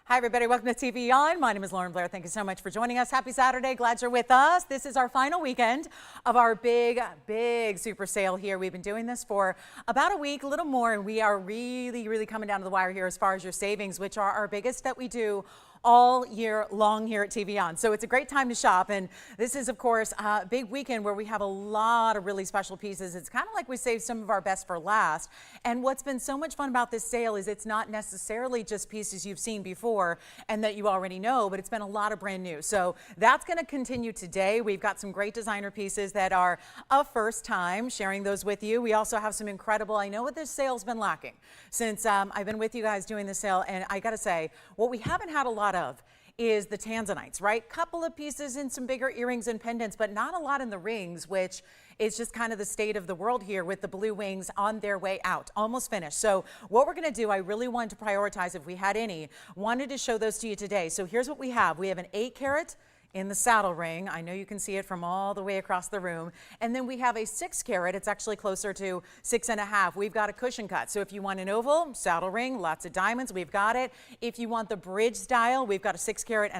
Hi, everybody. Welcome to TVON. My name is Blair. Thank you so much for joining us. Happy Saturday. Glad you're with us. This is our final weekend of our big super sale here. We've been doing this for about a week, a little more, and we are really coming down to the wire here as far as your savings, which are our biggest that we do all year long here at TVON. So it's a great time to shop, and this is of course a big weekend where we have a lot of really special pieces. It's kind of like we saved some of our best for last, and what's been so much fun about this sale is it's not necessarily just pieces you've seen before and that you already know, but it's been a lot of brand new. So that's going to continue today. We've got some great designer pieces that are a first time, sharing those with you. We also have some incredible, I know what this sale's been lacking since I've been with you guys doing the sale, and I gotta say, what we haven't had a lot of is the Tanzanites, right? Couple of pieces in some bigger earrings and pendants, but not a lot in the rings, which is just kind of the state of the world here with the blue wings on their way out, almost finished. So what we're gonna do, I really wanted to prioritize if we had any, wanted to show those to you today. So here's what we have. We have an 8-carat in the saddle ring. I know you can see it from all the way across the room. And then we have a 6-carat. It's actually closer to 6.5. We've got a cushion cut. So if you want an oval, saddle ring, lots of diamonds, we've got it. If you want the bridge style, we've got a 6.5 carat.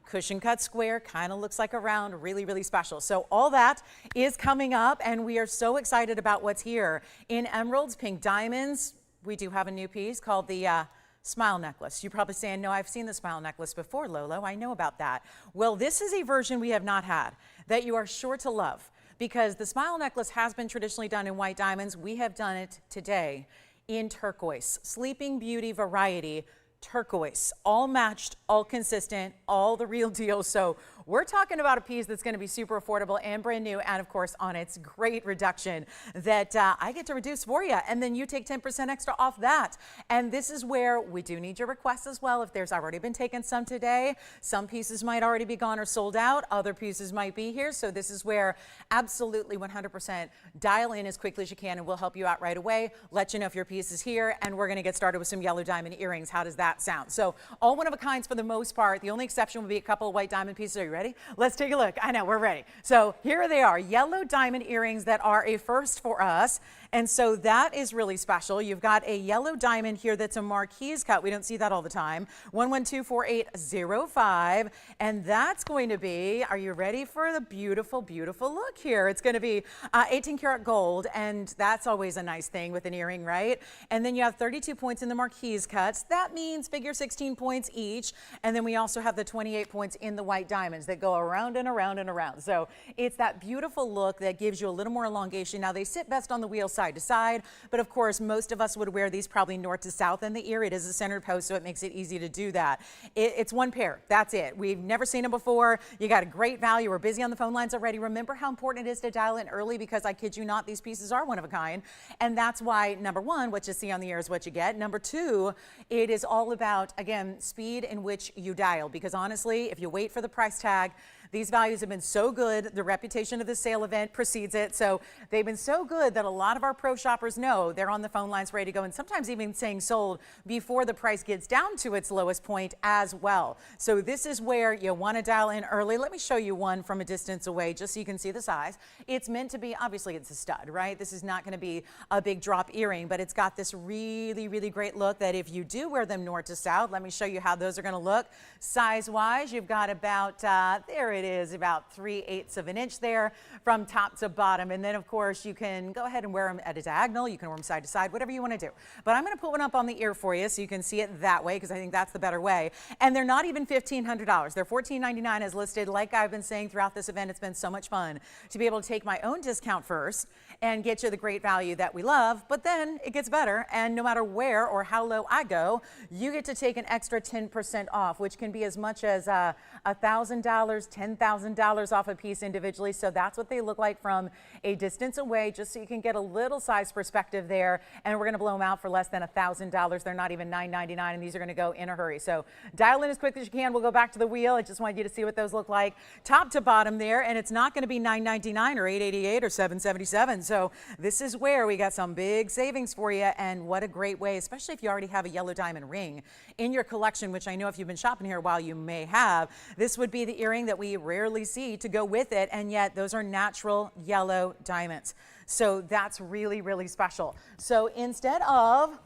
Cushion cut square, kind of looks like a round, really special. So all that is coming up, and we are so excited about what's here. In emeralds, pink diamonds, we do have a new piece called the smile necklace. You're probably saying, no, I've seen the smile necklace before, Lolo. I know about that. Well, this is a version we have not had that you are sure to love, because the smile necklace has been traditionally done in white diamonds. We have done it today in turquoise, Sleeping Beauty variety turquoise, all matched, all consistent, all the real deal. So we're talking about a piece that's going to be super affordable and brand new, and of course on its great reduction that I get to reduce for you, and then you take 10% extra off that. And this is where we do need your requests as well. If there's already been taken some today, some pieces might already be gone or sold out, other pieces might be here. So this is where absolutely 100% dial in as quickly as you can, and we'll help you out right away, let you know if your piece is here, and we're going to get started with some yellow diamond earrings. How does that sound? So all one of a kinds for the most part. The only exception will be a couple of white diamond pieces. Are you ready? Let's take a look. I know, we're ready. So here they are, yellow diamond earrings that are a first for us. And so that is really special. You've got a yellow diamond here that's a marquise cut. We don't see that all the time. 1124805. And that's going to be, are you ready for the beautiful look here? It's going to be 18 karat gold, and that's always a nice thing with an earring, right? And then you have 32 points in the marquise cuts. That means figure 16 points each. And then we also have the 28 points in the white diamonds that go around and around and around. So it's that beautiful look that gives you a little more elongation. Now they sit best on the wheel side to side, but of course most of us would wear these probably north to south in the ear. It is a centered post, so it makes it easy to do that. It's one pair, that's it. We've never seen them before. You got a great value. We're busy on the phone lines already. Remember how important it is to dial in early, because I kid you not, these pieces are one of a kind. And that's why, number one, what you see on the ear is what you get. Number two, it is all about, again, speed in which you dial, because honestly, if you wait for the price tag, these values have been so good. The reputation of the sale event precedes it. So they've been so good that a lot of our pro shoppers know they're on the phone lines ready to go, and sometimes even saying sold before the price gets down to its lowest point as well. So this is where you want to dial in early. Let me show you one from a distance away just so you can see the size. It's meant to be, obviously it's a stud, right? This is not going to be a big drop earring, but it's got this really great look that if you do wear them north to south, let me show you how those are going to look. Size wise, you've got about, there it is, about 3/8 of an inch there from top to bottom. And then of course you can go ahead and wear them at a diagonal. You can wear them side to side, whatever you want to do. But I'm going to put one up on the ear for you so you can see it that way, because I think that's the better way. And they're not even $1,500. They're $1,499 as listed. Like I've been saying throughout this event, it's been so much fun to be able to take my own discount first and get you the great value that we love, but then it gets better, and no matter where or how low I go, you get to take an extra 10% off, which can be as much as $1,000, $10,000 off a piece individually. So that's what they look like from a distance away, just so you can get a little size perspective there. And we're going to blow them out for less than $1,000. They're not even $9.99, and these are going to go in a hurry. So dial in as quick as you can. We'll go back to the wheel. I just wanted you to see what those look like top to bottom there, and it's not going to be $9.99 or $8.88 or $7.77. So this is where we got some big savings for you, and what a great way, especially if you already have a yellow diamond ring in your collection, which I know if you've been shopping here a while, you may have. This would be the earring that we rarely see to go with it, and yet those are natural yellow diamonds. So that's really special. So instead of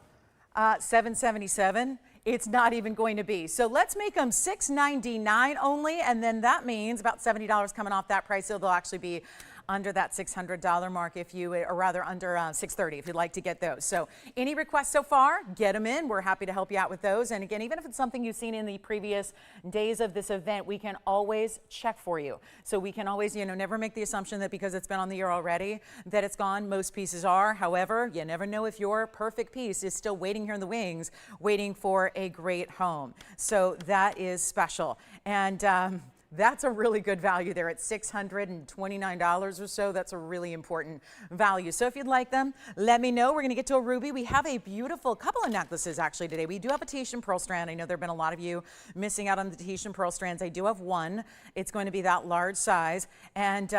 $777, it's not even going to be. So let's make them $6.99 only, and then that means about $70 coming off that price, so they'll actually be under that $600 mark if you, or rather under $630 if you'd like to get those. So any requests so far, get them in. We're happy to help you out with those. And again, even if it's something you've seen in the previous days of this event, we can always check for you. So we can always, never make the assumption that because it's been on the air already that it's gone. Most pieces are. However, you never know if your perfect piece is still waiting here in the wings, waiting for a great home. So that is special. And that's a really good value there at $629 or so. That's a really important value. So if you'd like them, let me know. We're going to get to a ruby. We have a beautiful couple of necklaces actually today. We do have a Tahitian pearl strand. I know there have been a lot of you missing out on the Tahitian pearl strands. I do have one. It's going to be that large size. And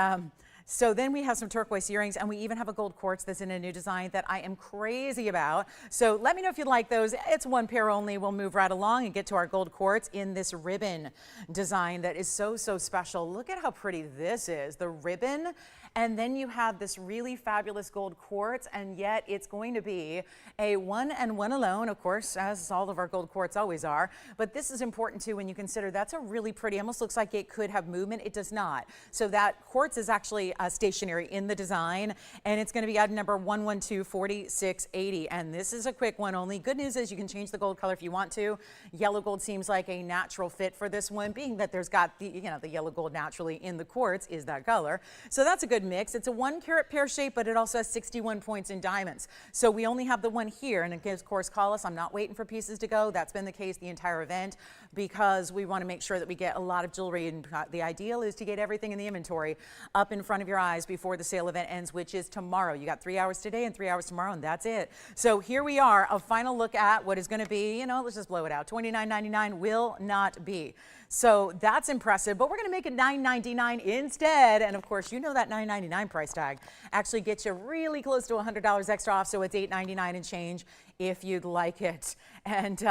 so then we have some turquoise earrings, and we even have a gold quartz that's in a new design that I am crazy about. So let me know if you'd like those. It's one pair only. We'll move right along and get to our gold quartz in this ribbon design that is so, so special. Look at how pretty this is, the ribbon. And then you have this really fabulous gold quartz, and yet it's going to be a one and one alone, of course, as all of our gold quartz always are. But this is important too when you consider that's a really pretty, almost looks like it could have movement. It does not. So that quartz is actually stationary in the design, and it's going to be item number 1124680. And this is a quick one only. Good news is you can change the gold color if you want to. Yellow gold seems like a natural fit for this one, being that there's got the, the yellow gold naturally in the quartz is that color. So that's a good mix. It's a 1 carat pear shape, but it also has 61 points in diamonds. So we only have the one here, and of course, call us. I'm not waiting for pieces to go. That's been the case the entire event because we want to make sure that we get a lot of jewelry, and the ideal is to get everything in the inventory up in front of your eyes before the sale event ends, which is tomorrow. You got 3 hours today and 3 hours tomorrow, and that's it. So here we are, a final look at what is going to be, let's just blow it out. $29.99 will not be. So that's impressive, but we're going to make it $9.99 instead. And of course, that $9.99 price tag actually gets you really close to $100 extra off. So it's $8.99 and change if you'd like it. And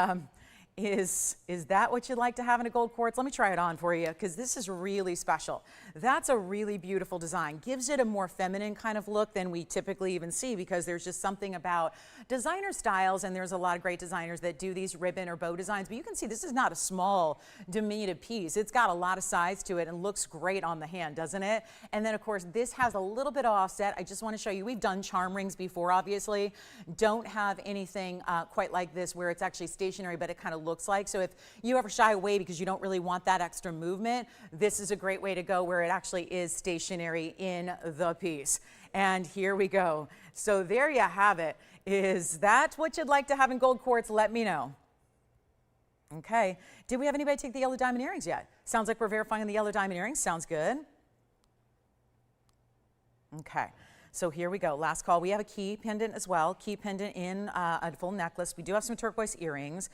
is that what you'd like to have in a gold quartz? Let me try it on for you because this is really special. That's a really beautiful design. Gives it a more feminine kind of look than we typically even see because there's just something about designer styles, and there's a lot of great designers that do these ribbon or bow designs, but you can see this is not a small diminutive piece. It's got a lot of size to it and looks great on the hand, doesn't it? And then of course this has a little bit of offset. I just want to show you, we've done charm rings before, obviously. Don't have anything quite like this where it's actually stationary, but it kind of looks like. So if you ever shy away because you don't really want that extra movement, this is a great way to go where it actually is stationary in the piece. And here we go. So there you have it. Is that what you'd like to have in gold quartz? Let me know. Okay. Did we have anybody take the yellow diamond earrings yet? Sounds like we're verifying the yellow diamond earrings. Sounds good. Okay. So here we go. Last call. We have a key pendant as well. Key pendant in a full necklace. We do have some turquoise earrings.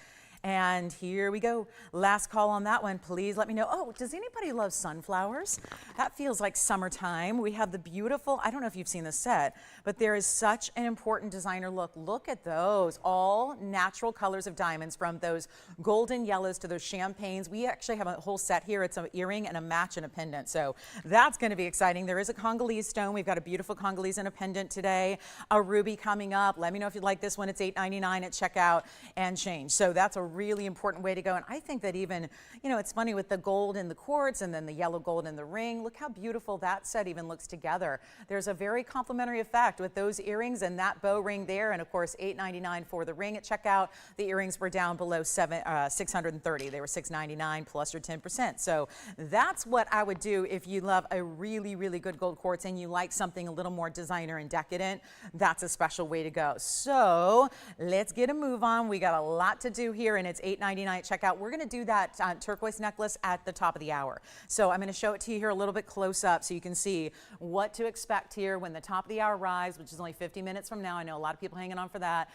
And here we go. Last call on that one. Please let me know. Oh, does anybody love sunflowers? That feels like summertime. We have the beautiful, I don't know if you've seen this set, but there is such an important designer look. Look at those. All natural colors of diamonds, from those golden yellows to those champagnes. We actually have a whole set here. It's an earring and a match and a pendant. So that's going to be exciting. There is a Congales stone. We've got a beautiful Congales and a pendant today. A ruby coming up. Let me know if you'd like this one. It's $8.99 at checkout and change. So that's a really important way to go. And I think that even, it's funny with the gold in the quartz and then the yellow gold in the ring. Look how beautiful that set even looks together. There's a very complementary effect with those earrings and that bow ring there. And of course, $8.99 for the ring at checkout. The earrings were down below $630. They were $699 plus your 10%. So that's what I would do if you love a really, really good gold quartz and you like something a little more designer and decadent. That's a special way to go. So let's get a move on. We got a lot to do here, and it's $8.99 at checkout. We're going to do that turquoise necklace at the top of the hour. So I'm going to show it to you here a little bit close up so you can see what to expect here when the top of the hour arrives, which is only 50 minutes from now. I know a lot of people hanging on for that.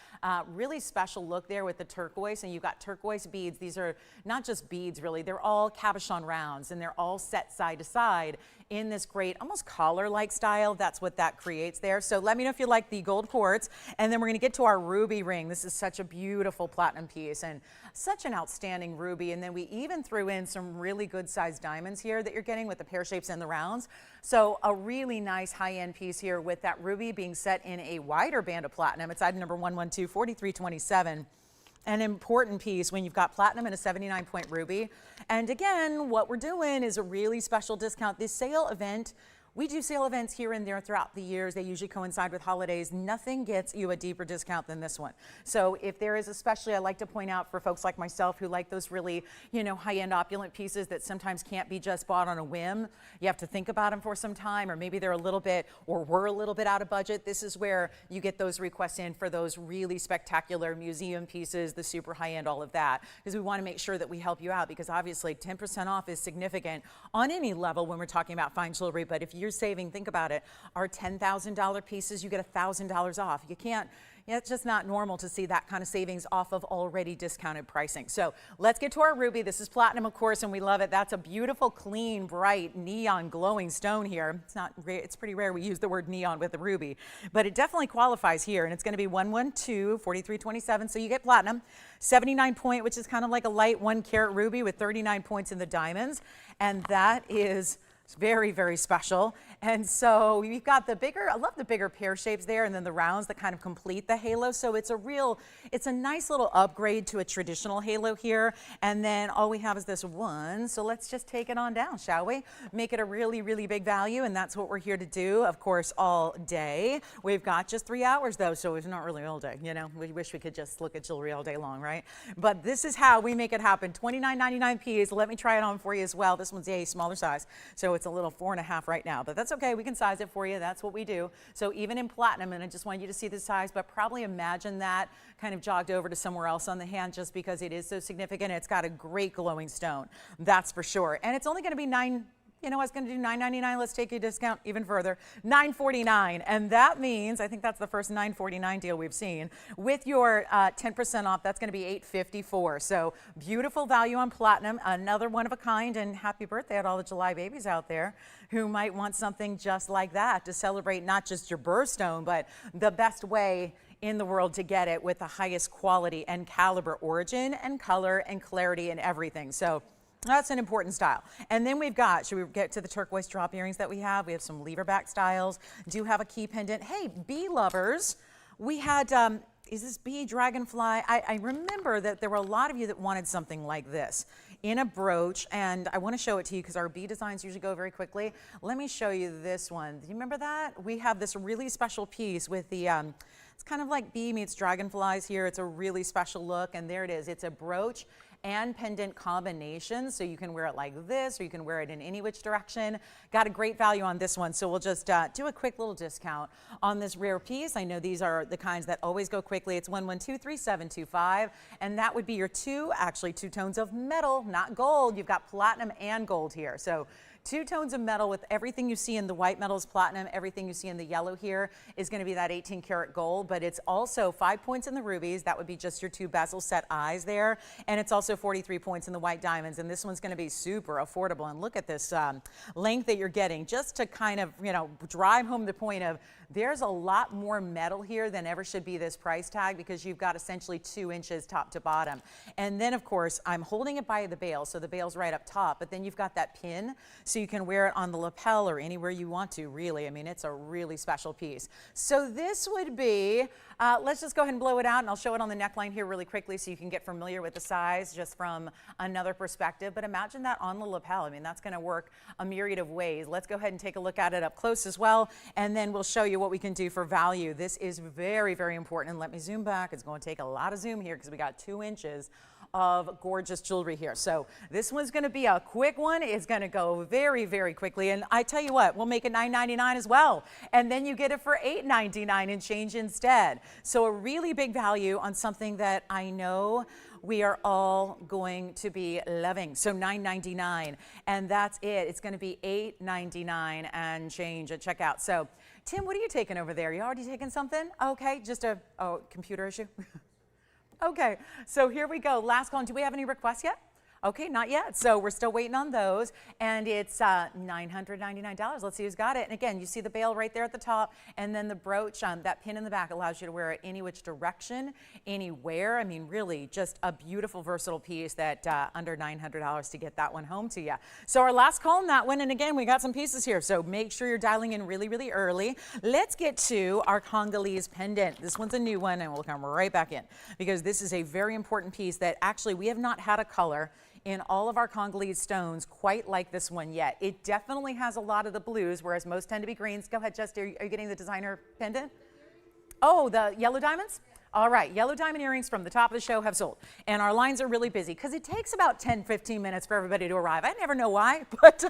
Really special look there with the turquoise, and you've got turquoise beads. These are not just beads, really. They're all cabochon rounds, and they're all set side to side in this great, almost collar-like style. That's what that creates there. So let me know if you like the gold quartz, and then we're going to get to our ruby ring. This is such a beautiful platinum piece and such an outstanding ruby. And then we even threw in some really good sized diamonds here that you're getting with the pear shapes and the rounds. So a really nice high-end piece here with that ruby being set in a wider band of platinum. It's item number 1124327. an important piece when you've got platinum and a 79-point ruby. And again, what we're doing is a really special discount. This sale event, we do sale events here and there throughout the years. They usually coincide with holidays. Nothing gets you a deeper discount than this one. So if there is, especially, I like to point out for folks like myself who like those really, you know, high-end opulent pieces that sometimes can't be just bought on a whim. You have to think about them for some time, or maybe they're a little bit, or we're a little bit out of budget. This is where you get those requests in for those really spectacular museum pieces, the super high-end, all of that, because we want to make sure that we help you out, because obviously 10% off is significant on any level when we're talking about fine jewelry. But if you're saving, think about it, our $10,000 pieces, you get $1,000 off. You can't, it's just not normal to see that kind of savings off of already discounted pricing. So let's get to our ruby. This is platinum, of course, and we love it. That's a beautiful, clean, bright, neon, glowing stone here. It's pretty rare we use the word neon with the ruby, but it definitely qualifies here, and it's going to be 112, 4327, so you get platinum. 79 point, which is kind of like a light 1 carat ruby with 39 points in the diamonds, and that is very, very special. And so we've got the bigger, I love the bigger pear shapes there, and then the rounds that kind of complete the halo. So it's a nice little upgrade to a traditional halo here. And then all we have is this one. So let's just take it on down, shall we? Make it a really, really big value, and that's what we're here to do, of course, all day. We've got just 3 hours though, so it's not really all day, you know. We wish we could just look at jewelry all day long, right? But this is how we make it happen. $29.99 piece. Let me try it on for you as well. This one's a smaller size, so it's a little 4.5 right now, but that's okay. We can size it for you. That's what we do. So even in platinum, and I just want you to see the size, but probably imagine that kind of jogged over to somewhere else on the hand, just because it is so significant. It's got a great glowing stone, that's for sure. And it's only going to be you know, I was going to do $9.99. Let's take a discount even further, $9.49. And that means, I think that's the first $9.49 deal we've seen. With your 10% off, that's going to be $8.54. So beautiful value on platinum, another one of a kind. And happy birthday to all the July babies out there who might want something just like that to celebrate not just your birthstone, but the best way in the world to get it with the highest quality and caliber, origin and color and clarity and everything. So that's an important style. And then we've got, should we get to the turquoise drop earrings that we have? We have some lever back styles. Do have a key pendant. Hey, bee lovers, we had, is this bee dragonfly? I remember that there were a lot of you that wanted something like this in a brooch, and I want to show it to you because our bee designs usually go very quickly. Let me show you this one. Do you remember that? We have this really special piece with the, it's kind of like bee meets dragonflies here. It's a really special look, and there it is. It's a brooch and pendant combination, so you can wear it like this, or you can wear it in any which direction. Got a great value on this one, so we'll just do a quick little discount on this rare piece. I know these are the kinds that always go quickly. It's 1123725, and that would be your two tones of metal, not gold. You've got platinum and gold here, so 2 tones of metal with everything you see in the white metals, platinum, everything you see in the yellow here is going to be that 18 karat gold, but it's also 5 points in the rubies. That would be just your 2 bezel set eyes there. And it's also 43 points in the white diamonds. And this one's going to be super affordable. And look at this length that you're getting, just to kind of, you know, drive home the point of there's a lot more metal here than ever should be this price tag, because you've got essentially 2 inches top to bottom. And then of course, I'm holding it by the bail, so the bail's right up top, but then you've got that pin, so you can wear it on the lapel or anywhere you want to, really. I mean, it's a really special piece. So this would be, let's just go ahead and blow it out, and I'll show it on the neckline here really quickly so you can get familiar with the size just from another perspective. But imagine that on the lapel. I mean, that's going to work a myriad of ways. Let's go ahead and take a look at it up close as well, and then we'll show you what we can do for value. This is very, very important. And let me zoom back. It's going to take a lot of zoom here because we got 2 inches of gorgeous jewelry here. So this one's going to be a quick one. It's going to go very, very quickly. And I tell you what, we'll make it $9.99 as well. And then you get it for $8.99 and change instead. So a really big value on something that I know we are all going to be loving. So $9.99, and that's it. It's going to be $8.99 and change at checkout. So Tim, what are you taking over there? You already taking something? Okay, just a computer issue. Okay, so here we go. Last call. Do we have any requests yet? Okay, not yet. So we're still waiting on those. And it's $999. Let's see who's got it. And again, you see the bail right there at the top. And then the brooch, that pin in the back allows you to wear it any which direction, anywhere. I mean, really just a beautiful, versatile piece that under $900 to get that one home to you. So our last call on that one. And again, we got some pieces here. So make sure you're dialing in really, really early. Let's get to our Congales pendant. This one's a new one, and we'll come right back in because this is a very important piece that actually we have not had a color in all of our Congales stones quite like this one yet. It definitely has a lot of the blues, whereas most tend to be greens. Go ahead, Jess, are you getting the designer pendant? Oh, the yellow diamonds? All right, yellow diamond earrings from the top of the show have sold. And our lines are really busy because it takes about 10, 15 minutes for everybody to arrive. I never know why, but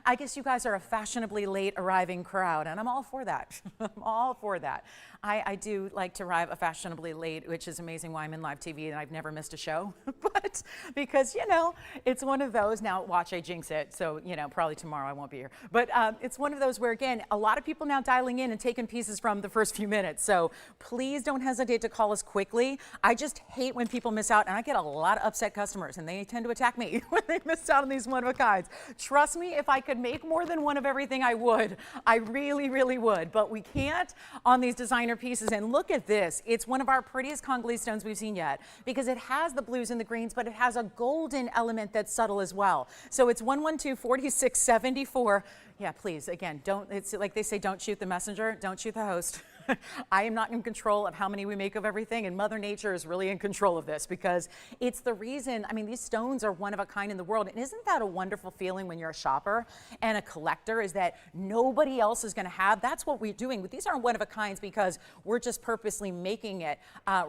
I guess you guys are a fashionably late arriving crowd, and I'm all for that. I'm all for that. I do like to arrive fashionably late, which is amazing why I'm in live TV and I've never missed a show. But because, you know, it's one of those, now watch, I jinx it, so, you know, probably tomorrow I won't be here. But it's one of those where, again, a lot of people now dialing in and taking pieces from the first few minutes. So please don't hesitate to call us quickly. I just hate when people miss out, and I get a lot of upset customers, and they tend to attack me when they miss out on these one-of-a-kinds. Trust me, if I could make more than one of everything, I would. I really, really would. But we can't on these designer pieces. And look at this. It's one of our prettiest Congales stones we've seen yet because it has the blues and the greens, but it has a golden element that's subtle as well. So it's 112-4674. Yeah, please, again, don't, it's like they say, don't shoot the messenger, don't shoot the host. I am not in control of how many we make of everything, and Mother Nature is really in control of this because it's the reason, I mean, these stones are one of a kind in the world. And isn't that a wonderful feeling when you're a shopper and a collector, is that nobody else is going to have? That's what we're doing. These aren't one of a kinds because we're just purposely making it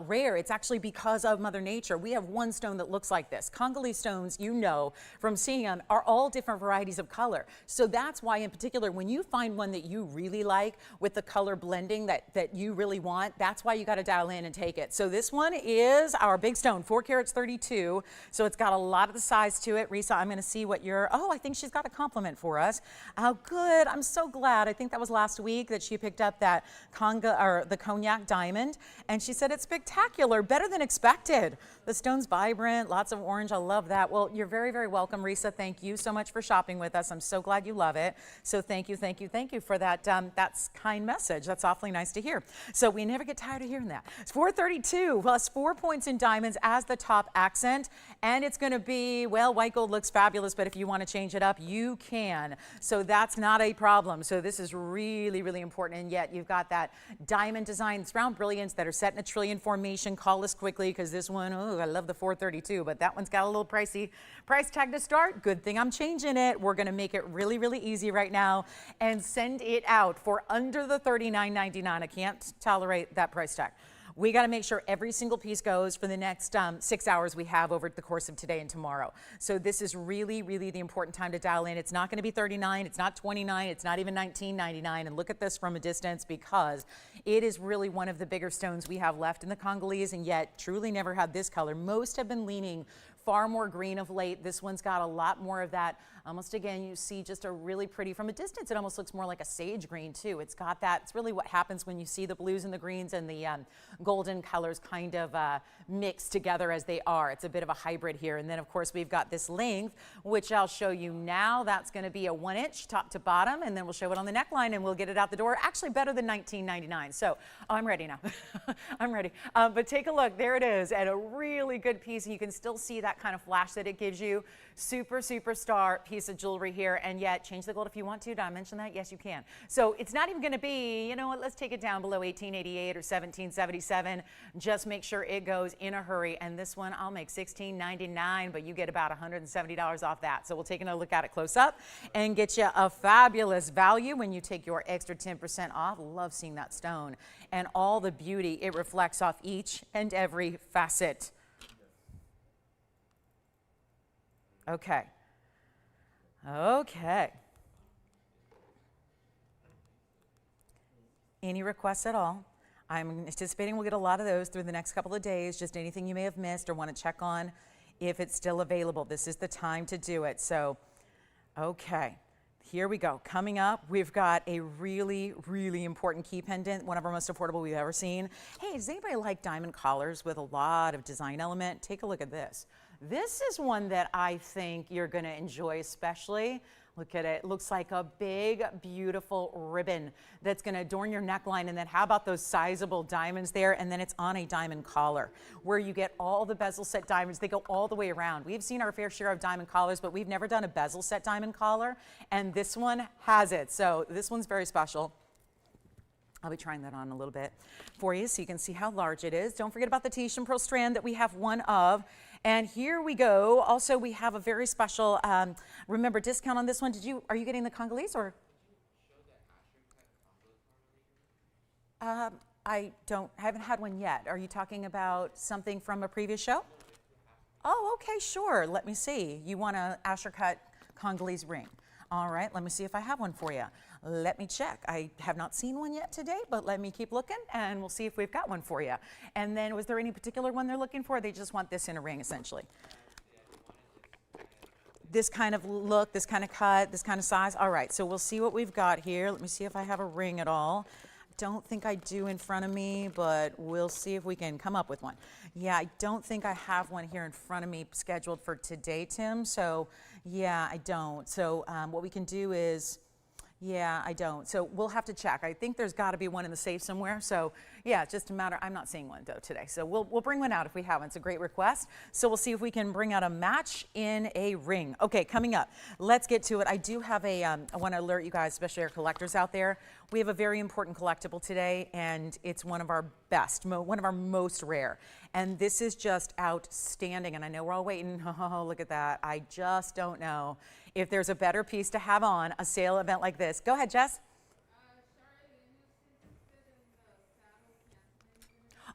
rare. It's actually because of Mother Nature. We have one stone that looks like this. Congales stones, you know, from seeing them, are all different varieties of color. So that's why, in particular, when you find one that you really like with the color blending that you really want, that's why you got to dial in and take it. So this one is our big stone, 4 carats 32. So it's got a lot of the size to it. Risa, I'm going to see what you're, oh, I think she's got a compliment for us. Oh, good. I'm so glad. I think that was last week that she picked up that the cognac diamond, and she said it's spectacular, better than expected. The stone's vibrant, lots of orange. I love that. Well, you're very, very welcome, Risa. Thank you so much for shopping with us. I'm so glad you love it. So thank you, thank you, thank you for that. That's kind message. That's awfully nice to hear. So we never get tired of hearing that. It's 432 plus 4 points in diamonds as the top accent. And it's going to be, well, white gold looks fabulous, but if you want to change it up, you can. So that's not a problem. So this is really, really important. And yet you've got that diamond design. It's round brilliance that are set in a trillion formation. Call us quickly because this one, oh, I love the 432, but that one's got a little pricey price tag to start. Good thing I'm changing it. We're going to make it really, really easy right now and send it out for under the $39.99. I can't tolerate that price tag. We got to make sure every single piece goes for the next 6 hours we have over the course of today and tomorrow. So this is really, really the important time to dial in. It's not going to be $39, it's not $29, it's not even $19.99. And look at this from a distance because it is really one of the bigger stones we have left in the Congales, and yet truly never had this color. Most have been leaning far more green of late. This one's got a lot more of that. Almost, again, you see just a really pretty, from a distance, it almost looks more like a sage green too. It's got that, it's really what happens when you see the blues and the greens and the golden colors kind of mixed together as they are. It's a bit of a hybrid here. And then of course we've got this length, which I'll show you now. That's going to be a 1 inch top to bottom, and then we'll show it on the neckline and we'll get it out the door. Actually better than $19.99. So I'm ready now. I'm ready. But take a look, there it is, and a really good piece. And you can still see that kind of flash that it gives you. Super, superstar piece of jewelry here, and yet change the gold if you want to. Did I mention that? Yes, you can. So it's not even going to be, you know what, let's take it down below 1888 or 1777. Just make sure it goes in a hurry. And this one, I'll make $16.99, but you get about $170 off that. So we'll take another look at it close up and get you a fabulous value when you take your extra 10% off. Love seeing that stone and all the beauty it reflects off each and every facet. Okay. Okay. Any requests at all? I'm anticipating we'll get a lot of those through the next couple of days. Just anything you may have missed or want to check on if it's still available. This is the time to do it. So, okay. Here we go. Coming up, we've got a really, really important key pendant, one of our most affordable we've ever seen. Hey, does anybody like diamond collars with a lot of design element? Take a look at this. This is one that I think you're going to enjoy especially. Look at it. It looks like a big, beautiful ribbon that's going to adorn your neckline. And then how about those sizable diamonds there? And then it's on a diamond collar where you get all the bezel set diamonds. They go all the way around. We've seen our fair share of diamond collars, but we've never done a bezel set diamond collar. And this one has it. So this one's very special. I'll be trying that on a little bit for you so you can see how large it is. Don't forget about the Tahitian pearl strand that we have one of. And here we go. Also, we have a very special, remember, discount on this one. Are you getting the Congales or? I haven't had one yet. Are you talking about something from a previous show? Oh, okay, sure. Let me see. You want a Asher cut Congales ring. All right, let me see if I have one for you. Let me check. I have not seen one yet today, but let me keep looking and we'll see if we've got one for you. And then was there any particular one they're looking for? They just want this in a ring essentially. This kind of look, this kind of cut, this kind of size. All right, so we'll see what we've got here. Let me see if I have a ring at all. Don't think I do in front of me, but we'll see if we can come up with one. Yeah, I don't think I have one here in front of me scheduled for today, Tim. So yeah, I don't. So what we can do is, yeah, I don't. So we'll have to check. I think there's got to be one in the safe somewhere. So yeah, it's just a matter. I'm not seeing one though today. So we'll bring one out if we have one. It's a great request. So we'll see if we can bring out a match in a ring. Okay, coming up, let's get to it. I do have I want to alert you guys, especially our collectors out there. We have a very important collectible today, and it's one of our best, one of our most rare. And this is just outstanding. And I know we're all waiting. Oh, look at that. I just don't know if there's a better piece to have on a sale event like this. Go ahead, Jess.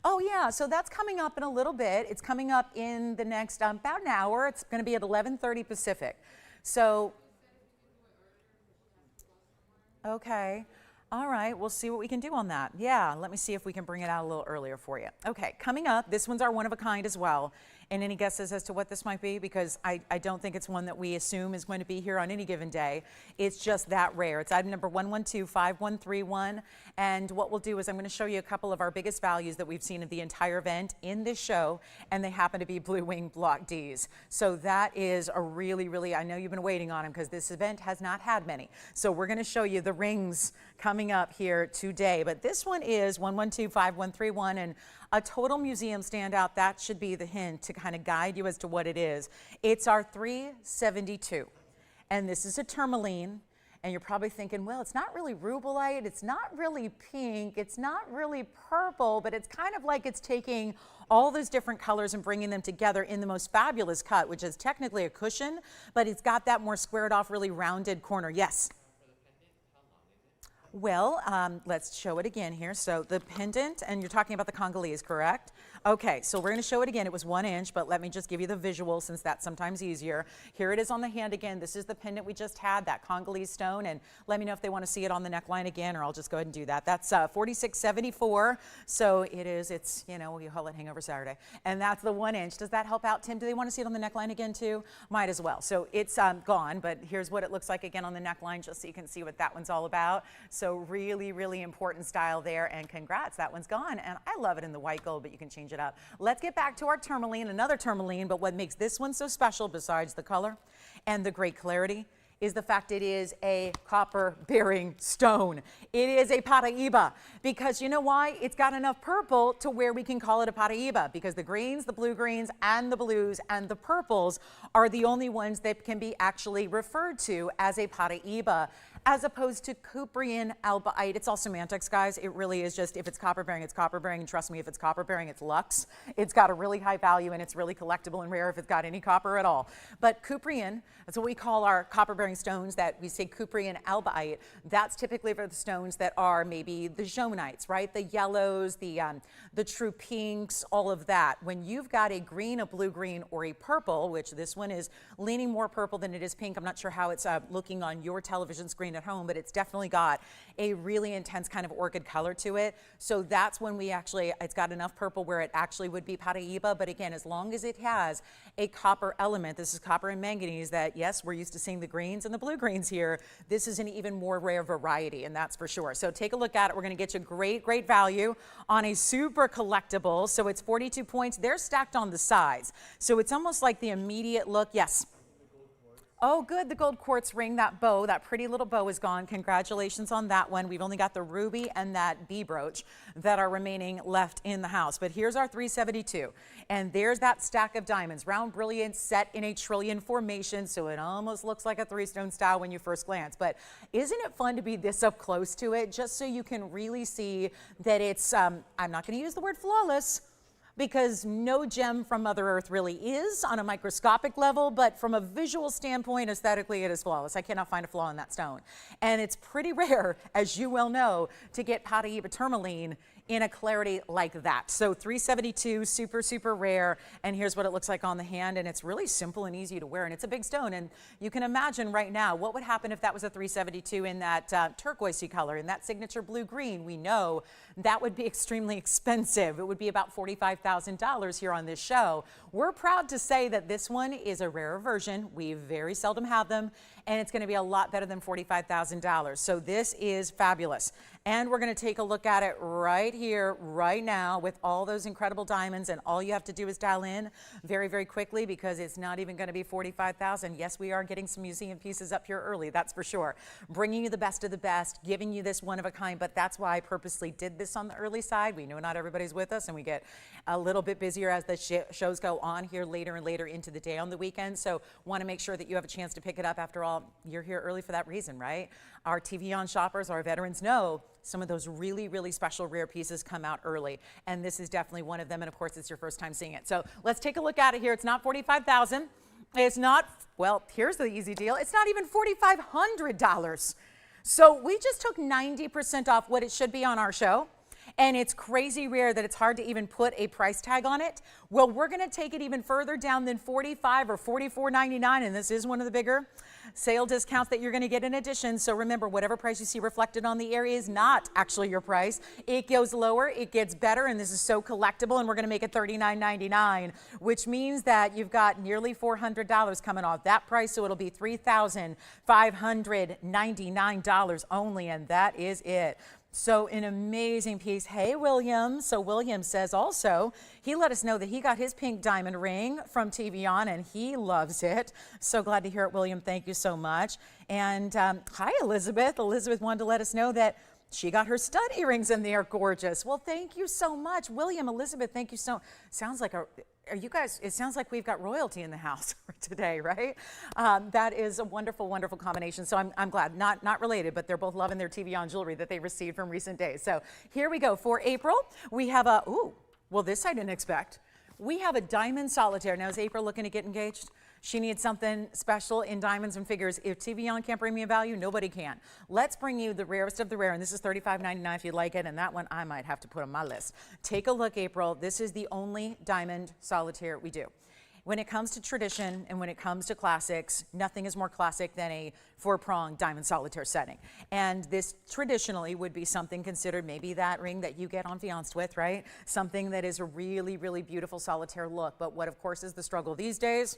Oh yeah, so that's coming up in a little bit. It's coming up in the next about an hour. It's going to be at 11:30 Pacific. So, okay. All right, we'll see what we can do on that. Yeah, let me see if we can bring it out a little earlier for you. Okay, coming up, this one's our one of a kind as well. And any guesses as to what this might be? Because I don't think it's one that we assume is going to be here on any given day. It's just that rare. It's item number 1125131. And what we'll do is I'm going to show you a couple of our biggest values that we've seen of the entire event in this show. And they happen to be Blue Wing Block Ds. So that is a really, I know you've been waiting on them because this event has not had many. So we're going to show you the rings coming up here today. But this one is 1125131. And a total museum standout, that should be the hint to kind of guide you as to what it is. It's our 372. And this is a tourmaline. And you're probably thinking, well, it's not really rubellite, it's not really pink, it's not really purple, but it's kind of like it's taking all those different colors and bringing them together in the most fabulous cut, which is technically a cushion, but it's got that more squared off, really rounded corner. Yes? Well, let's show it again here. So the pendant, and you're talking about the Congales, correct? Okay, so we're going to show it again. It was 1 inch, but let me just give you the visual since that's sometimes easier. Here it is on the hand again. This is the pendant we just had, that Congales stone, and let me know if they want to see it on the neckline again, or I'll just go ahead and do that. That's $46.74. So it's, you know, we call it Hangover Saturday, and that's the 1 inch. Does that help out, Tim? Do they want to see it on the neckline again too? Might as well. So it's gone, but here's what it looks like again on the neckline, just so you can see what that one's all about. So really important style there, and congrats, that one's gone. And I love it in the white gold, but you can change it up. Let's get back to our tourmaline, another tourmaline, but what makes this one so special besides the color and the great clarity is the fact it is a copper-bearing stone. It is a Paraiba, because you know why? It's got enough purple to where we can call it a Paraiba, because the greens, the blue greens, and the blues, and the purples are the only ones that can be actually referred to as a Paraiba, as opposed to Cuprian albaite. It's all semantics, guys. It really is just, if it's copper-bearing, it's copper-bearing, and trust me, if it's copper-bearing, it's luxe. It's got a really high value, and it's really collectible and rare if it's got any copper at all. But Cuprian, that's what we call our copper-bearing stones that we say Cuprian albaite. That's typically for the stones that are maybe the Jomanites, right? The yellows, the true pinks, all of that. When you've got a green, a blue-green, or a purple, which this one is leaning more purple than it is pink. I'm not sure how it's looking on your television screen, screen at home, but it's definitely got a really intense kind of orchid color to it. So that's when we actually, it's got enough purple where it actually would be Paraíba. But again, as long as it has a copper element, this is copper and manganese that, yes, we're used to seeing the greens and the blue greens here. This is an even more rare variety, and that's for sure. So take a look at it. We're going to get you great, great value on a super collectible. So it's 42 points. They're stacked on the sides. So it's almost like the immediate look. Yes. Oh, good. The gold quartz ring, that bow, that pretty little bow is gone. Congratulations on that one. We've only got the ruby and that bee brooch that are remaining left in the house. But here's our 372. And there's that stack of diamonds, round brilliant, set in a trillion formation. So it almost looks like a three-stone style when you first glance. But isn't it fun to be this up close to it, just so you can really see that it's, I'm not going to use the word flawless, because no gem from Mother Earth really is on a microscopic level, but from a visual standpoint, aesthetically, it is flawless. I cannot find a flaw in that stone. And it's pretty rare, as you well know, to get Paraíba tourmaline in a clarity like that. So 372, super, super rare. And here's what it looks like on the hand. And it's really simple and easy to wear. And it's a big stone. And you can imagine right now, what would happen if that was a 372 in that turquoise color, in that signature blue-green? We know that would be extremely expensive. It would be about $45,000 here on this show. We're proud to say that this one is a rarer version. We very seldom have them. And it's going to be a lot better than $45,000. So this is fabulous. And we're going to take a look at it right here, right now, with all those incredible diamonds. And all you have to do is dial in very, very quickly, because it's not even going to be $45,000. Yes, we are getting some museum pieces up here early, that's for sure. Bringing you the best of the best, giving you this one of a kind. But that's why I purposely did this on the early side. We know not everybody's with us, and we get a little bit busier as the shows go on here later and later into the day on the weekend. So want to make sure that you have a chance to pick it up. After all, you're here early for that reason, right? Our TVON shoppers, our veterans know some of those really, really special rare pieces come out early. And this is definitely one of them. And of course, it's your first time seeing it. So let's take a look at it here. It's not $45,000. It's not, well, here's the easy deal. It's not even $4,500. So we just took 90% off what it should be on our show. And it's crazy rare that it's hard to even put a price tag on it. Well, we're going to take it even further down than $45 or $44.99, and this is one of the bigger sale discounts that you're going to get in addition. So remember, whatever price you see reflected on the area is not actually your price. It goes lower, it gets better, and this is so collectible, and we're going to make it $39.99, which means that you've got nearly $400 coming off that price, so it'll be $3,599 only, and that is it. So an amazing piece. Hey, William. So William says also, he let us know that he got his pink diamond ring from TVON and he loves it. So glad to hear it, William. Thank you so much. And hi, Elizabeth. Elizabeth wanted to let us know that she got her stud earrings and they are gorgeous. Well, thank you so much, William. Elizabeth, thank you so. Sounds like are you guys, it sounds like we've got royalty in the house for today, right? That is a wonderful, wonderful combination. So I'm glad, not related, but they're both loving their TVON jewelry that they received from recent days. So here we go. For April, we have a, ooh, well, this I didn't expect. We have a diamond solitaire. Now, is April looking to get engaged? She needs something special in diamonds and figures. If TVON can't bring me a value, nobody can. Let's bring you the rarest of the rare, and this is $35.99 if you like it, and that one I might have to put on my list. Take a look, April. This is the only diamond solitaire we do. When it comes to tradition and when it comes to classics, nothing is more classic than a four-pronged diamond solitaire setting. And this traditionally would be something considered maybe that ring that you get on fiancé with, right? Something that is a really, really beautiful solitaire look. But what, of course, is the struggle these days?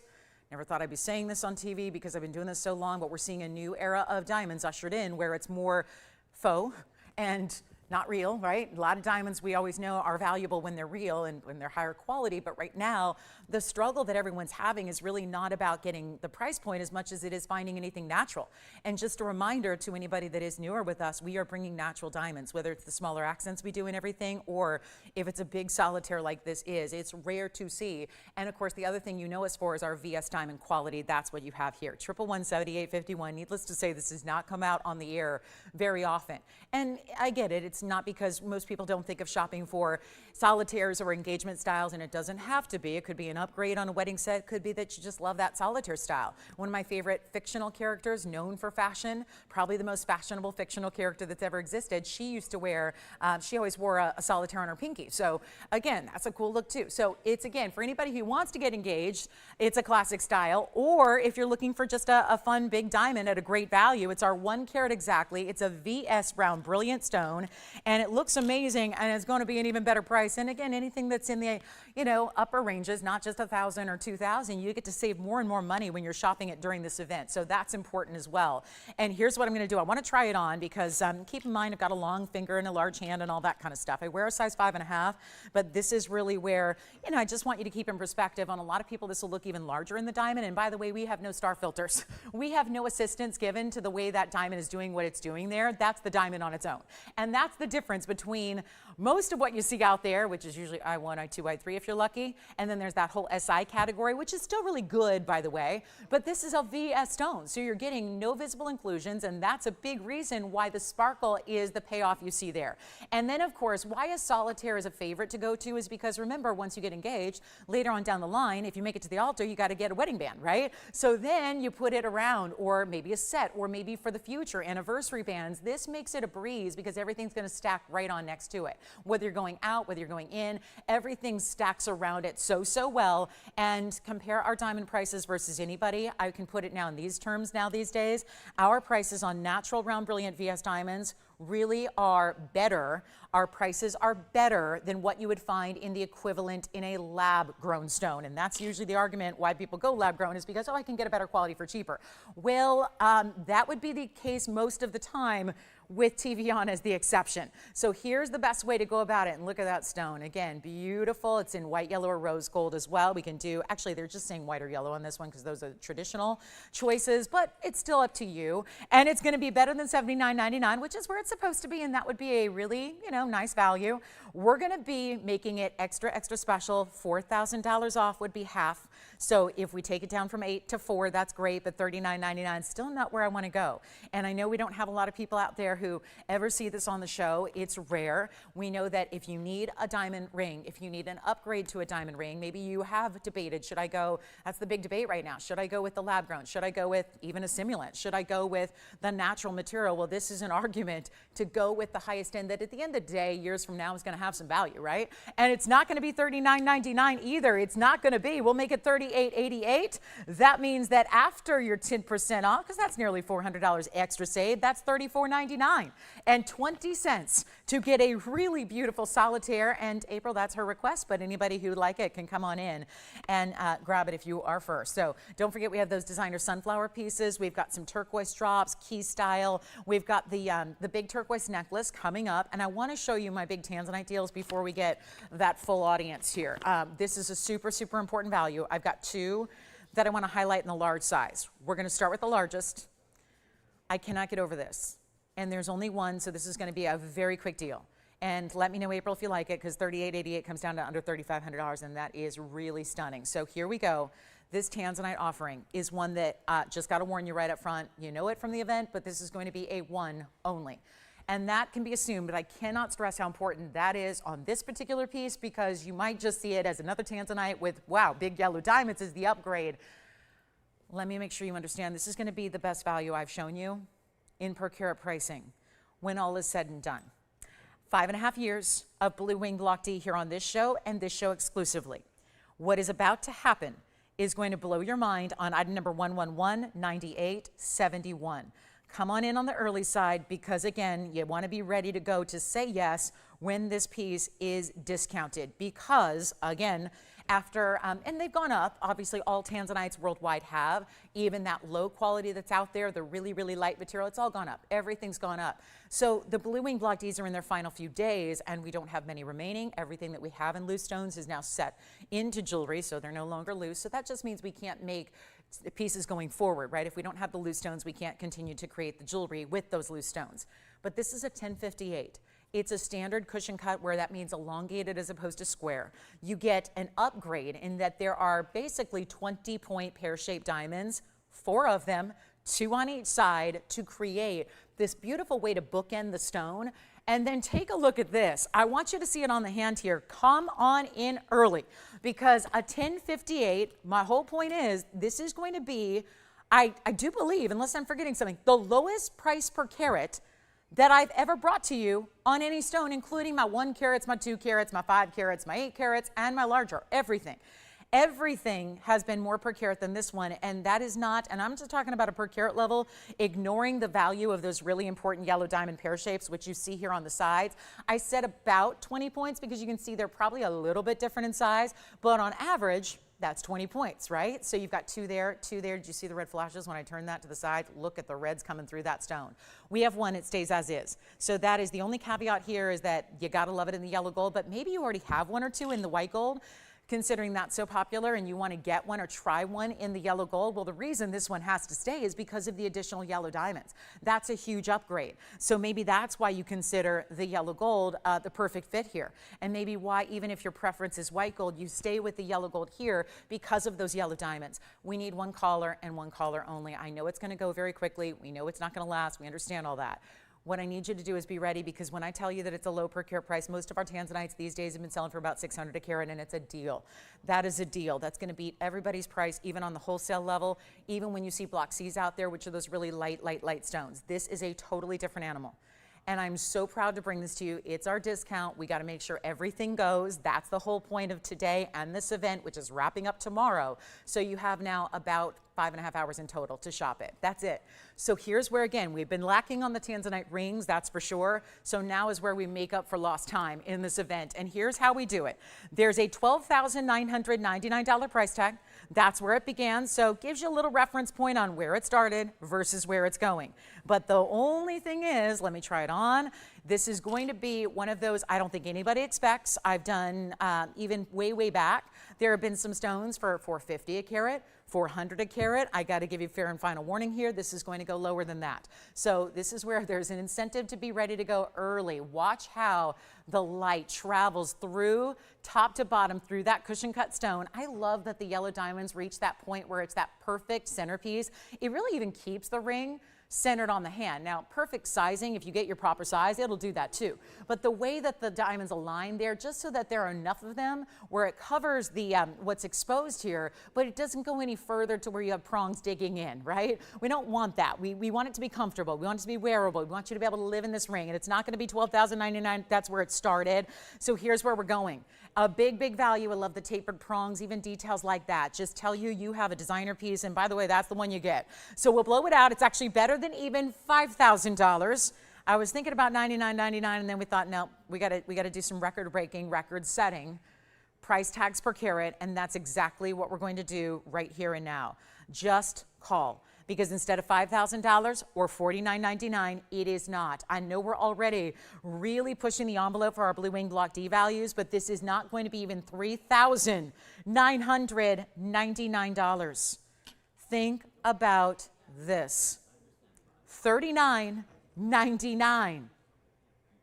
Never thought I'd be saying this on TV because I've been doing this so long, but we're seeing a new era of diamonds ushered in where it's more faux and not real, right? A lot of diamonds we always know are valuable when they're real and when they're higher quality, but right now the struggle that everyone's having is really not about getting the price point as much as it is finding anything natural. And just a reminder to anybody that is newer with us, we are bringing natural diamonds, whether it's the smaller accents we do in everything or if it's a big solitaire like this is. It's rare to see. And of course, the other thing you know us for is our VS diamond quality. That's what you have here. 1117851. Needless to say, this does not come out on the air very often. And I get it. It's It's not because most people don't think of shopping for solitaires or engagement styles, and it doesn't have to be. It could be an upgrade on a wedding set. It could be that you just love that solitaire style. One of my favorite fictional characters, known for fashion, probably the most fashionable fictional character that's ever existed. She used to wear, she always wore a solitaire on her pinky. So again, that's a cool look too. So it's, again, for anybody who wants to get engaged, it's a classic style. Or if you're looking for just a fun big diamond at a great value, it's our 1 carat exactly. It's a VS round brilliant stone, and it looks amazing, and it's going to be an even better price. And again, anything that's in the, you know, upper ranges, not just $1,000 or $2,000, you get to save more and more money when you're shopping it during this event. So that's important as well. And here's what I'm going to do. I want to try it on because keep in mind I've got a long finger and a large hand and all that kind of stuff. I wear a size 5.5, but this is really where, you know, I just want you to keep in perspective. On a lot of people, this will look even larger in the diamond. And by the way, we have no star filters. We have no assistance given to the way that diamond is doing what it's doing there. That's the diamond on its own. And that's the difference between most of what you see out there, which is usually I1, I2, I3 if you're lucky, and then there's that whole SI category, which is still really good, by the way, but this is a VS stone, so you're getting no visible inclusions, and that's a big reason why the sparkle is the payoff you see there. And then, of course, why a solitaire is a favorite to go to is because, remember, once you get engaged, later on down the line, if you make it to the altar, you got to get a wedding band, right? So then you put it around, or maybe a set, or maybe for the future, anniversary bands. This makes it a breeze because everything's going to stack right on next to it. Whether you're going out, whether you're going in, everything stacks around it so well. And compare our diamond prices versus anybody. I can put it now in these terms now these days. Our prices on natural round brilliant VS diamonds really are better. Our prices are better than what you would find in the equivalent in a lab-grown stone. And that's usually the argument why people go lab-grown is because, oh, I can get a better quality for cheaper. Well, that would be the case most of the time, with TVON as the exception. So here's the best way to go about it. And look at that stone. Again, beautiful. It's in white, yellow, or rose gold as well. We can do, actually, they're just saying white or yellow on this one because those are traditional choices, but it's still up to you. And it's going to be better than $79.99, which is where it's supposed to be, and that would be a really, you know, nice value. We're going to be making it extra special. $4,000 off would be half. So if we take it down from 8 to 4, that's great, but $39.99 still not where I want to go. And I know we don't have a lot of people out there who ever see this on the show. It's rare. We know that if you need a diamond ring, if you need an upgrade to a diamond ring, maybe you have debated, should I go, that's the big debate right now, should I go with the lab grown? Should I go with even a simulant? Should I go with the natural material? Well, this is an argument to go with the highest end that at the end of the day, years from now, is going to have some value, right? And it's not going to be $39.99 either. It's not going to be. We'll make it $38.88. That means that after your 10% off, because that's nearly $400 extra saved, that's $34.99 and 20 cents to get a really beautiful solitaire. And April, that's her request, but anybody who would like it can come on in and grab it if you are first. So don't forget, we have those designer sunflower pieces. We've got some turquoise drops, key style. We've got the big turquoise necklace coming up, and I want to show you my big Tanzanite deals before we get that full audience here. This is a super important value. I've got two that I want to highlight in the large size. We're going to start with the largest. I cannot get over this. And there's only one, so this is going to be a very quick deal. And let me know, April, if you like it, because $38.88 comes down to under $3,500, and that is really stunning. So here we go. This Tanzanite offering is one that, just got to warn you right up front, you know it from the event, but this is going to be a one only. And that can be assumed, but I cannot stress how important that is on this particular piece, because you might just see it as another Tanzanite with, wow, big yellow diamonds is the upgrade. Let me make sure you understand, this is going to be the best value I've shown you in per carat pricing when all is said and done. 5.5 years of blue wing block D here on this show and this show exclusively. What is about to happen is going to blow your mind on item number 1119871. Come on in on the early side, because again, you want to be ready to go to say yes when this piece is discounted, because again, after, and they've gone up, obviously all Tanzanites worldwide have, even that low quality that's out there, the really light material, it's all gone up. Everything's gone up. So the blue wing block Ds are in their final few days, and we don't have many remaining. Everything that we have in loose stones is now set into jewelry, so they're no longer loose. So that just means we can't make pieces going forward, right? If we don't have the loose stones, we can't continue to create the jewelry with those loose stones. But this is a 1058. It's a standard cushion cut, where that means elongated as opposed to square. You get an upgrade in that there are basically 20-point pear-shaped diamonds, 4 of them, 2 on each side, to create this beautiful way to bookend the stone. And then take a look at this. I want you to see it on the hand here. Come on in early, because a 1058, my whole point is this is going to be, I do believe, unless I'm forgetting something, the lowest price per carat that I've ever brought to you on any stone, including my 1 carats, my 2 carats, my 5 carats, my 8 carats, and my larger, everything. Everything has been more per carat than this one, and that is not, and I'm just talking about a per carat level, ignoring the value of those really important yellow diamond pear shapes, which you see here on the sides. I said about 20 points because you can see they're probably a little bit different in size, but on average, that's 20 points, right? So you've got 2 there, 2 there. Did you see the red flashes when I turned that to the side? Look at the reds coming through that stone. We have 1, it stays as is. So that is the only caveat here, is that you gotta love it in the yellow gold, but maybe you already have 1 or 2 in the white gold, considering that's so popular, and you want to get 1 or try 1 in the yellow gold. Well, the reason this one has to stay is because of the additional yellow diamonds. That's a huge upgrade. So maybe that's why you consider the yellow gold the perfect fit here. And maybe why, even if your preference is white gold, you stay with the yellow gold here because of those yellow diamonds. We need 1 collar and 1 collar only. I know it's going to go very quickly. We know it's not going to last. We understand all that. What I need you to do is be ready, because when I tell you that it's a low per carat price, most of our Tanzanites these days have been selling for about $600 a carat, and it's a deal. That is a deal. That's going to beat everybody's price, even on the wholesale level, even when you see block C's out there, which are those really light stones. This is a totally different animal. And I'm so proud to bring this to you. It's our discount. We got to make sure everything goes. That's the whole point of today and this event, which is wrapping up tomorrow. So you have now about 5.5 hours in total to shop it. That's it. So here's where, again, we've been lacking on the Tanzanite rings, that's for sure. So now is where we make up for lost time in this event. And here's how we do it. There's a $12,999 price tag. That's where it began. So it gives you a little reference point on where it started versus where it's going. But the only thing is, let me try it on. This is going to be one of those I don't think anybody expects. I've done even way back. There have been some stones for $450 a carat, $400 a carat. I got to give you fair and final warning here. This is going to go lower than that. So this is where there's an incentive to be ready to go early. Watch how the light travels through top to bottom through that cushion cut stone. I love that the yellow diamonds reach that point where it's that perfect centerpiece. It really even keeps the ring centered on the hand. Now, perfect sizing, if you get your proper size, it'll do that too. But the way that the diamonds align there, just so that there are enough of them where it covers the what's exposed here, but it doesn't go any further to where you have prongs digging in, right? We don't want that. We want it to be comfortable. We want it to be wearable. We want you to be able to live in this ring, and it's not going to be $12,099. That's where it started. So here's where we're going. A big value. I love the tapered prongs, even details like that. Just tell you have a designer piece, and by the way, that's the one you get. So we'll blow it out. It's actually better than even $5,000. I was thinking about $99.99, and then we thought, no, we got to do some record-breaking, record-setting price tags per carat, and that's exactly what we're going to do right here and now. Just call. Because instead of $5,000 or $49.99, it is not. I know we're already really pushing the envelope for our Blue Wing Block D values, but this is not going to be even $3,999. Think about this. $39.99.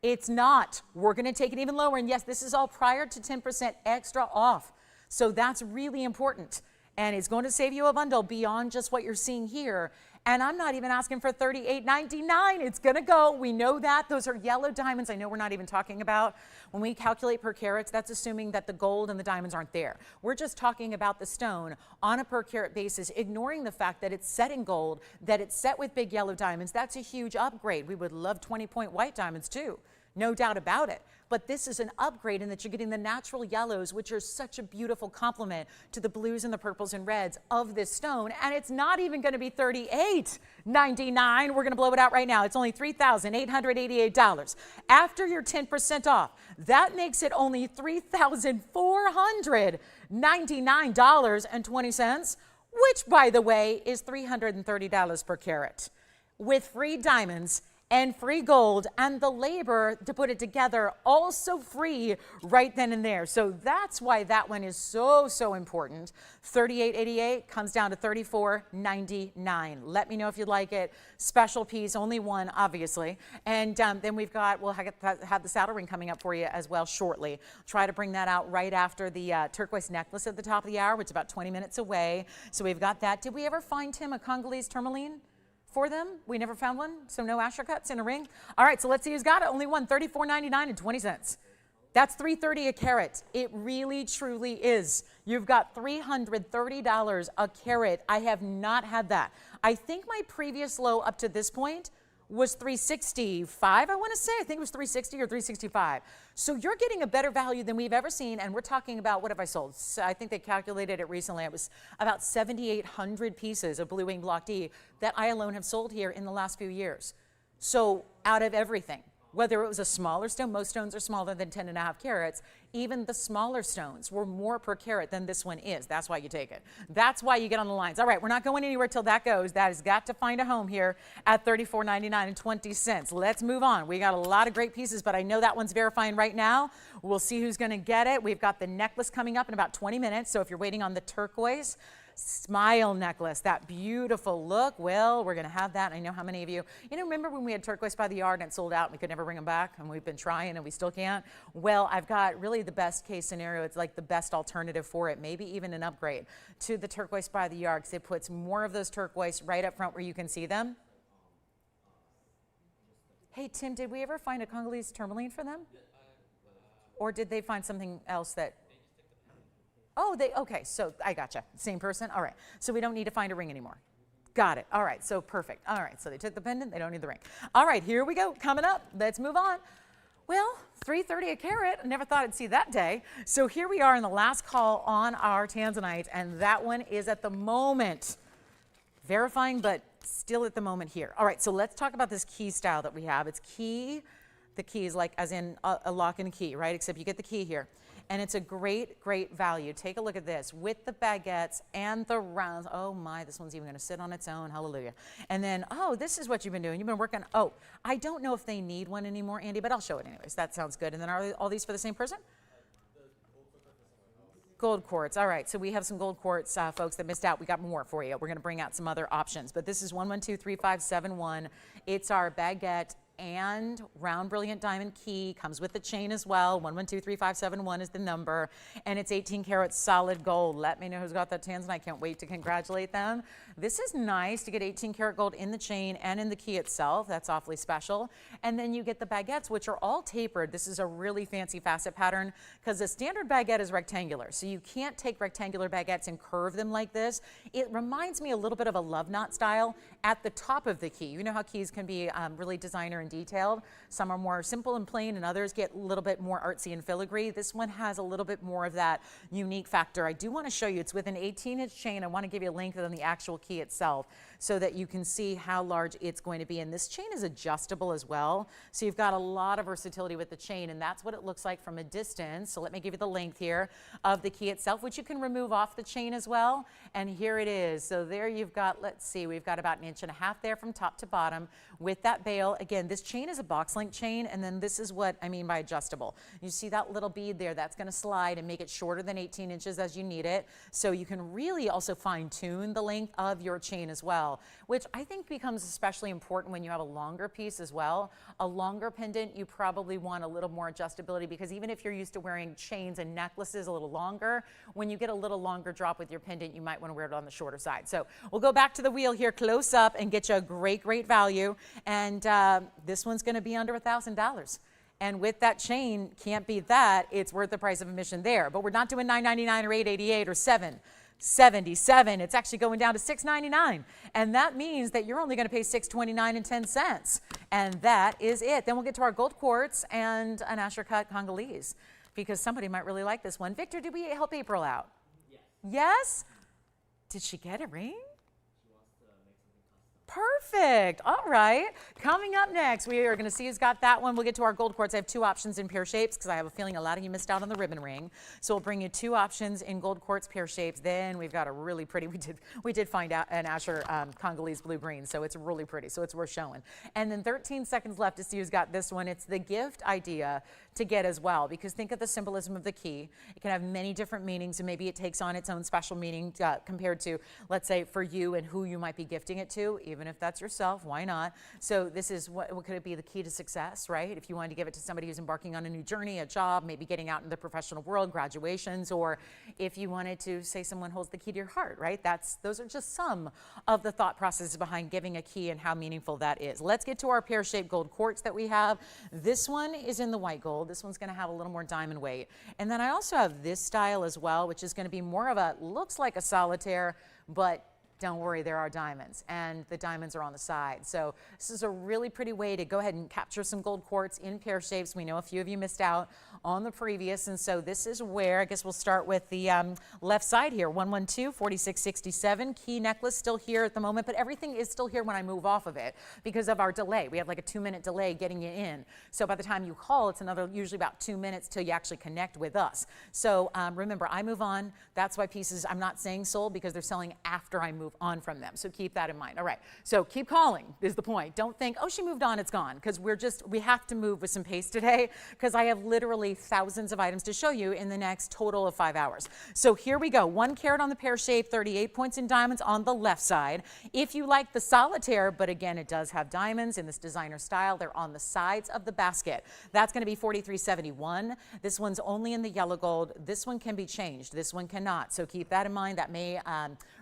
It's not. We're going to take it even lower. And yes, this is all prior to 10% extra off. So that's really important. And it's going to save you a bundle beyond just what you're seeing here. And I'm not even asking for $38.99. It's going to go. We know that. Those are yellow diamonds I know we're not even talking about. When we calculate per carats, that's assuming that the gold and the diamonds aren't there. We're just talking about the stone on a per carat basis, ignoring the fact that it's set in gold, that it's set with big yellow diamonds. That's a huge upgrade. We would love 20-point white diamonds too. No doubt about it. But this is an upgrade in that you're getting the natural yellows, which are such a beautiful complement to the blues and the purples and reds of this stone. And it's not even going to be $38.99. We're going to blow it out right now. It's only $3,888. After your 10% off, that makes it only $3,499.20, which, by the way, is $330 per carat, with free diamonds and free gold, and the labor to put it together also free right then and there. So that's why that one is so important. $38.88 comes down to $34.99. Let me know if you like it. Special piece, only one, obviously. And then we'll have the saddle ring coming up for you as well shortly. Try to bring that out right after the turquoise necklace at the top of the hour, which is about 20 minutes away. So we've got that. Did we ever find him a Congales tourmaline? for them. We never found one, so no Asher cuts in a ring. All right, so let's see who's got it. Only one, $34.99 and 20 cents. That's $3.30 a carat. It really, truly is. You've got $330 a carat. I have not had that. I think my previous low up to this point was $365, I want to say. I think it was $360 or $365. So you're getting a better value than we've ever seen, and we're talking about, what have I sold? So I think they calculated it recently. It was about 7,800 pieces of Blue Wing Block D that I alone have sold here in the last few years. So out of everything, whether it was a smaller stone, most stones are smaller than 10.5 carats, even the smaller stones were more per carat than this one is. That's why you take it. That's why you get on the lines. All right, we're not going anywhere till that goes. That has got to find a home here at $34.99 and 20 cents. Let's move on. We got a lot of great pieces, but I know that one's verifying right now. We'll see who's going to get it. We've got the necklace coming up in about 20 minutes, so if you're waiting on the turquoise smile necklace, that beautiful look, well, we're going to have that. I know how many of you remember when we had turquoise by the yard and it sold out and we could never bring them back, and we've been trying and we still can't? Well, I've got really the best case scenario. It's like the best alternative for it, maybe even an upgrade to the turquoise by the yard, because it puts more of those turquoise right up front where you can see them. Hey, Tim, did we ever find a Congales tourmaline for them? Or did they find something else that... Oh, okay, so I gotcha. Same person? All right. So we don't need to find a ring anymore. Got it. All right, so perfect. All right, so they took the pendant, they don't need the ring. All right, here we go. Coming up, let's move on. Well, $3.30 a carat. I never thought I'd see that day. So here we are in the last call on our Tanzanite, and that one is at the moment verifying, but still at the moment here. All right, so let's talk about this key style that we have. It's key. The key is like as in a lock and a key, right? Except you get the key here. And it's a great, great value. Take a look at this with the baguettes and the rounds. Oh my, this one's even going to sit on its own. Hallelujah. And then, oh, this is what you've been doing. You've been working. Oh, I don't know if they need one anymore, Andy, but I'll show it anyways. That sounds good. And then are all these for the same person? Gold quartz. All right, so we have some gold quartz folks that missed out. We got more for you. We're going to bring out some other options. But this is 11235571. It's our baguette and round brilliant diamond key, comes with the chain as well. 11235571 is the number, and it's 18 karat solid gold. Let me know who's got that Tanzanite. I can't wait to congratulate them. This is nice to get 18 karat gold in the chain and in the key itself. That's awfully special. And then you get the baguettes, which are all tapered. This is a really fancy facet pattern because the standard baguette is rectangular, so you can't take rectangular baguettes and curve them like this. It reminds me a little bit of a love knot style at the top of the key. You know how keys can be really designer and detailed. Some are more simple and plain, and others get a little bit more artsy and filigree. This one has a little bit more of that unique factor. I do want to show you, it's with an 18-inch chain. I want to give you a link on the actual key itself so that you can see how large it's going to be. And this chain is adjustable as well, so you've got a lot of versatility with the chain, and that's what it looks like from a distance. So let me give you the length here of the key itself, which you can remove off the chain as well. And here it is. So there you've got, let's see, we've got about 1.5 inches there from top to bottom with that bail. Again, this chain is a box link chain, and then this is what I mean by adjustable. You see that little bead there, that's going to slide and make it shorter than 18 inches as you need it. So you can really also fine tune the length of your chain as well, which I think becomes especially important when you have a longer piece as well. A longer pendant, you probably want a little more adjustability, because even if you're used to wearing chains and necklaces a little longer, when you get a little longer drop with your pendant, you might want to wear it on the shorter side. So we'll go back to the wheel here close up and get you a great, great value. And this one's going to be under $1,000. And with that chain, can't beat that. It's worth the price of admission there. But we're not doing $9.99 or $8.88 or $7.77. It's actually going down to $6.99. And that means that you're only going to pay $6.29 and 10 cents. And that is it. Then we'll get to our gold quartz and an Asher cut Congales, because somebody might really like this one. Victor, did we help April out? Yes. Yes? Did she get a ring? Perfect. All right. Coming up next, we are going to see who's got that one. We'll get to our gold quartz. I have two options in pear shapes because I have a feeling a lot of you missed out on the ribbon ring. So we'll bring you two options in gold quartz pear shapes. Then we've got a really pretty, we did find out an Asher Congales blue green. So it's really pretty. So it's worth showing. And then 13 seconds left to see who's got this one. It's the gift idea to get as well, because think of the symbolism of the key. It can have many different meanings, and maybe it takes on its own special meaning compared to, let's say, for you and who you might be gifting it to. Even even if that's yourself, why not? So this is what could it be the key to success, right? If you wanted to give it to somebody who's embarking on a new journey, a job, maybe getting out in the professional world, graduations, or if you wanted to say someone holds the key to your heart, right? Those are just some of the thought processes behind giving a key and how meaningful that is. Let's get to our pear-shaped gold quartz that we have. This one is in the white gold. This one's going to have a little more diamond weight. And then I also have this style as well, which is going to be more of a, looks like a solitaire, but don't worry, there are diamonds, and the diamonds are on the side. So this is a really pretty way to go ahead and capture some gold quartz in pear shapes. We know a few of you missed out on the previous, and so this is where, I guess we'll start with the left side here, 112, 4667, key necklace still here at the moment, but everything is still here when I move off of it because of our delay. We have like a 2-minute delay getting you in. So by the time you call, it's another usually about 2 minutes till you actually connect with us. So remember, I move on. That's why pieces, I'm not saying sold because they're selling after I move on from them. So keep that in mind. All right. So keep calling is the point. Don't think, oh, she moved on, it's gone. Because we have to move with some pace today because I have literally thousands of items to show you in the next total of 5 hours. So here we go. 1 carat on the pear shape, 38 points in diamonds on the left side. If you like the solitaire, but again, it does have diamonds in this designer style. They're on the sides of the basket. That's going to be 4371. This one's only in the yellow gold. This one can be changed. This one cannot. So keep that in mind. That may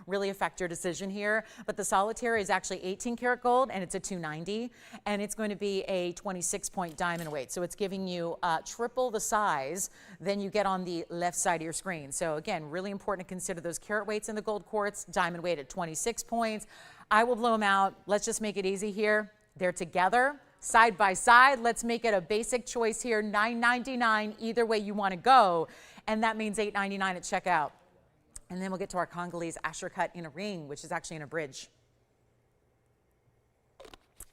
really affect your decision here. But the solitaire is actually 18 karat gold and it's a 290 and it's going to be a 26-point diamond weight. So it's giving you triple the size than you get on the left side of your screen. So again, really important to consider those carat weights in the gold quartz. Diamond weight at 26 points. I will blow them out. Let's just make it easy here. They're together, side by side. Let's make it a basic choice here, $9.99 either way you want to go. And that means $8.99 at checkout. And then we'll get to our Congales Asher cut in a ring, which is actually in a bridge.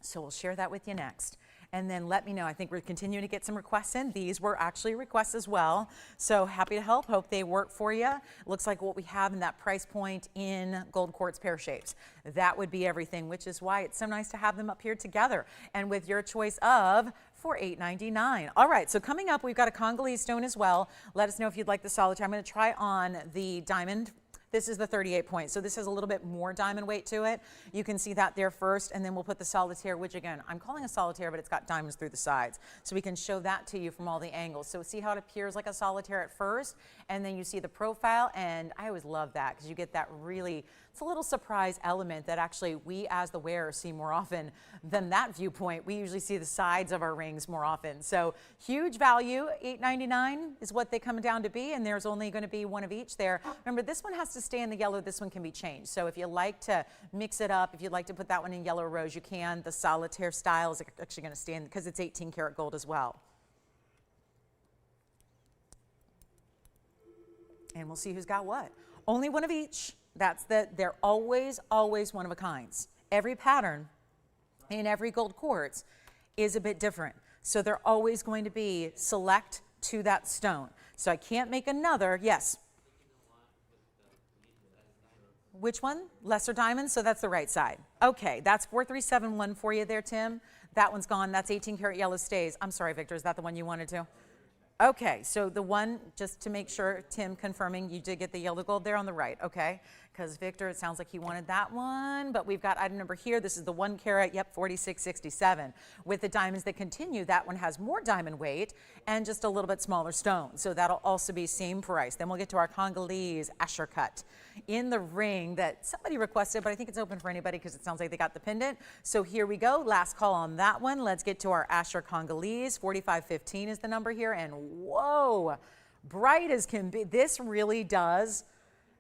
So we'll share that with you next. And then let me know. I think we're continuing to get some requests in. These were actually requests as well. So happy to help. Hope they work for you. Looks like what we have in that price point in gold quartz pear shapes. That would be everything, which is why it's so nice to have them up here together. And with your choice of for $8.99. All right, so coming up, we've got a Congales stone as well. Let us know if you'd like the solitaire. I'm going to try on the diamond. This is the 38 point, so this has a little bit more diamond weight to it. You can see that there first, and then we'll put the solitaire, which again, I'm calling a solitaire, but it's got diamonds through the sides. So we can show that to you from all the angles. So see how it appears like a solitaire at first, and then you see the profile, and I always love that because you get that really, it's a little surprise element that actually we as the wearer see more often than that viewpoint. We usually see the sides of our rings more often. So huge value, $8.99 is what they come down to be, and there's only going to be one of each there. Remember, this one has to stay in the yellow, this one can be changed. So if you like to mix it up, if you'd like to put that one in yellow rose, you can. The solitaire style is actually going to stay in because it's 18 karat gold as well. And we'll see who's got what. Only one of each. They're always one of a kinds. Every pattern in every gold quartz is a bit different. So they're always going to be select to that stone. So I can't make another, yes. Which one? Lesser diamonds, so that's the right side. Okay, that's 4371 for you there, Tim. That one's gone, that's 18 karat yellow stays. I'm sorry, Victor, is that the one you wanted to? Okay, so the one, just to make sure, Tim confirming, you did get the yellow gold there on the right, okay? Because Victor, it sounds like he wanted that one, but we've got item number here. This is the 1 carat, yep, 4667. With the diamonds that continue, that one has more diamond weight and just a little bit smaller stone. So that'll also be same price. Then we'll get to our Congales Asher cut in the ring that somebody requested, but I think it's open for anybody because it sounds like they got the pendant. So here we go, last call on that one. Let's get to our Asher Congales. 4515 is the number here, and whoa, bright as can be. This really does.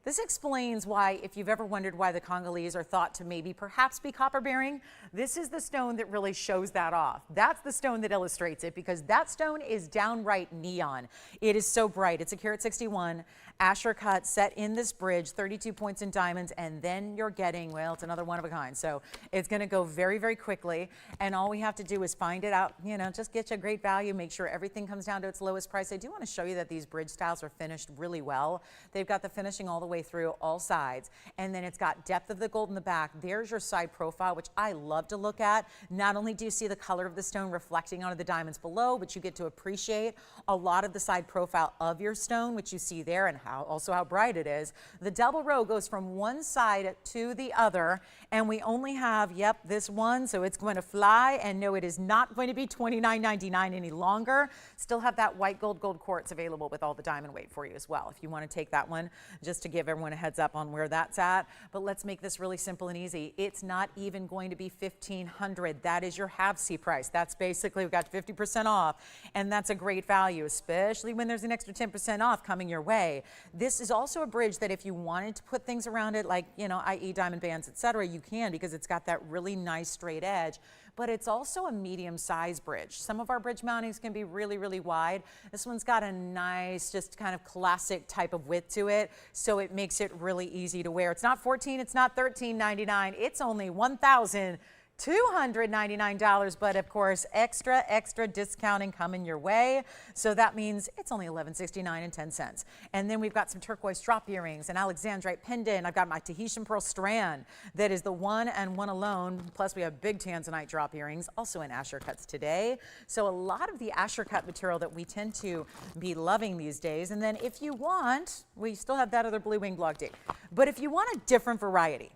This explains why, if you've ever wondered why the Congales are thought to maybe perhaps be copper bearing, this is the stone that really shows that off. That's the stone that illustrates it because that stone is downright neon. It is so bright. It's a carat 61, Asher cut set in this bridge, 32 points in diamonds, and then you're getting, well, it's another one of a kind. So it's going to go very, very quickly, and all we have to do is find it out, you know, just get you a great value, make sure everything comes down to its lowest price. I do want to show you that these bridge styles are finished really well. They've got the finishing all the way through all sides, and then it's got depth of the gold in the back. There's your side profile, which I love to look at. Not only do you see the color of the stone reflecting onto the diamonds below, but you get to appreciate a lot of the side profile of your stone, which you see there, and also how bright it is. The double row goes from one side to the other, and we only have, yep, this one, so it's going to fly, and no, it is not going to be $29.99 any longer. Still have that white gold quartz available with all the diamond weight for you as well, if you want to take that one, just to give everyone a heads up on where that's at. But let's make this really simple and easy. It's not even going to be $1,500. That is your half-C price. That's basically, we've got 50% off, and that's a great value, especially when there's an extra 10% off coming your way. This is also a bridge that if you wanted to put things around it, like, you know, i.e. diamond bands, etc., you can, because it's got that really nice straight edge. But it's also a medium-sized bridge. Some of our bridge mountings can be really, really wide. This one's got a nice, just kind of classic type of width to it, so it makes it really easy to wear. It's not $14, it's not $13.99, it's only $1,299, but of course, extra discounting coming your way. So that means it's only $11.69. And then we've got some turquoise drop earrings, an Alexandrite pendant. I've got my Tahitian pearl strand that is the one and one alone. Plus we have big Tanzanite drop earrings, also in Asher cuts today. So a lot of the Asher cut material that we tend to be loving these days. And then if you want, we still have that other blue wing block D. But if you want a different variety,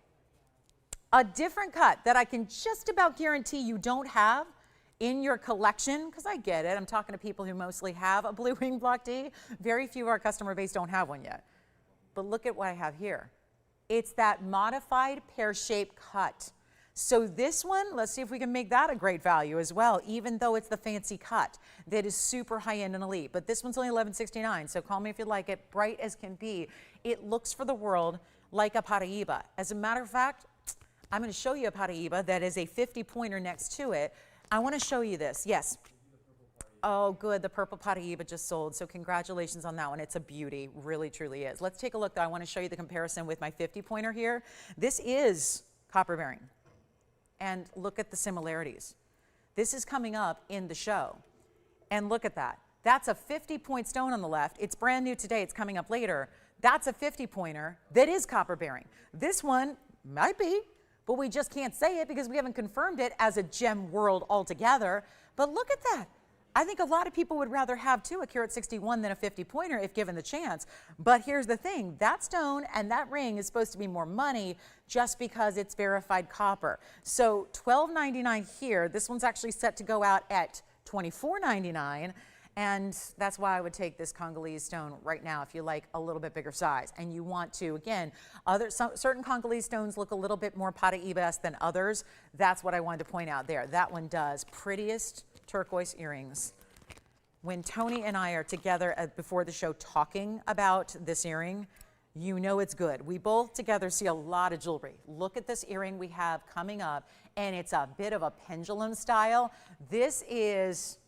a different cut that I can just about guarantee you don't have in your collection, because I get it, I'm talking to people who mostly have a blue wing block D. Very few of our customer base don't have one yet. But look at what I have here. It's that modified pear-shaped cut. So this one, let's see if we can make that a great value as well, even though it's the fancy cut that is super high-end and elite. But this one's only $11.69, so call me if you like it. Bright as can be. It looks for the world like a Paraiba. As a matter of fact, I'm going to show you a Paraiba that is a 50-pointer next to it. I want to show you this. Yes. Oh, good. The purple Paraiba just sold. So congratulations on that one. It's a beauty. Really, truly is. Let's take a look, though. I want to show you the comparison with my 50-pointer here. This is copper bearing. And look at the similarities. This is coming up in the show. And look at that. That's a 50-point stone on the left. It's brand new today. It's coming up later. That's a 50-pointer that is copper bearing. This one might be, but we just can't say it because we haven't confirmed it as a gem world altogether. But look at that. I think a lot of people would rather have, too, a carat 61 than a 50-pointer if given the chance. But here's the thing. That stone and that ring is supposed to be more money just because it's verified copper. So $12.99 here. This one's actually set to go out at $24.99. And that's why I would take this Congales stone right now if you like a little bit bigger size. And you want to, again, certain Congales stones look a little bit more Paraiba-esque than others. That's what I wanted to point out there. That one does. Prettiest turquoise earrings. When Tony and I are together before the show talking about this earring, you know it's good. We both together see a lot of jewelry. Look at this earring we have coming up, and it's a bit of a pendulum style. This is...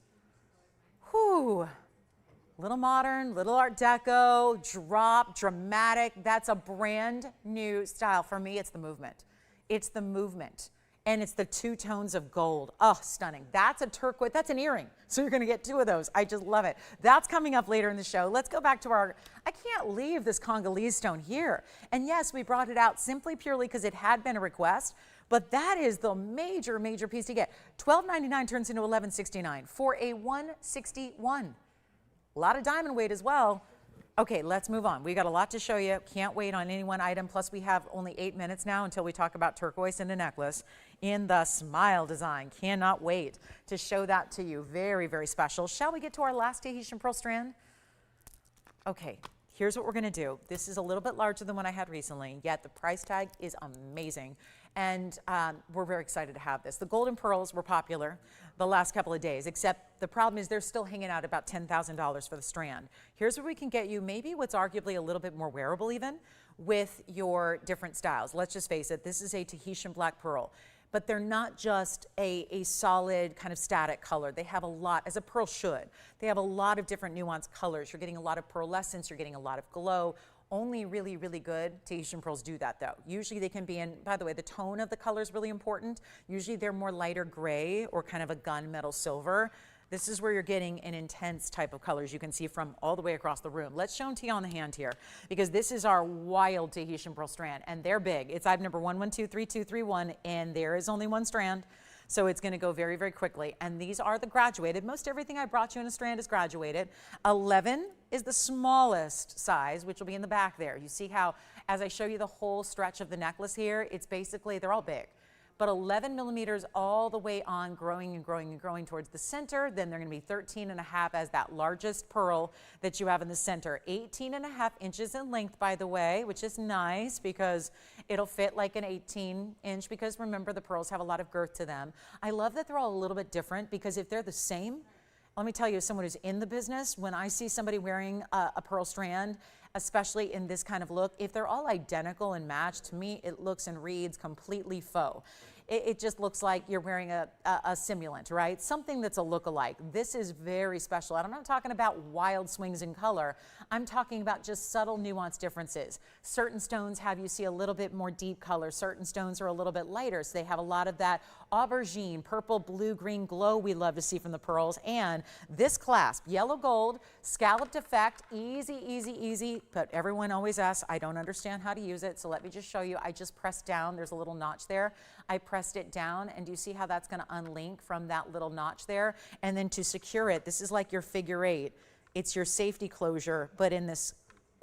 whew, little modern, little Art Deco, drop, dramatic. That's a brand new style. For me, it's the movement. It's the movement. And it's the two tones of gold. Oh, stunning. That's a turquoise, that's an earring. So you're gonna get two of those. I just love it. That's coming up later in the show. Let's go back to our, I can't leave this Congales stone here. And yes, we brought it out simply purely because it had been a request. But that is the major piece to get. $12.99 turns into $11.69 for a 161. A lot of diamond weight as well. Okay, let's move on. We got a lot to show you. Can't wait on any one item. Plus, we have only 8 minutes now until we talk about turquoise in a necklace in the smile design. Cannot wait to show that to you. Very special. Shall we get to our last Tahitian pearl strand? Okay. Here's what we're going to do. This is a little bit larger than what I had recently, yet the price tag is amazing. And we're very excited to have this. The golden pearls were popular the last couple of days, except the problem is they're still hanging out about $10,000 for the strand. Here's where we can get you maybe what's arguably a little bit more wearable even with your different styles. Let's just face it, this is a Tahitian black pearl. But they're not just a solid kind of static color. They have a lot, as a pearl should. They have a lot of different nuanced colors. You're getting a lot of pearlescence, you're getting a lot of glow. Only really good Tahitian pearls do that though. Usually they can be in, by the way, the tone of the color is really important. Usually they're more lighter gray or kind of a gunmetal silver. This is where you're getting an intense type of colors you can see from all the way across the room. Let's show them to you on the hand here, because this is our wild Tahitian pearl strand, and they're big. It's item number 11223231, and there is only one strand. So it's going to go very, very quickly. And these are the graduated. Most everything I brought you in a strand is graduated. 11 is the smallest size, which will be in the back there. You see how, as I show you the whole stretch of the necklace here, it's basically, they're all big. But 11 millimeters all the way on, growing and growing and growing towards the center. Then they're going to be 13.5 as that largest pearl that you have in the center. 18.5 inches in length, by the way, which is nice because it'll fit like an 18-inch, because remember, the pearls have a lot of girth to them. I love that they're all a little bit different, because if they're the same, let me tell you, as someone who's in the business, when I see somebody wearing a pearl strand, especially in this kind of look, if they're all identical and matched, to me, it looks and reads completely faux. It just looks like you're wearing a simulant, right? Something that's a look-alike. This is very special. And I'm not talking about wild swings in color. I'm talking about just subtle nuance differences. Certain stones have you see a little bit more deep color. Certain stones are a little bit lighter, so they have a lot of that aubergine, purple, blue, green glow we love to see from the pearls. And this clasp, yellow gold, scalloped effect, easy, easy, easy. But everyone always asks, I don't understand how to use it, so let me just show you. I just pressed down. There's a little notch there. I pressed it down, and do you see how that's going to unlink from that little notch there? And then to secure it, this is like your figure 8. It's your safety closure, but in this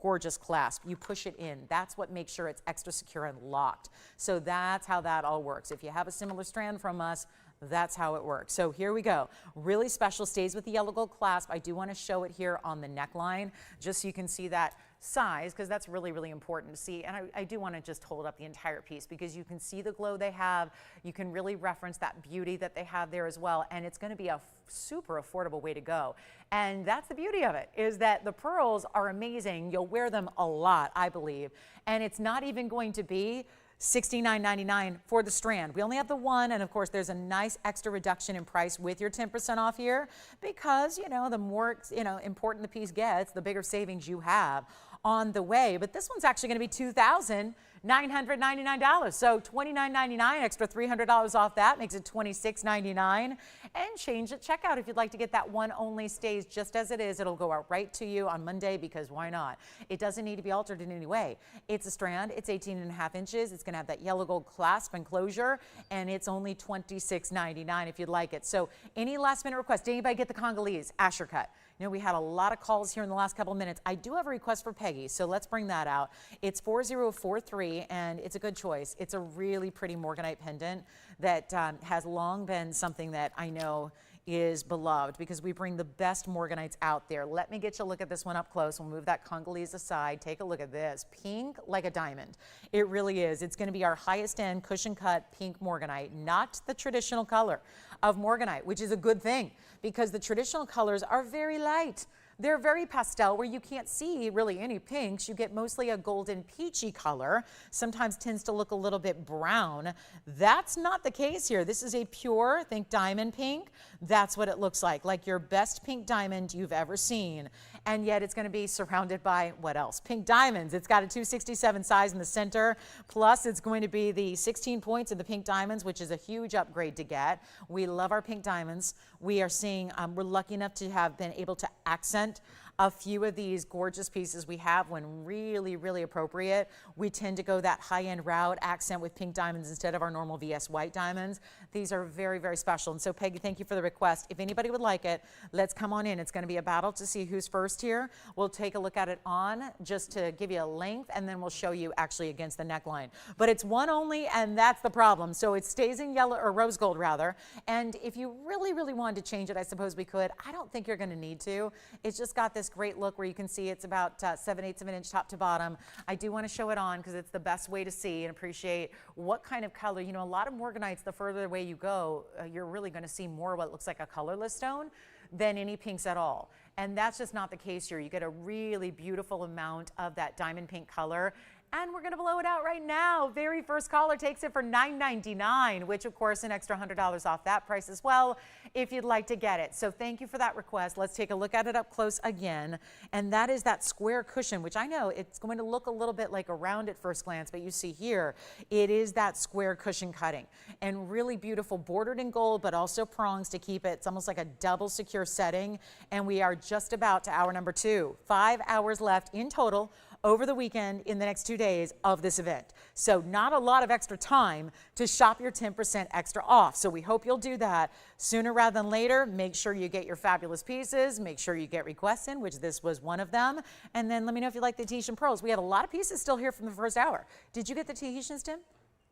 gorgeous clasp. You push it in. That's what makes sure it's extra secure and locked. So that's how that all works. If you have a similar strand from us, that's how it works. So here we go. Really special, stays with the yellow gold clasp. I do want to show it here on the neckline, just so you can see that size, because that's really, really important to see. And I do want to just hold up the entire piece, because you can see the glow they have. You can really reference that beauty that they have there as well. And it's going to be a super affordable way to go. And that's the beauty of it, is that the pearls are amazing. You'll wear them a lot, I believe. And it's not even going to be $69.99 for the strand. We only have the one, and of course there's a nice extra reduction in price with your 10% off here, because the more important the piece gets, the bigger savings you have on the way. But this one's actually going to be $2,999. So $29.99, extra $300 off that makes it $26.99. And change at checkout if you'd like to get that one. Only stays just as it is. It'll go out right to you on Monday, because why not? It doesn't need to be altered in any way. It's a strand. It's 18.5 inches. It's going to have that yellow gold clasp and closure, and it's only $26.99 if you'd like it. So any last minute request? Did anybody get the Congales Asher cut? We had a lot of calls here in the last couple of minutes. I do have a request for Peggy, so let's bring that out. It's 4043, and it's a good choice. It's a really pretty Morganite pendant that has long been something that I know is beloved, because we bring the best Morganites out there. Let me get you a look at this one up close. We'll move that Congales aside. Take a look at this. Pink like a diamond. It really is. It's going to be our highest end cushion cut pink Morganite, not the traditional color of Morganite, which is a good thing, because the traditional colors are very light. They're very pastel, where you can't see really any pinks. You get mostly a golden peachy color. Sometimes tends to look a little bit brown. That's not the case here. This is a pure, think diamond pink. That's what it looks like your best pink diamond you've ever seen. And yet it's going to be surrounded by what else? Pink diamonds. It's got a 267 size in the center. Plus it's going to be the 16 points of the pink diamonds, which is a huge upgrade to get. We love our pink diamonds. We are seeing, we're lucky enough to have been able to accent a few of these gorgeous pieces we have when really, really appropriate. We tend to go that high-end route, accent with pink diamonds instead of our normal VS white diamonds. These are very, very special. And so, Peggy, thank you for the request. If anybody would like it, let's come on in. It's going to be a battle to see who's first here. We'll take a look at it on just to give you a length, and then we'll show you actually against the neckline. But it's one only, and that's the problem. So it stays in yellow, or rose gold rather. And if you really, really wanted to change it, I suppose we could. I don't think you're going to need to. It's just got this great look where you can see it's about 7/8 of an inch top to bottom. I do want to show it on because it's the best way to see and appreciate what kind of color. A lot of Morganites, the further away you go, you're really going to see more what looks like a colorless stone than any pinks at all. And that's just not the case here. You get a really beautiful amount of that diamond pink color. And we're going to blow it out right now. Very first caller takes it for $9.99, which of course an extra $100 off that price as well if you'd like to get it. So thank you for that request. Let's take a look at it up close again. And that is that square cushion, which I know it's going to look a little bit like a round at first glance, but you see here, it is that square cushion cutting. And really beautiful, bordered in gold, but also prongs to keep it. It's almost like a double secure setting. And we are just about to hour number 2. 5 hours left in total over the weekend in the next 2 days of this event. So not a lot of extra time to shop your 10% extra off. So we hope you'll do that sooner rather than later. Make sure you get your fabulous pieces. Make sure you get requests in, which this was one of them. And then let me know if you like the Tahitian pearls. We have a lot of pieces still here from the first hour. Did you get the Tahitians, Tim?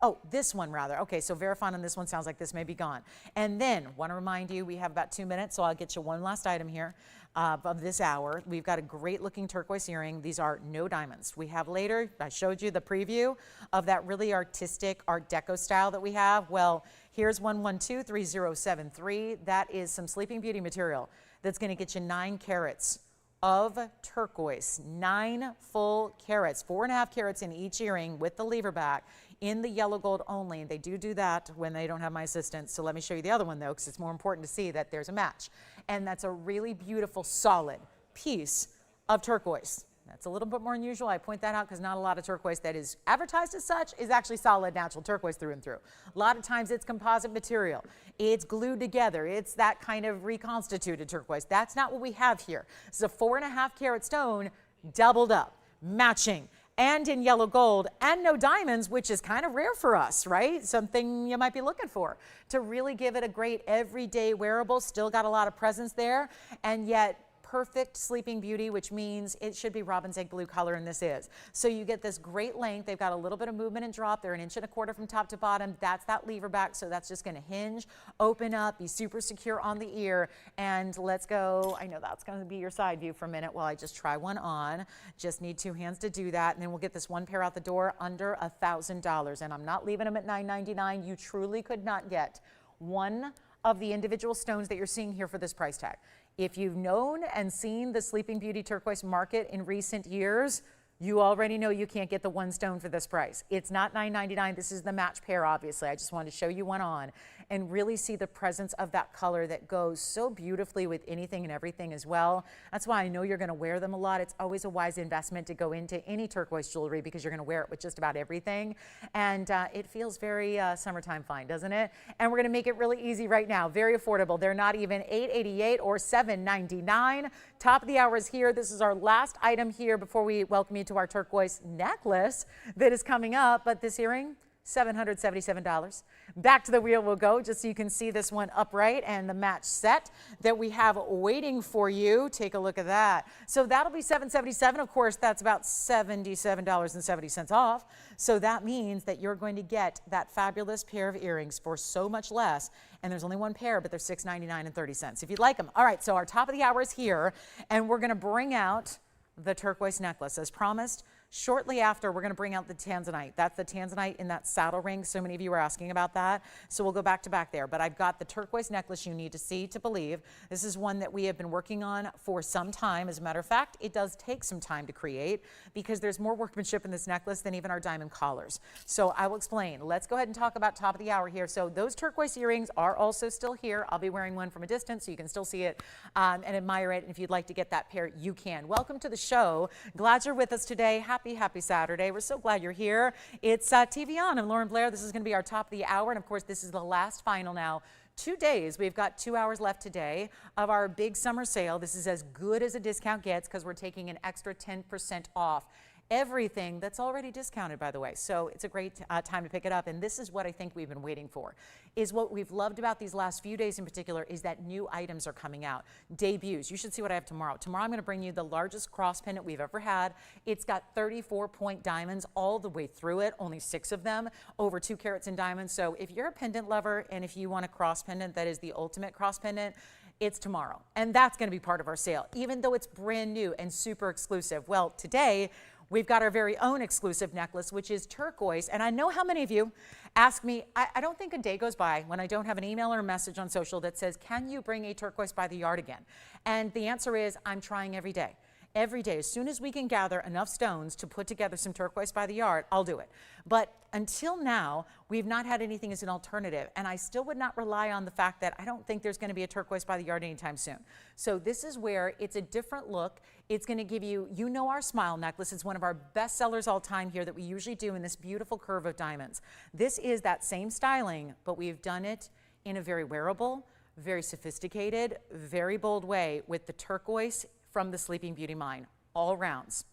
Oh, this one rather. Okay, so verifying on this one sounds like this may be gone. And then want to remind you, we have about 2 minutes, so I'll get you one last item here of this hour. We've got a great looking turquoise earring. These are no diamonds. We have later, I showed you the preview of that really artistic Art Deco style that we have. Well, here's 1123073. That is some Sleeping Beauty material that's going to get you 9 carats of turquoise, 9 full carats, 4.5 carats in each earring with the lever back in the yellow gold only. They do that when they don't have my assistant. So let me show you the other one though, because it's more important to see that there's a match. And that's a really beautiful, solid piece of turquoise. That's a little bit more unusual. I point that out because not a lot of turquoise that is advertised as such is actually solid natural turquoise through and through. A lot of times it's composite material. It's glued together. It's that kind of reconstituted turquoise. That's not what we have here. This is a 4.5 carat stone doubled up, matching, and in yellow gold, and no diamonds, which is kind of rare for us, right? Something you might be looking for to really give it a great everyday wearable. Still got a lot of presence there, and yet perfect Sleeping Beauty, which means it should be robin's egg blue color, and this is. So you get this great length. They've got a little bit of movement and drop. They're 1.25 inches from top to bottom. That's that lever back, so that's just going to hinge, open up, be super secure on the ear. And let's go. I know that's going to be your side view for a minute while I just try one on. Just need 2 hands to do that, and then we'll get this one pair out the door under $1,000. And I'm not leaving them at $9.99. You truly could not get one of the individual stones that you're seeing here for this price tag. If you've known and seen the Sleeping Beauty turquoise market in recent years, you already know you can't get the one stone for this price. It's not $9.99. This is the match pair, obviously. I just wanted to show you one on and really see the presence of that color that goes so beautifully with anything and everything as well. That's why I know you're going to wear them a lot. It's always a wise investment to go into any turquoise jewelry because you're going to wear it with just about everything. And it feels very summertime fine, doesn't it? And we're going to make it really easy right now. Very affordable. They're not even $8.88 or $7.99. Top of the hour is here. This is our last item here before we welcome you to our turquoise necklace that is coming up. But this earring, $777. Back to the wheel we'll go just so you can see this one upright and the match set that we have waiting for you. Take a look at that. So that'll be $777. Of course, that's about $77.70 off. So that means that you're going to get that fabulous pair of earrings for so much less. And there's only one pair, but they're $6.99 and 30 cents if you'd like them. All right, so our top of the hour is here, and we're going to bring out the turquoise necklace as promised. Shortly after, we're going to bring out the Tanzanite. That's the Tanzanite in that saddle ring. So many of you were asking about that. So we'll go back to back there. But I've got the turquoise necklace you need to see to believe. This is one that we have been working on for some time. As a matter of fact, it does take some time to create because there's more workmanship in this necklace than even our diamond collars. So I will explain. Let's go ahead and talk about top of the hour here. So those turquoise earrings are also still here. I'll be wearing one from a distance so you can still see it and admire it. And if you'd like to get that pair, you can. Welcome to the show. Glad you're with us today. Happy Saturday. We're so glad you're here. It's TVON. I'm Lauren Blair. This is going to be our top of the hour. And of course, this is the last final now. 2 days. We've got 2 hours left today of our big summer sale. This is as good as a discount gets because we're taking an extra 10% off everything that's already discounted, by the way. So it's a great time to pick it up. And this is what I think we've been waiting for, is what we've loved about these last few days in particular is that new items are coming out. Debuts. You should see what I have tomorrow. Tomorrow I'm going to bring you the largest cross pendant we've ever had. It's got 34-point diamonds all the way through it, only 6 of them, over 2 carats in diamonds. So if you're a pendant lover and if you want a cross pendant that is the ultimate cross pendant, it's tomorrow. And that's going to be part of our sale, even though it's brand new and super exclusive. Well, today, we've got our very own exclusive necklace, which is turquoise. And I know how many of you ask me, I don't think a day goes by when I don't have an email or a message on social that says, can you bring a turquoise by the yard again? And the answer is, I'm trying every day. Every day, as soon as we can gather enough stones to put together some turquoise by the yard, I'll do it. But until now, we've not had anything as an alternative. And I still would not rely on the fact that I don't think there's going to be a turquoise by the yard anytime soon. So this is where it's a different look. It's going to give you, you know, our smile necklace. It's one of our best sellers all time here that we usually do in this beautiful curve of diamonds. This is that same styling, but we've done it in a very wearable, very sophisticated, very bold way with the turquoise from the Sleeping Beauty mine, all rounds.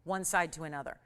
one side to another.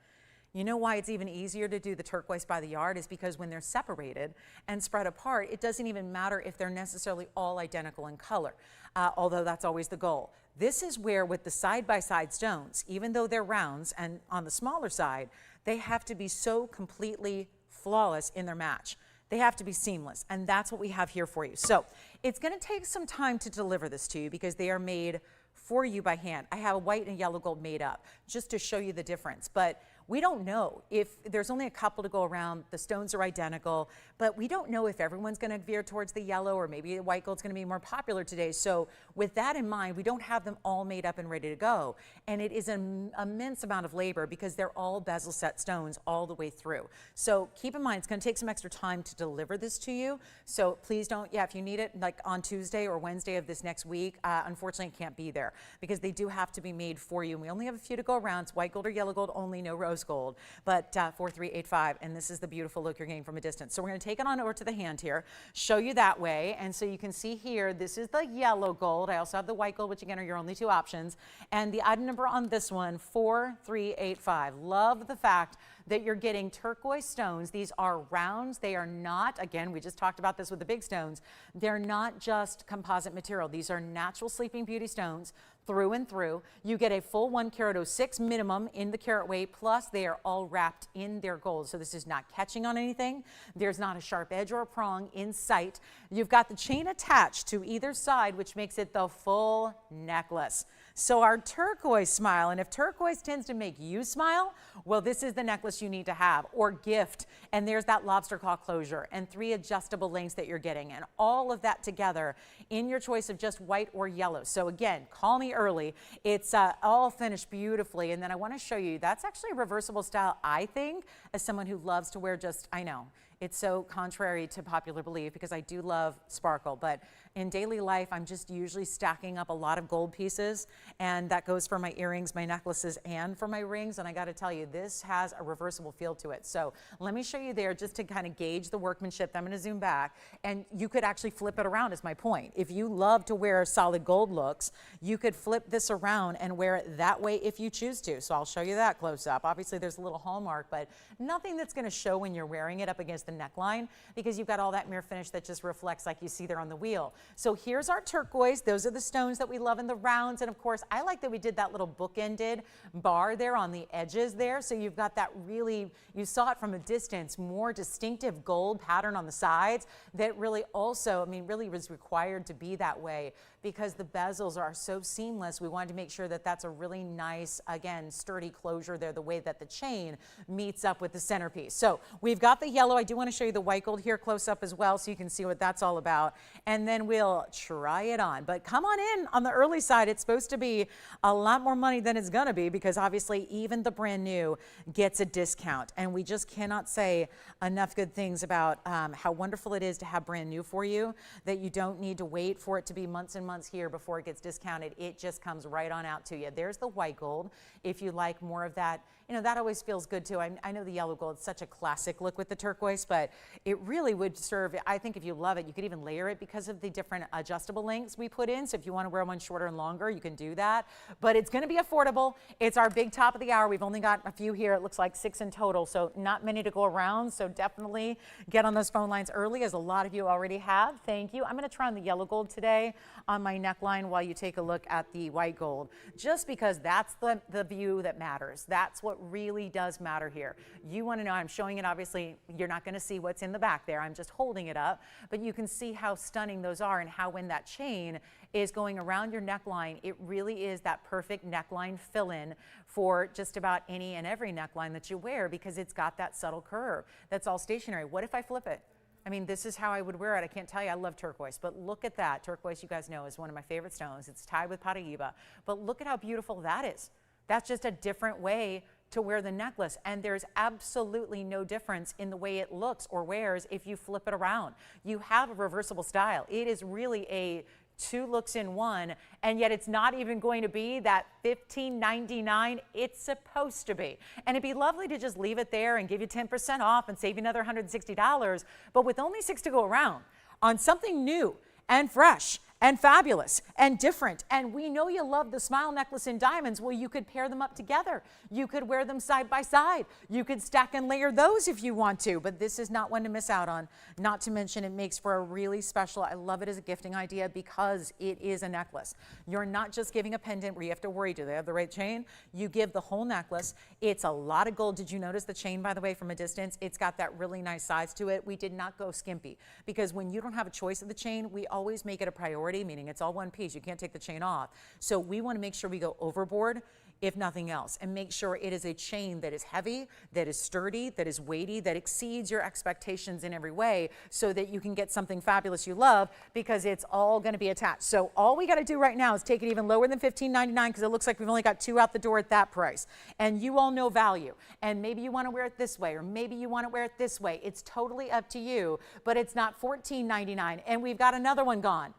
You know why it's even easier to do the turquoise by the yard is because when they're separated and spread apart, it doesn't even matter if they're necessarily all identical in color, although that's always the goal. This is where with the side-by-side stones, even though they're rounds and on the smaller side, they have to be so completely flawless in their match. They have to be seamless, and that's what we have here for you. So it's going to take some time to deliver this to you because they are made for you by hand. I have a white and yellow gold made up just to show you the difference, but we don't know if there's only a couple to go around. The stones are identical, but we don't know if everyone's going to veer towards the yellow or maybe the white gold's going to be more popular today. So with that in mind, we don't have them all made up and ready to go. And it is an immense amount of labor because they're all bezel set stones all the way through. So keep in mind, it's going to take some extra time to deliver this to you. So please don't, if you need it like on Tuesday or Wednesday of this next week, unfortunately it can't be there because they do have to be made for you. And we only have a few to go around. It's white gold or yellow gold only, no rose gold, but 4385, and this is the beautiful look you're getting from a distance. So we're going to take it on over to the hand here, show you that way, and so you can see here, this is the yellow gold. I also have the white gold, which again are your only two options, and the item number on this one, 4385. Love the fact that you're getting turquoise stones. These are rounds. They are not, again, we just talked about this with the big stones, they're not just composite material. These are natural Sleeping Beauty stones through and through. You get a full 1 carat 06 minimum in the carat weight, plus they are all wrapped in their gold. So this is not catching on anything. There's not a sharp edge or a prong in sight. You've got the chain attached to either side, which makes it the full necklace. So our turquoise smile, and if turquoise tends to make you smile, well, this is the necklace you need to have or gift. And there's that lobster claw closure and 3 adjustable lengths that you're getting, and all of that together in your choice of just white or yellow. So again, call me early. It's all finished beautifully. And then I want to show you, that's actually a reversible style, I think, as someone who loves to wear just, I know, it's so contrary to popular belief because I do love sparkle, but in daily life, I'm just usually stacking up a lot of gold pieces, and that goes for my earrings, my necklaces, and for my rings. And I got to tell you, this has a reversible feel to it. So let me show you there just to kind of gauge the workmanship. I'm going to zoom back, and you could actually flip it around is my point. If you love to wear solid gold looks, you could flip this around and wear it that way if you choose to. So I'll show you that close up. Obviously, there's a little hallmark, but nothing that's going to show when you're wearing it up against the neckline because you've got all that mirror finish that just reflects like you see there on the wheel. So here's our turquoise. Those are the stones that we love in the rounds. And of course, I like that we did that little bookended bar there on the edges there. So you've got that really, you saw it from a distance, more distinctive gold pattern on the sides that really also, I mean, really was required to be that way because the bezels are so seamless. We wanted to make sure that that's a really nice, again, sturdy closure there, the way that the chain meets up with the centerpiece. So we've got the yellow. I do want to show you the white gold here close up as well so you can see what that's all about. And then we'll try it on. But come on in on the early side. It's supposed to be a lot more money than it's going to be because obviously even the brand new gets a discount. And we just cannot say enough good things about how wonderful it is to have brand new for you, that you don't need to wait for it to be months and months here before it gets discounted. It just comes right on out to you. There's the white gold. If you like more of that, you know, that always feels good too. I know the yellow gold is such a classic look with the turquoise, but it really would serve, I think if you love it, you could even layer it because of the different adjustable lengths we put in. So if you want to wear one shorter and longer, you can do that. But it's going to be affordable. It's our big top of the hour. We've only got a few here. It looks like 6 in total, so not many to go around. So definitely get on those phone lines early, as a lot of you already have. Thank you. I'm going to try on the yellow gold today on my neckline while you take a look at the white gold, just because that's the view that matters. That's what really does matter here. You want to know, I'm showing it, obviously you're not going to see what's in the back there. I'm just holding it up, but you can see how stunning those are and how when that chain is going around your neckline, it really is that perfect neckline fill-in for just about any and every neckline that you wear because it's got that subtle curve that's all stationary. What if I flip it? I mean, this is how I would wear it. I can't tell you, I love turquoise, but look at that. Turquoise, you guys know, is one of my favorite stones. It's tied with Paraíba, but look at how beautiful that is. That's just a different way to wear the necklace, and there's absolutely no difference in the way it looks or wears if you flip it around. You have a reversible style. It is really a 2 looks in one, and yet it's not even going to be that $15.99 it's supposed to be. And it'd be lovely to just leave it there and give you 10% off and save you another $160, but with only 6 to go around on something new and fresh and fabulous and different. And we know you love the smile necklace in diamonds. Well, you could pair them up together. You could wear them side by side. You could stack and layer those if you want to, but this is not one to miss out on. Not to mention it makes for a really special, I love it as a gifting idea because it is a necklace. You're not just giving a pendant where you have to worry, do they have the right chain? You give the whole necklace. It's a lot of gold. Did you notice the chain, by the way, from a distance? It's got that really nice size to it. We did not go skimpy because when you don't have a choice of the chain, we always make it a priority, meaning it's all one piece. You can't take the chain off. So we want to make sure we go overboard, if nothing else, and make sure it is a chain that is heavy, that is sturdy, that is weighty, that exceeds your expectations in every way so that you can get something fabulous you love because it's all going to be attached. So all we got to do right now is take it even lower than $15.99 because it looks like we've only got 2 out the door at that price. And you all know value. And maybe you want to wear it this way or maybe you want to wear it this way. It's totally up to you, but it's not $14.99. And we've got another one gone.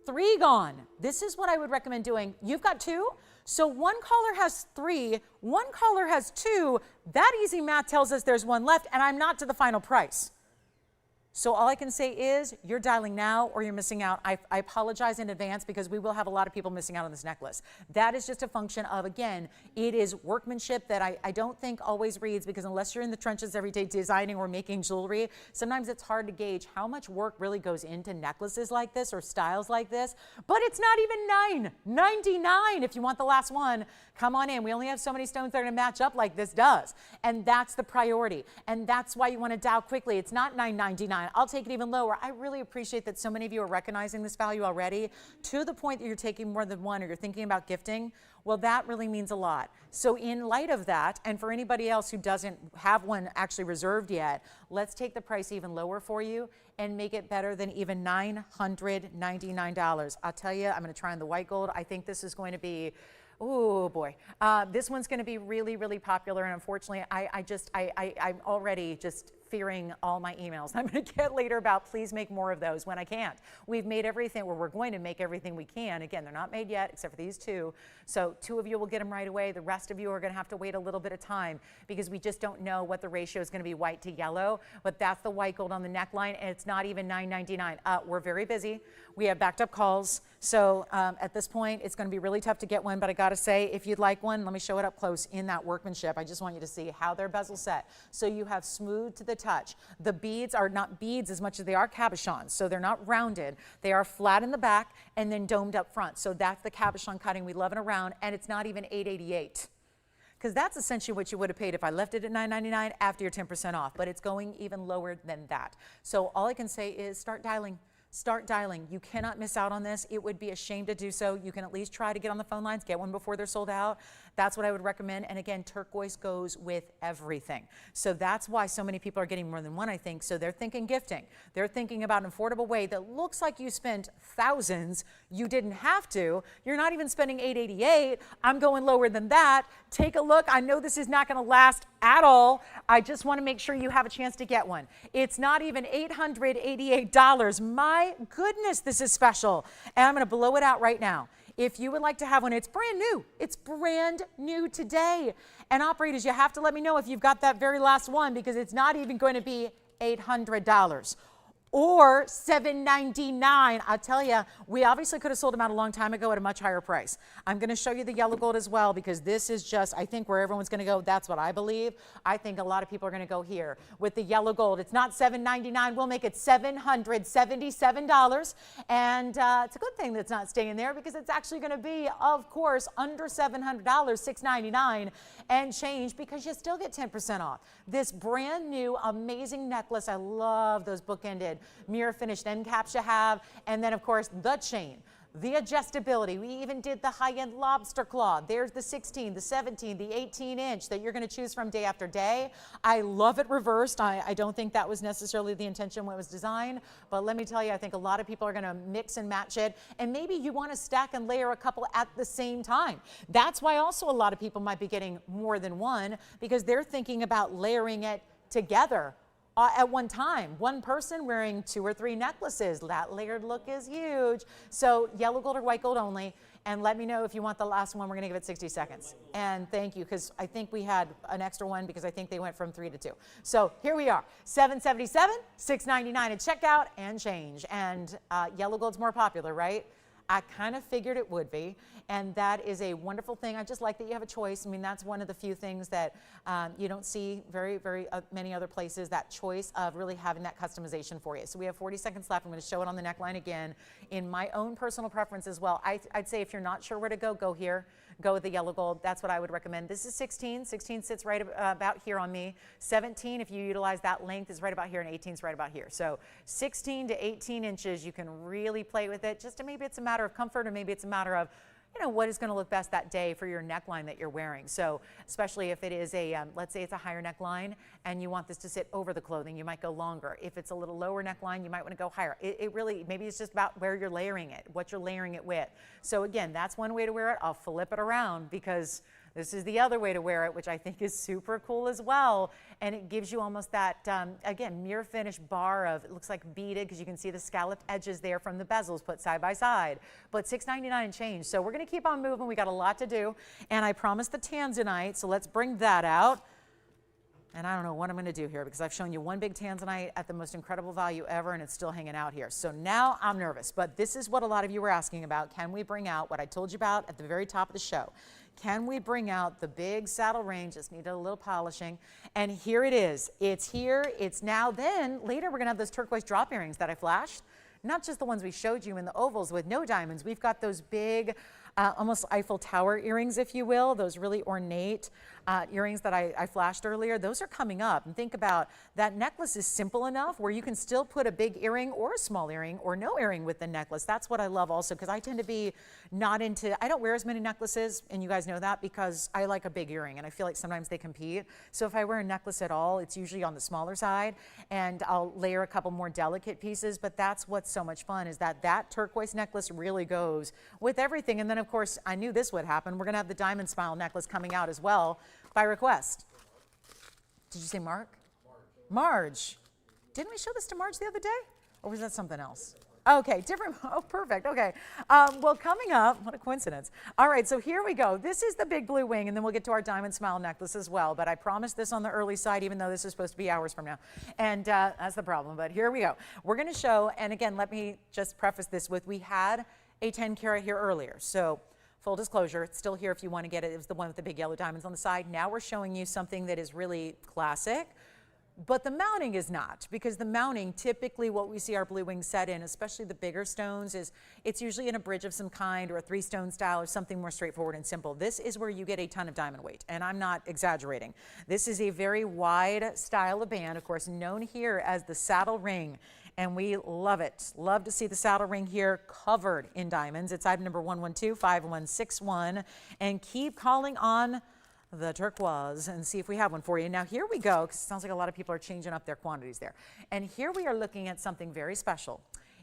3 gone. This is what I would recommend doing. You've got 2. So one caller has 3, one caller has 2. That easy math tells us there's 1 left, and I'm not to the final price. So all I can say is you're dialing now or you're missing out. I apologize in advance because we will have a lot of people missing out on this necklace. That is just a function of, again, it is workmanship that I don't think always reads because unless you're in the trenches every day designing or making jewelry, sometimes it's hard to gauge how much work really goes into necklaces like this or styles like this. But it's not even $9.99 if you want the last one. Come on in. We only have so many stones that are going to match up like this does. And that's the priority. And that's why you want to dial quickly. It's not $9.99. I'll take it even lower. I really appreciate that so many of you are recognizing this value already to the point that you're taking more than one or you're thinking about gifting. Well, that really means a lot. So in light of that, and for anybody else who doesn't have one actually reserved yet, let's take the price even lower for you and make it better than even $999. I'll tell you, I'm going to try on the white gold. I think this is going to be, oh boy, this one's going to be really, really popular. And unfortunately, I'm already just fearing all my emails I'm going to get later about please make more of those when I can't. We've made everything, or we're going to make everything we can. Again, they're not made yet except for these 2. So 2 of you will get them right away. The rest of you are going to have to wait a little bit of time because we just don't know what the ratio is going to be white to yellow. But that's the white gold on the neckline, and it's not even $9.99. We're very busy. We have backed up calls. So at this point, it's going to be really tough to get one. But I got to say, if you'd like one, let me show it up close in that workmanship. I just want you to see how their bezel set. So you have smooth to the touch. The beads are not beads as much as they are cabochons. So they're not rounded. They are flat in the back and then domed up front. So that's the cabochon cutting. We love it around. And it's not even $888. Because that's essentially what you would have paid if I left it at $9.99 after your 10% off. But it's going even lower than that. So all I can say is start dialing. Start dialing. You cannot miss out on this. It would be a shame to do so. You can at least try to get on the phone lines, get one before they're sold out. That's what I would recommend. And again, turquoise goes with everything. So that's why so many people are getting more than one, I think. So they're thinking gifting. They're thinking about an affordable way that looks like you spent thousands. You didn't have to. You're not even spending $888. I'm going lower than that. Take a look. I know this is not going to last at all. I just want to make sure you have a chance to get one. It's not even $888. My goodness, this is special. And I'm going to blow it out right now. If you would like to have one, it's brand new. It's brand new today. And operators, you have to let me know if you've got that very last one because it's not even going to be $800 or $799. I'll tell you, we obviously could have sold them out a long time ago at a much higher price. I'm going to show you the yellow gold as well because this is just, I think, where everyone's going to go. That's what I believe. I think a lot of people are going to go here with the yellow gold. It's not $799. We'll make it $777. And it's a good thing that's not staying there because it's actually going to be, of course, under $700, $699 and change because you still get 10% off. This brand new, amazing necklace. I love those bookended mirror finished end caps you have, and then of course the chain, the adjustability. We even did the high-end lobster claw. There's the 16, the 17, the 18-inch that you're going to choose from day after day. I love it reversed. I don't think that was necessarily the intention when it was designed, but let me tell you, I think a lot of people are going to mix and match it, and maybe you want to stack and layer a couple at the same time. That's why also a lot of people might be getting more than one because they're thinking about layering it together. At one time, one person wearing 2 or 3 necklaces. That layered look is huge. So yellow gold or white gold only. And let me know if you want the last one. We're going to give it 60 seconds. And thank you, because I think we had an extra one because I think they went from 3 to 2. So here we are, $777, $699 at checkout and change. And yellow gold's more popular, right? I kind of figured it would be, and that is a wonderful thing. I just like that you have a choice. I mean, that's one of the few things that you don't see very many other places, that choice of really having that customization for you. So we have 40 seconds left. I'm going to show it on the neckline again. In my own personal preference as well, I'd say if you're not sure where to go here. Go with the yellow gold. That's what I would recommend. This is 16. 16 sits right about here on me. 17, if you utilize that length, is right about here, and 18 is right about here. So 16 to 18 inches, you can really play with it. Just maybe it's a matter of comfort, or maybe it's a matter of, you know, what is going to look best that day for your neckline that you're wearing. So especially if it is a, let's say it's a higher neckline and you want this to sit over the clothing, you might go longer. If it's a little lower neckline, you might want to go higher. It really, maybe it's just about where you're layering it, what you're layering it with. So again, that's one way to wear it. I'll flip it around because this is the other way to wear it, which I think is super cool as well. And it gives you almost that, again, mirror finish bar of, it looks like beaded because you can see the scalloped edges there from the bezels put side by side. But $699 and change. So we're going to keep on moving. We got a lot to do. And I promised the Tanzanite, so let's bring that out. And I don't know what I'm going to do here because I've shown you one big Tanzanite at the most incredible value ever, and it's still hanging out here. So now I'm nervous. But this is what a lot of you were asking about. Can we bring out what I told you about at the very top of the show? Can we bring out the big saddle ring? Just needed a little polishing. And here it is. It's here. It's now. Then later we're going to have those turquoise drop earrings that I flashed. Not just the ones we showed you in the ovals with no diamonds. We've got those big, almost Eiffel Tower earrings, if you will, those really ornate earrings that I flashed earlier. Those are coming up. And think about that necklace is simple enough where you can still put a big earring or a small earring or no earring with the necklace. That's what I love also, because I tend to be not into, I don't wear as many necklaces, and you guys know that, because I like a big earring and I feel like sometimes they compete. So if I wear a necklace at all, it's usually on the smaller side, and I'll layer a couple more delicate pieces. But that's what's so much fun, is that turquoise necklace really goes with everything. And then of course I knew this would happen. We're gonna have the diamond smile necklace coming out as well by request. Did you say Mark? Marge. Didn't we show this to Marge the other day? Or was that something else? Okay, different. Oh, perfect. Okay. Well, coming up, what a coincidence. All right, so here we go. This is the big blue wing, and then we'll get to our diamond smile necklace as well. But I promised this on the early side, even though this is supposed to be hours from now. And that's the problem. But here we go. We're going to show, and again, let me just preface this with, we had a 10 carat here earlier. So full disclosure, it's still here if you want to get it. It was the one with the big yellow diamonds on the side. Now we're showing you something that is really classic. But the mounting is not, because the mounting, typically what we see our blue wings set in, especially the bigger stones, is it's usually in a bridge of some kind or a 3-stone style or something more straightforward and simple. This is where you get a ton of diamond weight, and I'm not exaggerating. This is a very wide style of band, of course, known here as the saddle ring, and we love it. Love to see the saddle ring here covered in diamonds. It's item number 112-5161, and keep calling on the turquoise and see if we have one for you. Now here we go, because it sounds like a lot of people are changing up their quantities there. And here we are looking at something very special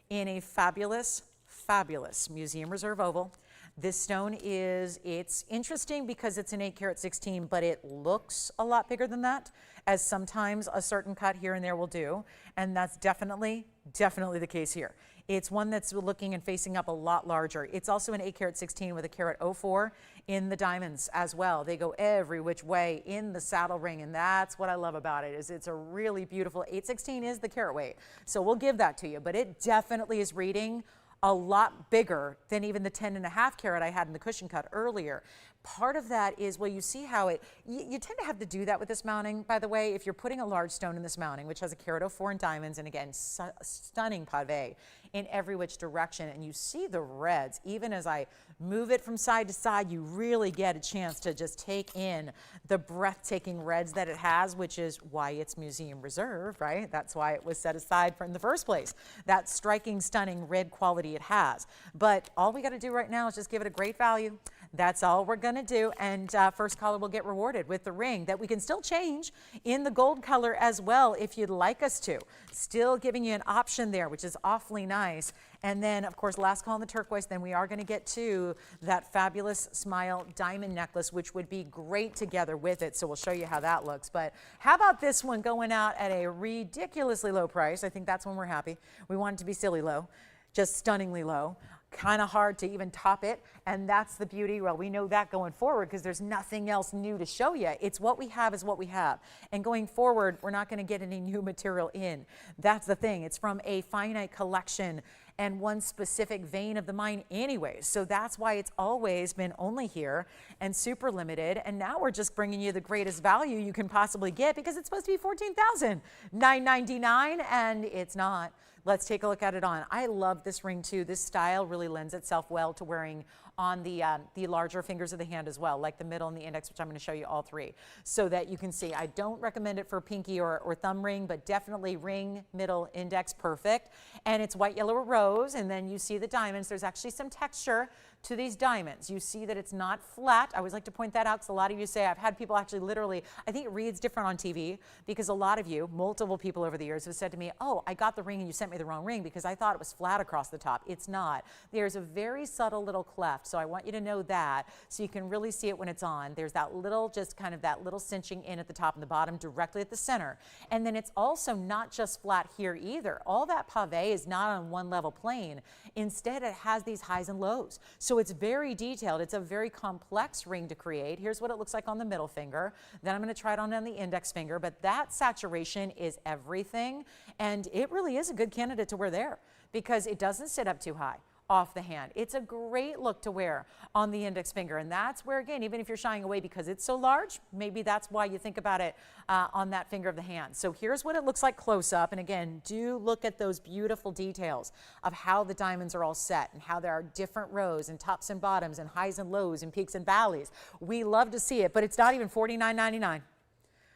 in a fabulous, fabulous Museum Reserve oval. This stone it's interesting because it's an 8 karat 16, but it looks a lot bigger than that, as sometimes a certain cut here and there will do. And that's definitely the case here. It's one that's looking and facing up a lot larger. It's also an 8 karat 16 with a carat 04 in the diamonds as well. They go every which way in the saddle ring, and that's what I love about it, is it's a really beautiful 816 is the carat weight. So we'll give that to you, but it definitely is reading a lot bigger than even the 10.5 carat I had in the cushion cut earlier. Part of that is, well, you see how you tend to have to do that with this mounting, by the way. If you're putting a large stone in this mounting, which has a carat 04 in diamonds, and again, stunning pave in every which direction, and you see the reds, even as I move it from side to side, you really get a chance to just take in the breathtaking reds that it has, which is why it's Museum Reserve, right? That's why it was set aside in the first place, that striking, stunning red quality it has. But all we got to do right now is just give it a great value. That's all we're going to do, and first caller will get rewarded with the ring that we can still change in the gold color as well if you'd like us to. Still giving you an option there, which is awfully nice. And then, of course, last call on the turquoise, then we are going to get to that fabulous smile diamond necklace, which would be great together with it. So we'll show you how that looks. But how about this one going out at a ridiculously low price? I think that's when we're happy. We want it to be silly low, just stunningly low. kind of hard to even top it. And that's the beauty. Well, we know that going forward because there's nothing else new to show you. It's what we have is what we have. And going forward, we're not going to get any new material in. That's the thing. It's from a finite collection and one specific vein of the mine anyways. So that's why it's always been only here and super limited. And now we're just bringing you the greatest value you can possibly get because it's supposed to be $14,999 and it's not. Let's take a look at it on. I love this ring too. This style really lends itself well to wearing on the larger fingers of the hand as well, like the middle and the index, which I'm going to show you all three, so that you can see. I don't recommend it for pinky or thumb ring, but definitely ring, middle, index, perfect. And it's white, yellow, or rose, and then you see the diamonds. There's actually some texture to these diamonds. You see that it's not flat. I always like to point that out because a lot of you say, I've had people actually literally, I think it reads different on TV because a lot of you, multiple people over the years have said to me, oh, I got the ring and you sent me the wrong ring because I thought it was flat across the top. It's not. There's a very subtle little cleft. So I want you to know that so you can really see it when it's on. There's that little, just kind of that little cinching in at the top and the bottom directly at the center. And then it's also not just flat here either. All that pave is not on one level plane. Instead, it has these highs and lows. So it's very detailed. It's a very complex ring to create. Here's what it looks like on the middle finger. Then I'm going to try it on the index finger. But that saturation is everything. And it really is a good candidate to wear there because it doesn't sit up too high off the hand. It's a great look to wear on the index finger. And that's where, again, even if you're shying away because it's so large, maybe that's why you think about it on that finger of the hand. So here's what it looks like close up. And again, do look at those beautiful details of how the diamonds are all set and how there are different rows and tops and bottoms and highs and lows and peaks and valleys. We love to see it, but it's not even $49.99.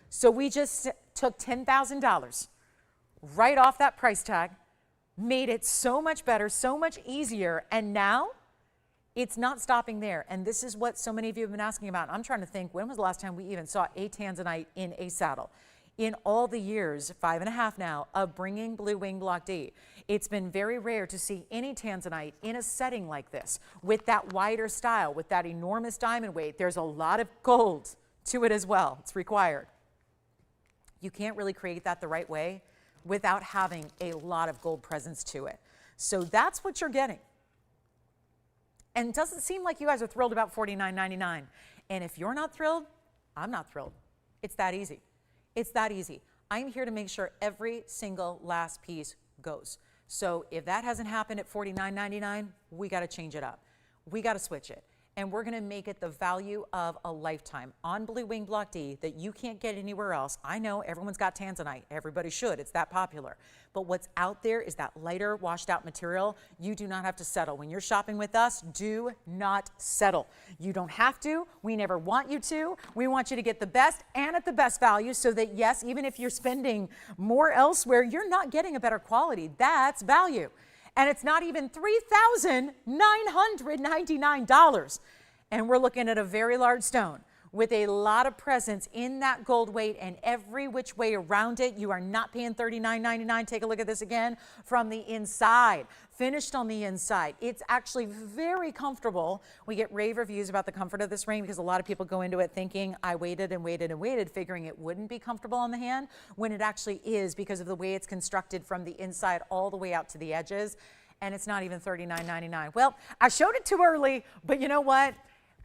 So we just took $10,000 right off that price tag, made it so much better, so much easier, and now it's not stopping there. And this is what so many of you have been asking about. I'm trying to think, when was the last time we even saw a Tanzanite in a saddle? In all the years, 5.5 now, of bringing Blue Wing Block D, it's been very rare to see any Tanzanite in a setting like this, with that wider style, with that enormous diamond weight. There's a lot of gold to it as well. It's required. You can't really create that the right way without having a lot of gold presence to it. So that's what you're getting. And it doesn't seem like you guys are thrilled about $49.99. And if you're not thrilled, I'm not thrilled. It's that easy. It's that easy. I'm here to make sure every single last piece goes. So if that hasn't happened at $49.99, we got to change it up. We got to switch it. And we're going to make it the value of a lifetime on Blue Wing Block D that you can't get anywhere else. I know everyone's got Tanzanite. Everybody should. It's that popular. But what's out there is that lighter, washed out material. You do not have to settle. When you're shopping with us, do not settle. You don't have to. We never want you to. We want you to get the best and at the best value so that, yes, even if you're spending more elsewhere, you're not getting a better quality. That's value. And it's not even $3,999. And we're looking at a very large stone with a lot of presence in that gold weight and every which way around it. You are not paying $39.99. Take a look at this again from the inside. Finished on the inside. It's actually very comfortable. We get rave reviews about the comfort of this ring because a lot of people go into it thinking, I waited and waited and waited, figuring it wouldn't be comfortable on the hand, when it actually is because of the way it's constructed from the inside all the way out to the edges. And it's not even $39.99. Well, I showed it too early, but you know what?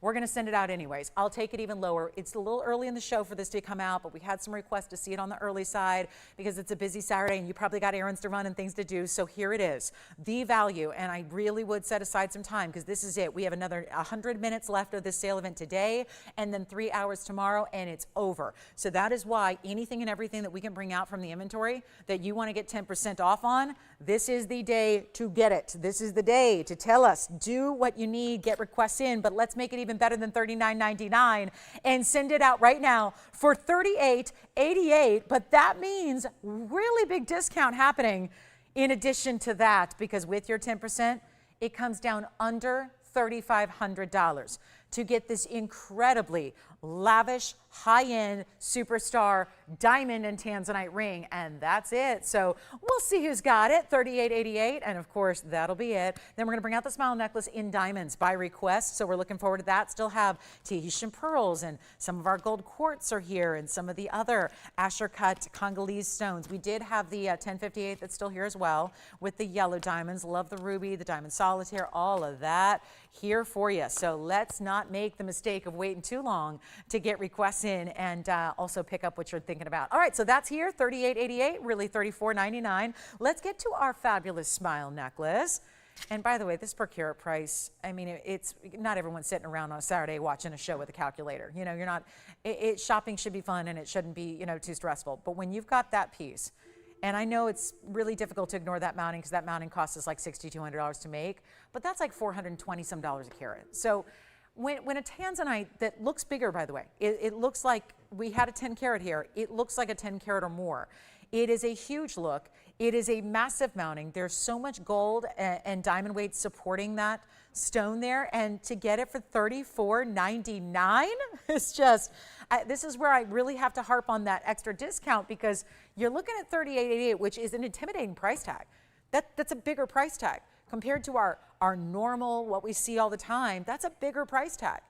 We're going to send it out anyways. I'll take it even lower. It's a little early in the show for this to come out, but we had some requests to see it on the early side because it's a busy Saturday and you probably got errands to run and things to do. So here it is, the value. And I really would set aside some time because this is it. We have another 100 minutes left of this sale event today and then 3 hours tomorrow and it's over. So that is why anything and everything that we can bring out from the inventory that you want to get 10% off on, this is the day to get it. This is the day to tell us, do what you need, get requests in, but let's make it even better than $39.99 and send it out right now for $38.88. But that means really big discount happening in addition to that, because with your 10%, it comes down under $3,500 to get this incredibly lavish, high-end superstar diamond and Tanzanite ring, and that's it. So we'll see who's got it. $38.88, and of course that'll be it. Then we're going to bring out the smile necklace in diamonds by request, so we're looking forward to that. Still have Tahitian pearls, and some of our gold quartz are here, and some of the other Asher cut Congales stones. We did have the 1058 that's still here as well with the yellow diamonds. Love the ruby, the diamond solitaire, all of that here for you. So let's not make the mistake of waiting too long to get requests in and also pick up what you're thinking about. All right, so that's here, $38.88, really $34.99. Let's get to our fabulous smile necklace. And by the way, this per carat price, I mean, it's not everyone's sitting around on a Saturday watching a show with a calculator. You know, you're not, shopping should be fun and it shouldn't be, you know, too stressful. But when you've got that piece, and I know it's really difficult to ignore that mounting because that mounting costs us like $6,200 to make, but that's like $420 some a carat. So when a Tanzanite that looks bigger, by the way, it looks like we had a 10 carat here. It looks like a 10 carat or more. It is a huge look. It is a massive mounting. There's so much gold and diamond weight supporting that stone there. And to get it for $34.99, it's just, this is where I really have to harp on that extra discount because you're looking at $38.88, which is an intimidating price tag. That's a bigger price tag. Compared to our normal, what we see all the time, that's a bigger price tag.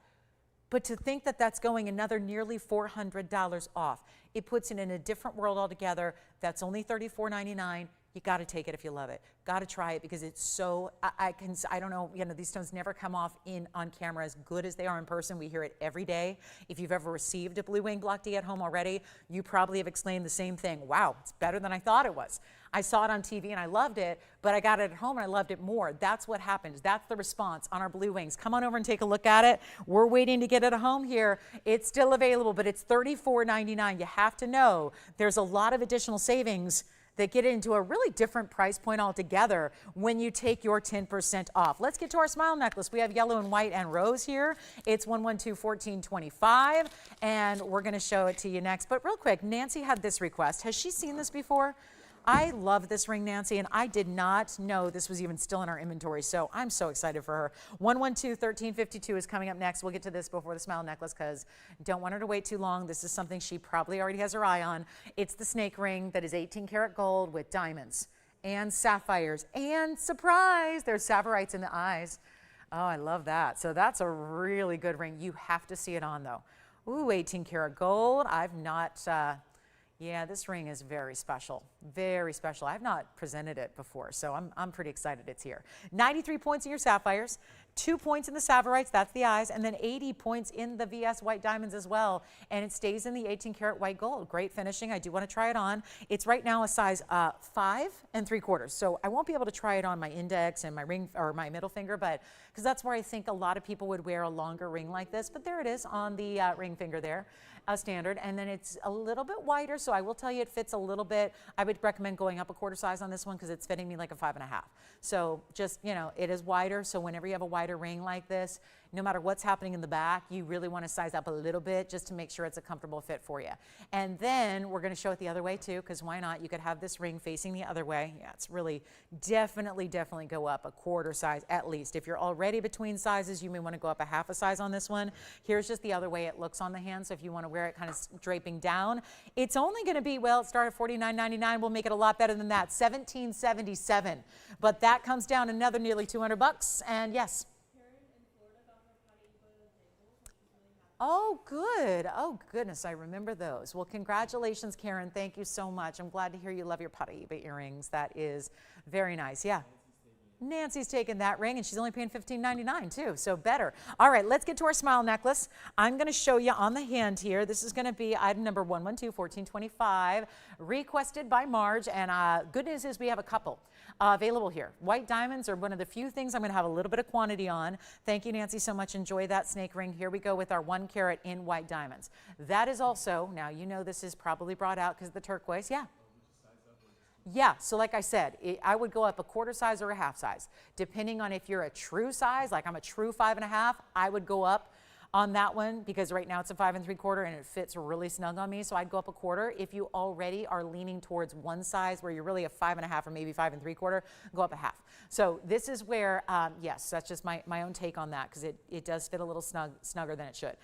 But to think that that's going another nearly $400 off, it puts it in a different world altogether. That's only $34.99. You got to take it if you love it. Got to try it because it's so, I don't know, you know, these stones never come off on camera as good as they are in person. We hear it every day. If you've ever received a Blue Wing Block D at home already, you probably have exclaimed the same thing. Wow, it's better than I thought it was. I saw it on TV and I loved it, but I got it at home and I loved it more. That's what happens. That's the response on our Blue Wings. Come on over and take a look at it. We're waiting to get it at home here. It's still available, but it's $34.99. You have to know there's a lot of additional savings that get into a really different price point altogether when you take your 10% off. Let's get to our smile necklace. We have yellow and white and rose here. It's 112-1425, and we're gonna show it to you next. But real quick, Nancy had this request. Has she seen this before? I love this ring, Nancy, and I did not know this was even still in our inventory, so I'm so excited for her. 112-1352 is coming up next. We'll get to this before the smile necklace because don't want her to wait too long. This is something she probably already has her eye on. It's the snake ring that is 18 karat gold with diamonds and sapphires, and surprise, there's sapphirites in the eyes. Oh, I love that. So that's a really good ring. You have to see it on, though. Ooh, 18 karat gold. I've not... yeah, this ring is very special, very special. I've not presented it before, so I'm pretty excited it's here. 93 points in your sapphires, 2 points in the sapphirites, that's the eyes, and then 80 points in the VS white diamonds as well, and it stays in the 18 karat white gold. Great finishing. I do want to try it on. It's right now a size 5 3/4, so I won't be able to try it on my index and my ring or my middle finger, but because that's where I think a lot of people would wear a longer ring like this, but there it is on the ring finger there. Standard, and then it's a little bit wider, so I will tell you it fits a little bit. I would recommend going up a quarter size on this one because it's fitting me like a 5.5. So just, you know, it is wider, so whenever you have a wider ring like this, no matter what's happening in the back, you really want to size up a little bit just to make sure it's a comfortable fit for you. And then we're going to show it the other way too, because why not? You could have this ring facing the other way. Yeah, it's really definitely go up a quarter size at least. If you're already between sizes, you may want to go up a half a size on this one. Here's just the other way it looks on the hand. So if you want to wear it kind of draping down, it's only going to be, well, it started at $49.99. We'll make it a lot better than that, $17.77. But that comes down another nearly $200. And yes. Oh, good. Oh, goodness, I remember those. Well, congratulations, Karen. Thank you so much. I'm glad to hear you love your Paraiba earrings. That is very nice. Yeah. Nancy's taking that ring, and she's only paying $15.99 too, so better. All right, let's get to our smile necklace. I'm going to show you on the hand here. This is going to be item number 112-1425, requested by Marge, and good news is we have a couple available here. White diamonds are one of the few things I'm going to have a little bit of quantity on. Thank you, Nancy, so much. Enjoy that snake ring. Here we go with our 1 carat in white diamonds. That is also, now you know this is probably brought out because of the turquoise. Yeah. Yeah, so like I said, I would go up a quarter size or a half size. Depending on if you're a true size, like I'm a true 5.5, I would go up on that one, because right now it's a 5 3/4 and it fits really snug on me. So I'd go up a quarter. If you already are leaning towards one size where you're really a 5 1/2 or maybe 5 3/4, go up a half. So this is where, yes, that's just my own take on that, because it does fit a little snugger than it should.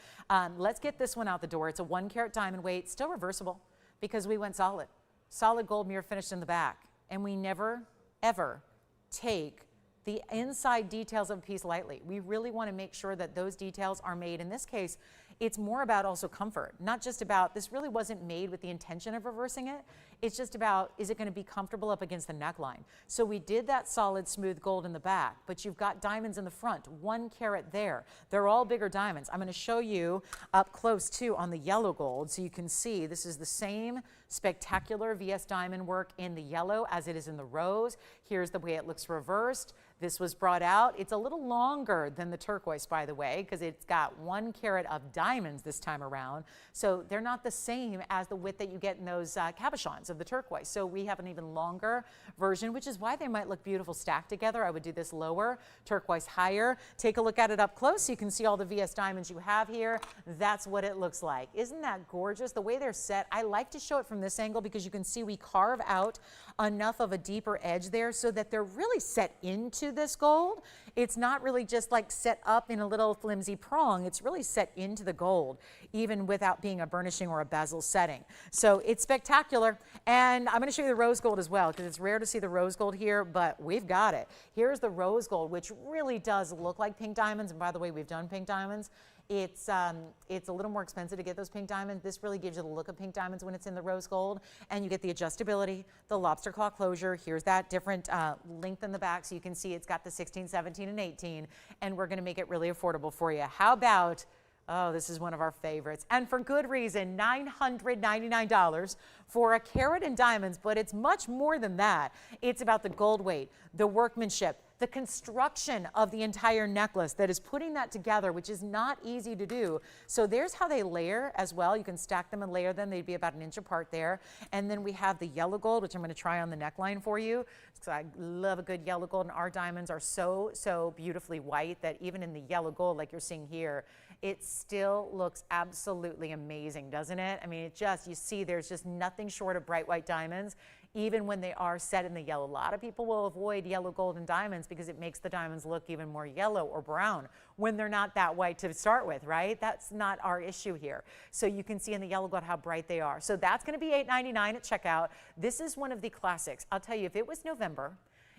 Let's get this one out the door. It's a 1 carat diamond weight, still reversible, because we went solid. Solid gold mirror finished in the back. And we never, ever take the inside details of a piece lightly. We really want to make sure that those details are made. In this case, it's more about also comfort, not just about, this really wasn't made with the intention of reversing it. It's just about, is it going to be comfortable up against the neckline? So we did that solid smooth gold in the back, but you've got diamonds in the front, 1 carat there. They're all bigger diamonds. I'm going to show you up close too on the yellow gold, so you can see this is the same spectacular VS diamond work in the yellow as it is in the rose. Here's the way it looks reversed. This was brought out. It's a little longer than the turquoise, by the way, because it's got 1 carat of diamonds this time around. So they're not the same as the width that you get in those cabochons of the turquoise. So we have an even longer version, which is why they might look beautiful stacked together. I would do this lower, turquoise higher. Take a look at it up close. You can see all the VS diamonds you have here. That's what it looks like. Isn't that gorgeous? The way they're set, I like to show it from this angle because you can see we carve out enough of a deeper edge there so that they're really set into this gold. It's not really just like set up in a little flimsy prong. It's really set into the gold, even without being a burnishing or a bezel setting. So it's spectacular. And I'm going to show you the rose gold as well, because it's rare to see the rose gold here, but we've got it. Here's the rose gold, which really does look like pink diamonds. And by the way, we've done pink diamonds. It's a little more expensive to get those pink diamonds. This really gives you the look of pink diamonds when it's in the rose gold. And you get the adjustability, the lobster claw closure. Here's that different length in the back, so you can see it's got the 16, 17, and 18. And we're going to make it really affordable for you. How about, oh, this is one of our favorites. And for good reason, $999 for a carat in diamonds. But it's much more than that. It's about the gold weight, the workmanship, the construction of the entire necklace that is putting that together, which is not easy to do. So there's how they layer as well. You can stack them and layer them. They'd be about 1 inch apart there. And then we have the yellow gold, which I'm going to try on the neckline for you. So I love a good yellow gold, and our diamonds are so, so beautifully white that even in the yellow gold, like you're seeing here, it still looks absolutely amazing, doesn't it? I mean, it just, you see there's just nothing short of bright white diamonds, even when they are set in the yellow. A lot of people will avoid yellow, gold, and diamonds because it makes the diamonds look even more yellow or brown when they're not that white to start with, right? That's not our issue here. So you can see in the yellow gold how bright they are. So that's going to be $8.99 at checkout. This is one of the classics. I'll tell you, if it was November,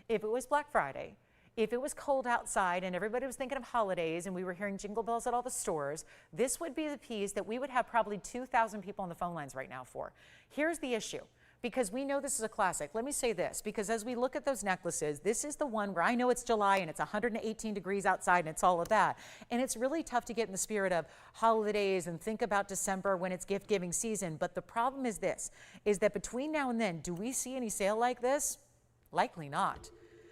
if it was Black Friday, if it was cold outside and everybody was thinking of holidays and we were hearing jingle bells at all the stores, this would be the piece that we would have probably 2,000 people on the phone lines right now for. Here's the issue. Because we know this is a classic. Let me say this, because as we look at those necklaces, this is the one where I know it's July and it's 118 degrees outside and it's all of that. And it's really tough to get in the spirit of holidays and think about December when it's gift-giving season. But the problem is this, is that between now and then, do we see any sale like this? Likely not.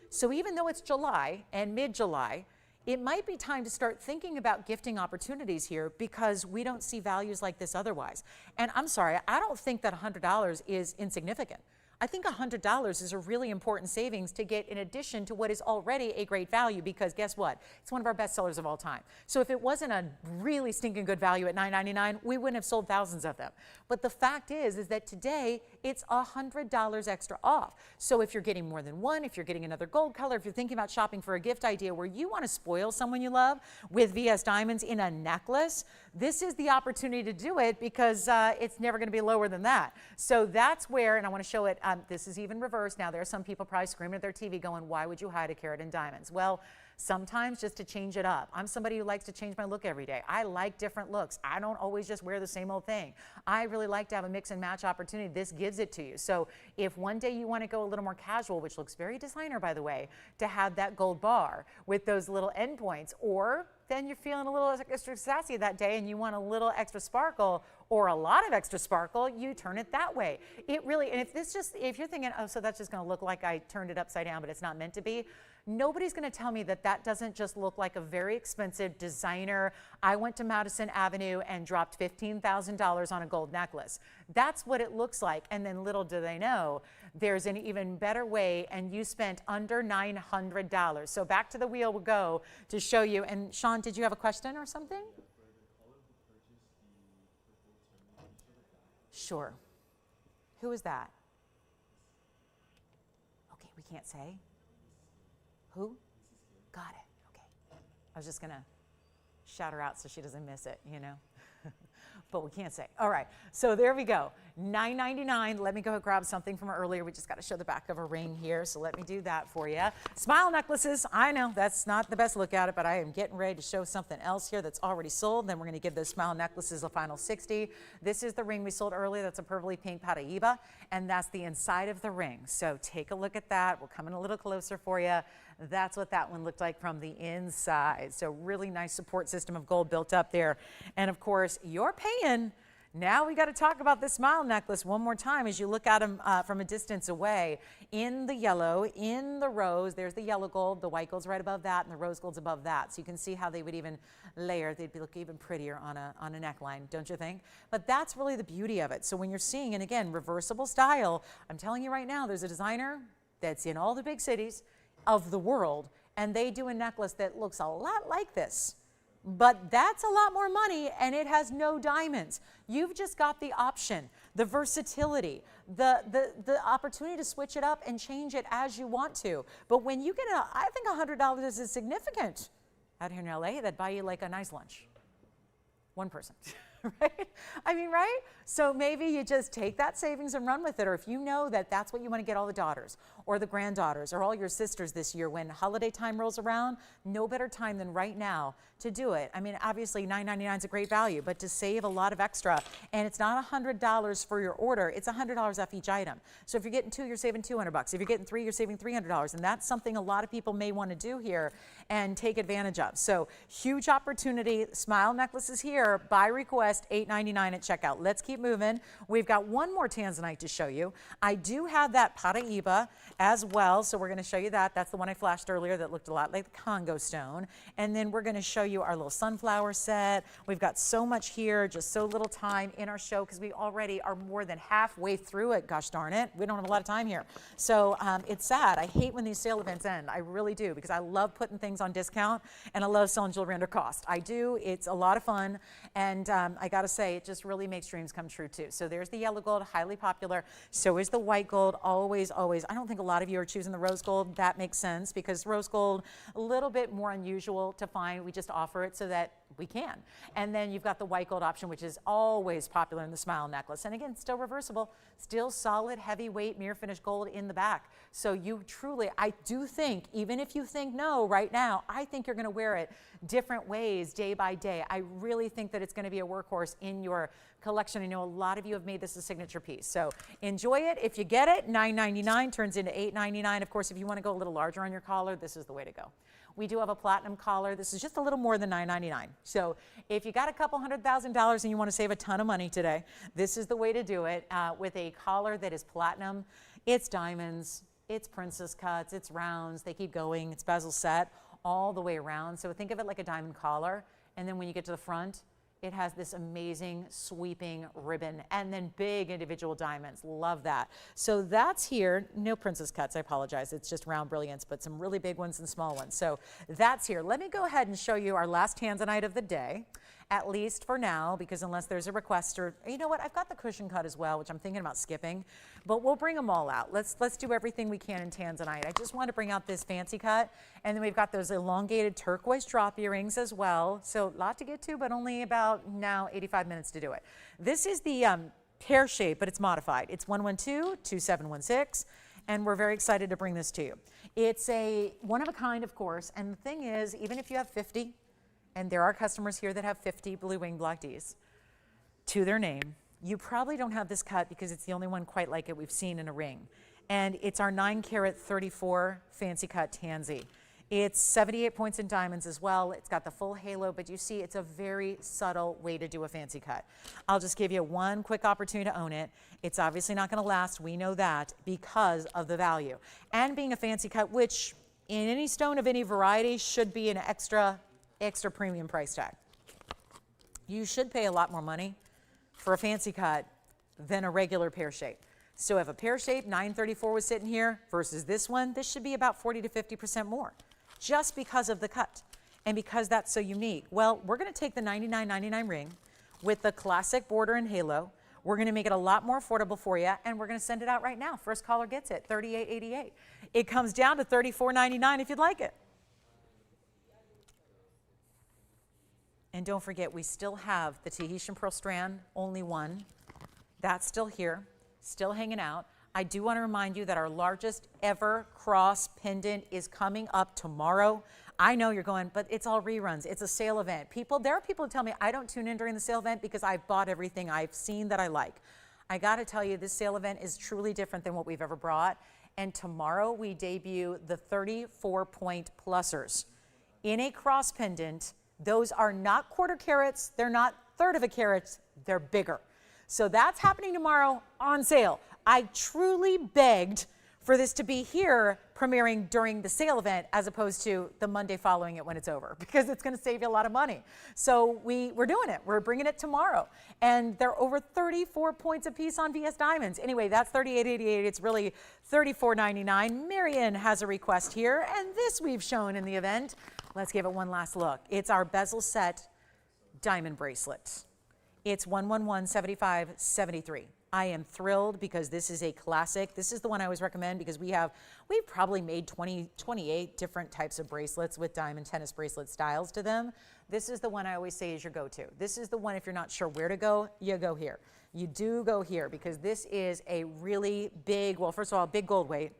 So even though it's July and mid-July, it might be time to start thinking about gifting opportunities here, because we don't see values like this otherwise. And I'm sorry, I don't think that $100 is insignificant. I think $100 is a really important savings to get in addition to what is already a great value, because guess what? It's one of our best sellers of all time. So if it wasn't a really stinking good value at $9.99, we wouldn't have sold thousands of them. But the fact is that today it's $100 extra off. So if you're getting more than one, if you're getting another gold color, if you're thinking about shopping for a gift idea where you want to spoil someone you love with VS diamonds in a necklace, this is the opportunity to do it, because it's never going to be lower than that. So that's where, and I want to show it, this is even reversed. Now, there are some people probably screaming at their TV going, why would you hide a carat in diamonds? Well, sometimes just to change it up. I'm somebody who likes to change my look every day. I like different looks. I don't always just wear the same old thing. I really like to have a mix and match opportunity. This gives it to you. So if one day you want to go a little more casual, which looks very designer, by the way, to have that gold bar with those little endpoints, or then you're feeling a little extra sassy that day and you want a little extra sparkle or a lot of extra sparkle, you turn it that way. It really, and if you're thinking, oh, so that's just going to look like I turned it upside down, but it's not meant to be, nobody's going to tell me that that doesn't just look like a very expensive designer. I went to Madison Avenue and dropped $15,000 on a gold necklace. That's what it looks like. And then little do they know, there's an even better way, and you spent under $900. So back to the wheel we'll go to show you. And Sean, did you have a question or something? Sure. Who is that? Okay, we can't say. Who? Got it. Okay. I was just going to shout her out so she doesn't miss it, you know. But we can't say. All right, so there we go. $9.99. Let me go grab something from earlier. We just got to show the back of a ring here, so let me do that for you. Smile necklaces. I know that's not the best look at it, but I am getting ready to show something else here that's already sold. Then we're going to give those smile necklaces a final 60. This is the ring we sold earlier. That's a purpley pink Paraíba, and that's the inside of the ring. So take a look at that. We'll come in a little closer for you. That's what that one looked like from the inside. So really nice support system of gold built up there. And of course, you're paying. Now we got to talk about this smile necklace one more time as you look at them from a distance away. In the yellow, in the rose, there's the yellow gold, the white gold's right above that, and the rose gold's above that. So you can see how they would even layer. They'd look even prettier on a neckline, don't you think? But that's really the beauty of it. So when you're seeing, and again, reversible style, I'm telling you right now, there's a designer that's in all the big cities of the world, and they do a necklace that looks a lot like this. But that's a lot more money, and it has no diamonds. You've just got the option, the versatility, the opportunity to switch it up and change it as you want to. But when you get I think $100 is significant. Out here in LA, that'd buy you like a nice lunch. One person. Right? I mean, right? So maybe you just take that savings and run with it. Or if you know that that's what you want to get all the daughters or the granddaughters or all your sisters this year when holiday time rolls around, no better time than right now to do it. I mean, obviously $9.99 is a great value, but to save a lot of extra, and it's not $100 for your order, it's $100 off each item. So if you're getting 2, you're saving $200. If you're getting 3, you're saving $300. And that's something a lot of people may want to do here and take advantage of. So huge opportunity. Smile necklaces here by request, $8.99 at checkout. Let's keep moving. We've got one more Tanzanite to show you. I do have that Paraíba as well, so we're going to show you that. That's the one I flashed earlier that looked a lot like the Congo stone. And then we're going to show you our little sunflower set. We've got so much here, just so little time in our show because we already are more than halfway through it. Gosh darn it, we don't have a lot of time here. So it's sad. I hate when these sale events end. I really do, because I love putting things on discount and I love selling jewelry under cost. I do. It's a lot of fun, and I got to say, it just really makes dreams come true too. So there's the yellow gold, highly popular. So is the white gold, always, always. I don't think a lot of you are choosing the rose gold. That makes sense because rose gold, a little bit more unusual to find. We just offer it so that we can. And then you've got the white gold option, which is always popular in the smile necklace. And again, still reversible, still solid, heavyweight, mirror finish gold in the back. So you truly, I do think, even if you think no right now, I think you're going to wear it different ways day by day. I really think that it's going to be a workhorse in your collection. I know a lot of you have made this a signature piece. So enjoy it. If you get it, $9.99 turns into $8.99. Of course, if you want to go a little larger on your collar, this is the way to go. We do have a platinum collar. This is just a little more than $9.99. So if you got a couple $100,000 and you want to save a ton of money today, this is the way to do it with a collar that is platinum. It's diamonds, it's princess cuts, it's rounds. They keep going. It's bezel set all the way around. So think of it like a diamond collar. And then when you get to the front, it has this amazing sweeping ribbon and then big individual diamonds. Love that. So that's here. No princess cuts, I apologize. It's just round brilliance, but some really big ones and small ones. So that's here. Let me go ahead and show you our last Tanzanite of the day, at least for now, because unless there's a request, or you know what, I've got the cushion cut as well, which I'm thinking about skipping, but we'll bring them all out. Let's do everything we can in Tanzanite. I just want to bring out this fancy cut, and then we've got those elongated turquoise drop earrings as well. So a lot to get to, but only about now 85 minutes to do it. This is the pear shape, but it's modified. It's 112-2716, and we're very excited to bring this to you. It's a one of a kind, of course, and the thing is, even if you have 50, and there are customers here that have 50 blue wing block Ds to their name, you probably don't have this cut because it's the only one quite like it we've seen in a ring. And it's our 9-carat 34 fancy cut Tanzy. It's 78 points in diamonds as well. It's got the full halo, but you see it's a very subtle way to do a fancy cut. I'll just give you one quick opportunity to own it. It's obviously not going to last. We know that because of the value. And being a fancy cut, which in any stone of any variety should be an extra premium price tag. You should pay a lot more money for a fancy cut than a regular pear shape. So if a pear shape 934 was sitting here versus this one, this should be about 40 to 50% more just because of the cut and because that's so unique. Well, we're going to take the $99.99 ring with the classic border and halo. We're going to make it a lot more affordable for you, and we're going to send it out right now. First caller gets it, $38.88. It comes down to $34.99 if you'd like it. And don't forget, we still have the Tahitian pearl strand, only one. That's still here, still hanging out. I do want to remind you that our largest ever cross pendant is coming up tomorrow. I know you're going, but it's all reruns. It's a sale event. There are people who tell me I don't tune in during the sale event because I've bought everything I've seen that I like. I got to tell you, this sale event is truly different than what we've ever brought. And tomorrow we debut the 34-point plusers in a cross pendant. Those are not quarter carats. They're not third of a carat. They're bigger. So that's happening tomorrow on sale. I truly begged for this to be here premiering during the sale event as opposed to the Monday following it when it's over, because it's going to save you a lot of money. So we're doing it. We're bringing it tomorrow. And they're over 34 points a piece on VS Diamonds. Anyway, that's $38.88. It's really $34.99. Marion has a request here, and this we've shown in the event. Let's give it one last look. It's our bezel set diamond bracelet. It's 1117573. I am thrilled because this is a classic. This is the one I always recommend because we've probably made 28 different types of bracelets with diamond tennis bracelet styles to them. This is the one I always say is your go-to. This is the one, if you're not sure where to go, you go here. You do go here because this is a really big, well, first of all, big gold weight.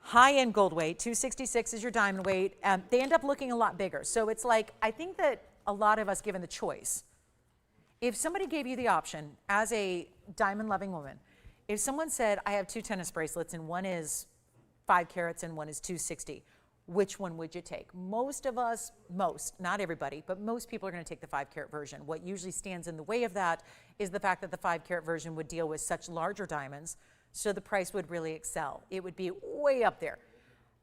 High-end gold weight, 266 is your diamond weight. They end up looking a lot bigger. So it's like, I think that a lot of us, given the choice, if somebody gave you the option as a diamond-loving woman, if someone said, I have two tennis bracelets and one is 5 carats and one is 260, which one would you take? Most of us, not everybody, but most people are going to take the 5-carat version. What usually stands in the way of that is the fact that the 5-carat version would deal with such larger diamonds, so the price would really excel. It would be way up there.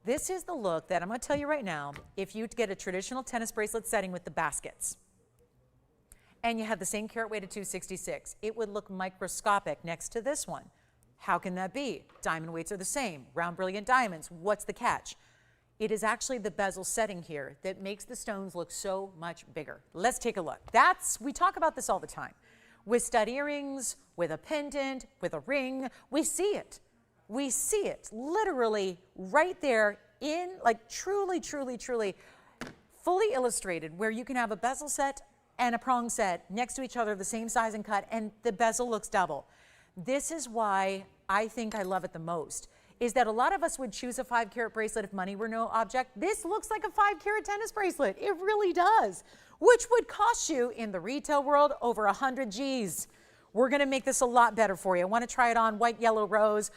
This is the look that I'm going to tell you right now. If you get a traditional tennis bracelet setting with the baskets, and you have the same carat weight of 266, it would look microscopic next to this one. How can that be? Diamond weights are the same, round brilliant diamonds. What's the catch? It is actually the bezel setting here that makes the stones look so much bigger. Let's take a look. We talk about this all the time. With stud earrings, with a pendant, with a ring, we see it. We see it literally right there in, like truly, truly, truly fully illustrated, where you can have a bezel set and a prong set next to each other, the same size and cut, and the bezel looks double. This is why I think I love it the most, is that a lot of us would choose a 5-carat bracelet if money were no object. This looks like a 5-carat tennis bracelet. It really does, which would cost you in the retail world over 100 G's. We're gonna make this a lot better for you. I wanna try it on white, yellow, rose.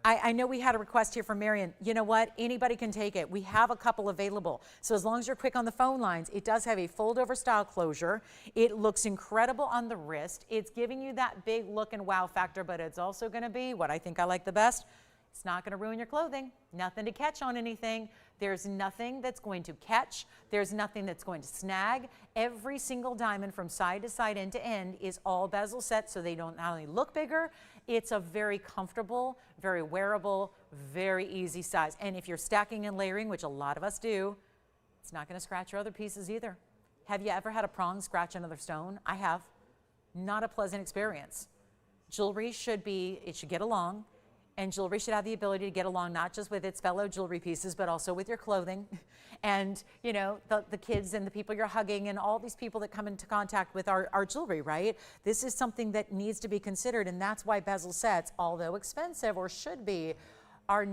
I know we had a request here from Marion. You know what? Anybody can take it. We have a couple available. So as long as you're quick on the phone lines, it does have a fold-over style closure. It looks incredible on the wrist. It's giving you that big look and wow factor, but it's also going to be what I think I like the best. It's not going to ruin your clothing. Nothing to catch on anything. There's nothing that's going to catch. There's nothing that's going to snag. Every single diamond from side to side, end to end, is all bezel set, so they don't not only look bigger, it's a very comfortable, very wearable, very easy size. And if you're stacking and layering, which a lot of us do, it's not going to scratch your other pieces either. Have you ever had a prong scratch another stone? I have. Not a pleasant experience. Jewelry should get along. And jewelry should have the ability to get along not just with its fellow jewelry pieces, but also with your clothing. And, you know, the kids and the people you're hugging and all these people that come into contact with our jewelry, right? This is something that needs to be considered. And that's why bezel sets, although expensive or should be, are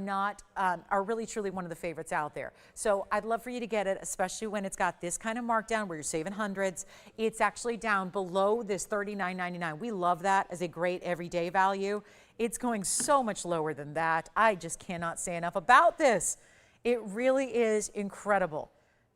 really truly one of the favorites out there. So I'd love for you to get it, especially when it's got this kind of markdown where you're saving hundreds. It's actually down below this $39.99. We love that as a great everyday value. It's going so much lower than that. I just cannot say enough about this. It really is incredible.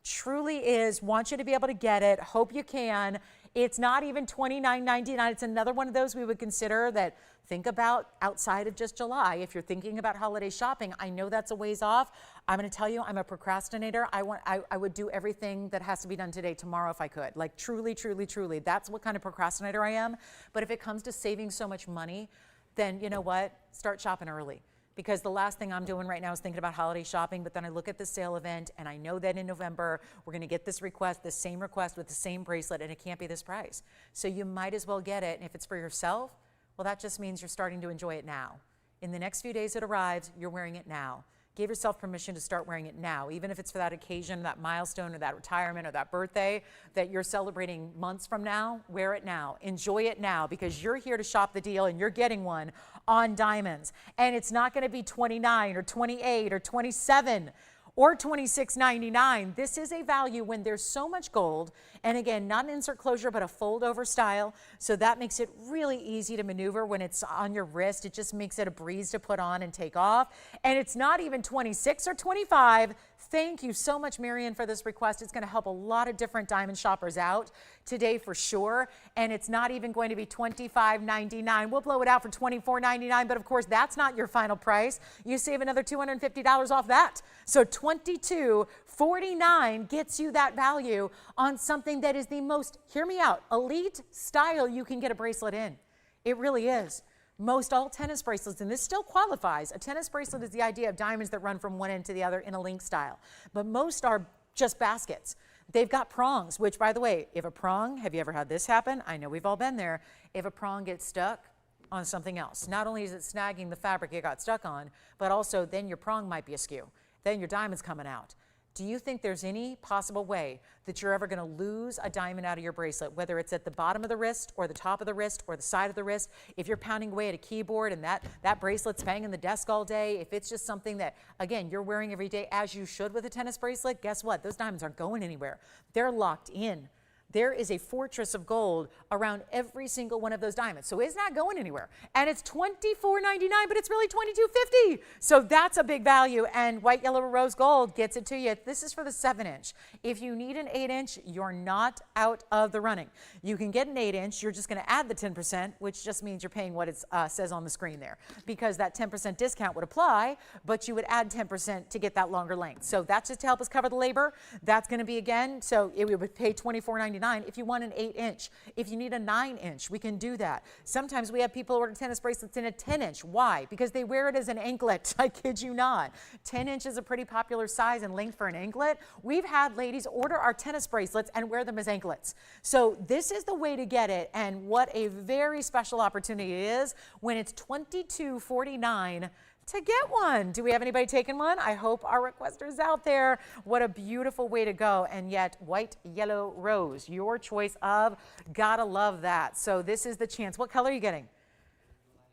Truly is. Want you to be able to get it. Hope you can. It's not even $29.99. It's another one of those we would consider that think about outside of just July. If you're thinking about holiday shopping, I know that's a ways off. I'm going to tell you, I'm a procrastinator. I would do everything that has to be done today, tomorrow if I could. Like truly, truly, truly. That's what kind of procrastinator I am. But if it comes to saving so much money, then you know what? Start shopping early. Because the last thing I'm doing right now is thinking about holiday shopping, but then I look at the sale event and I know that in November, we're gonna get this same request with the same bracelet, and it can't be this price. So you might as well get it. And if it's for yourself, Well, that just means you're starting to enjoy it now. In the next few days it arrives, you're wearing it now. Give yourself permission to start wearing it now, even if it's for that occasion, that milestone, or that retirement, or that birthday that you're celebrating months from now. Wear it now. Enjoy it now, because you're here to shop the deal and you're getting one on diamonds. And it's not going to be $29 or $28 or $27 or $26.99. This is a value when there's so much gold. And again, not an insert closure, but a fold over style. So that makes it really easy to maneuver when it's on your wrist. It just makes it a breeze to put on and take off. And it's not even 26 or 25. Thank you so much, Marion, for this request. It's going to help a lot of different diamond shoppers out today for sure. And it's not even going to be $25.99. We'll blow it out for $24.99. But of course, that's not your final price. You save another $250 off that. So $22.49 gets you that value on something that is the most, hear me out, elite style you can get a bracelet in. It really is. Most all tennis bracelets, and this still qualifies, a tennis bracelet is the idea of diamonds that run from one end to the other in a link style. But most are just baskets. They've got prongs, which, by the way, if a prong, have you ever had this happen? I know we've all been there. If a prong gets stuck on something else, not only is it snagging the fabric it got stuck on, but also then your prong might be askew. Then your diamond's coming out. Do you think there's any possible way that you're ever going to lose a diamond out of your bracelet, whether it's at the bottom of the wrist or the top of the wrist or the side of the wrist? If you're pounding away at a keyboard and that bracelet's banging the desk all day, if it's just something that, again, you're wearing every day as you should with a tennis bracelet, guess what? Those diamonds aren't going anywhere. They're locked in. There is a fortress of gold around every single one of those diamonds. So it's not going anywhere. And it's $24.99, but it's really $22.50. So that's a big value. And white, yellow, rose gold gets it to you. This is for the 7-inch. If you need an 8-inch, you're not out of the running. You can get an 8-inch. You're just going to add the 10%, which just means you're paying what it says on the screen there, because that 10% discount would apply, but you would add 10% to get that longer length. So that's just to help us cover the labor. That's going to be, again, so it would pay $24.99. If you want an 8-inch. If you need a 9-inch, we can do that. Sometimes we have people order tennis bracelets in a 10-inch. Why? Because they wear it as an anklet. I kid you not. 10-inch is a pretty popular size and length for an anklet. We've had ladies order our tennis bracelets and wear them as anklets. So this is the way to get it, and what a very special opportunity it is when it's $22.49 to get one. Do we have anybody taking one? I hope our requesters out there. What a beautiful way to go. And yet, white, yellow, rose, your choice of, gotta love that. So this is the chance. What color are you getting?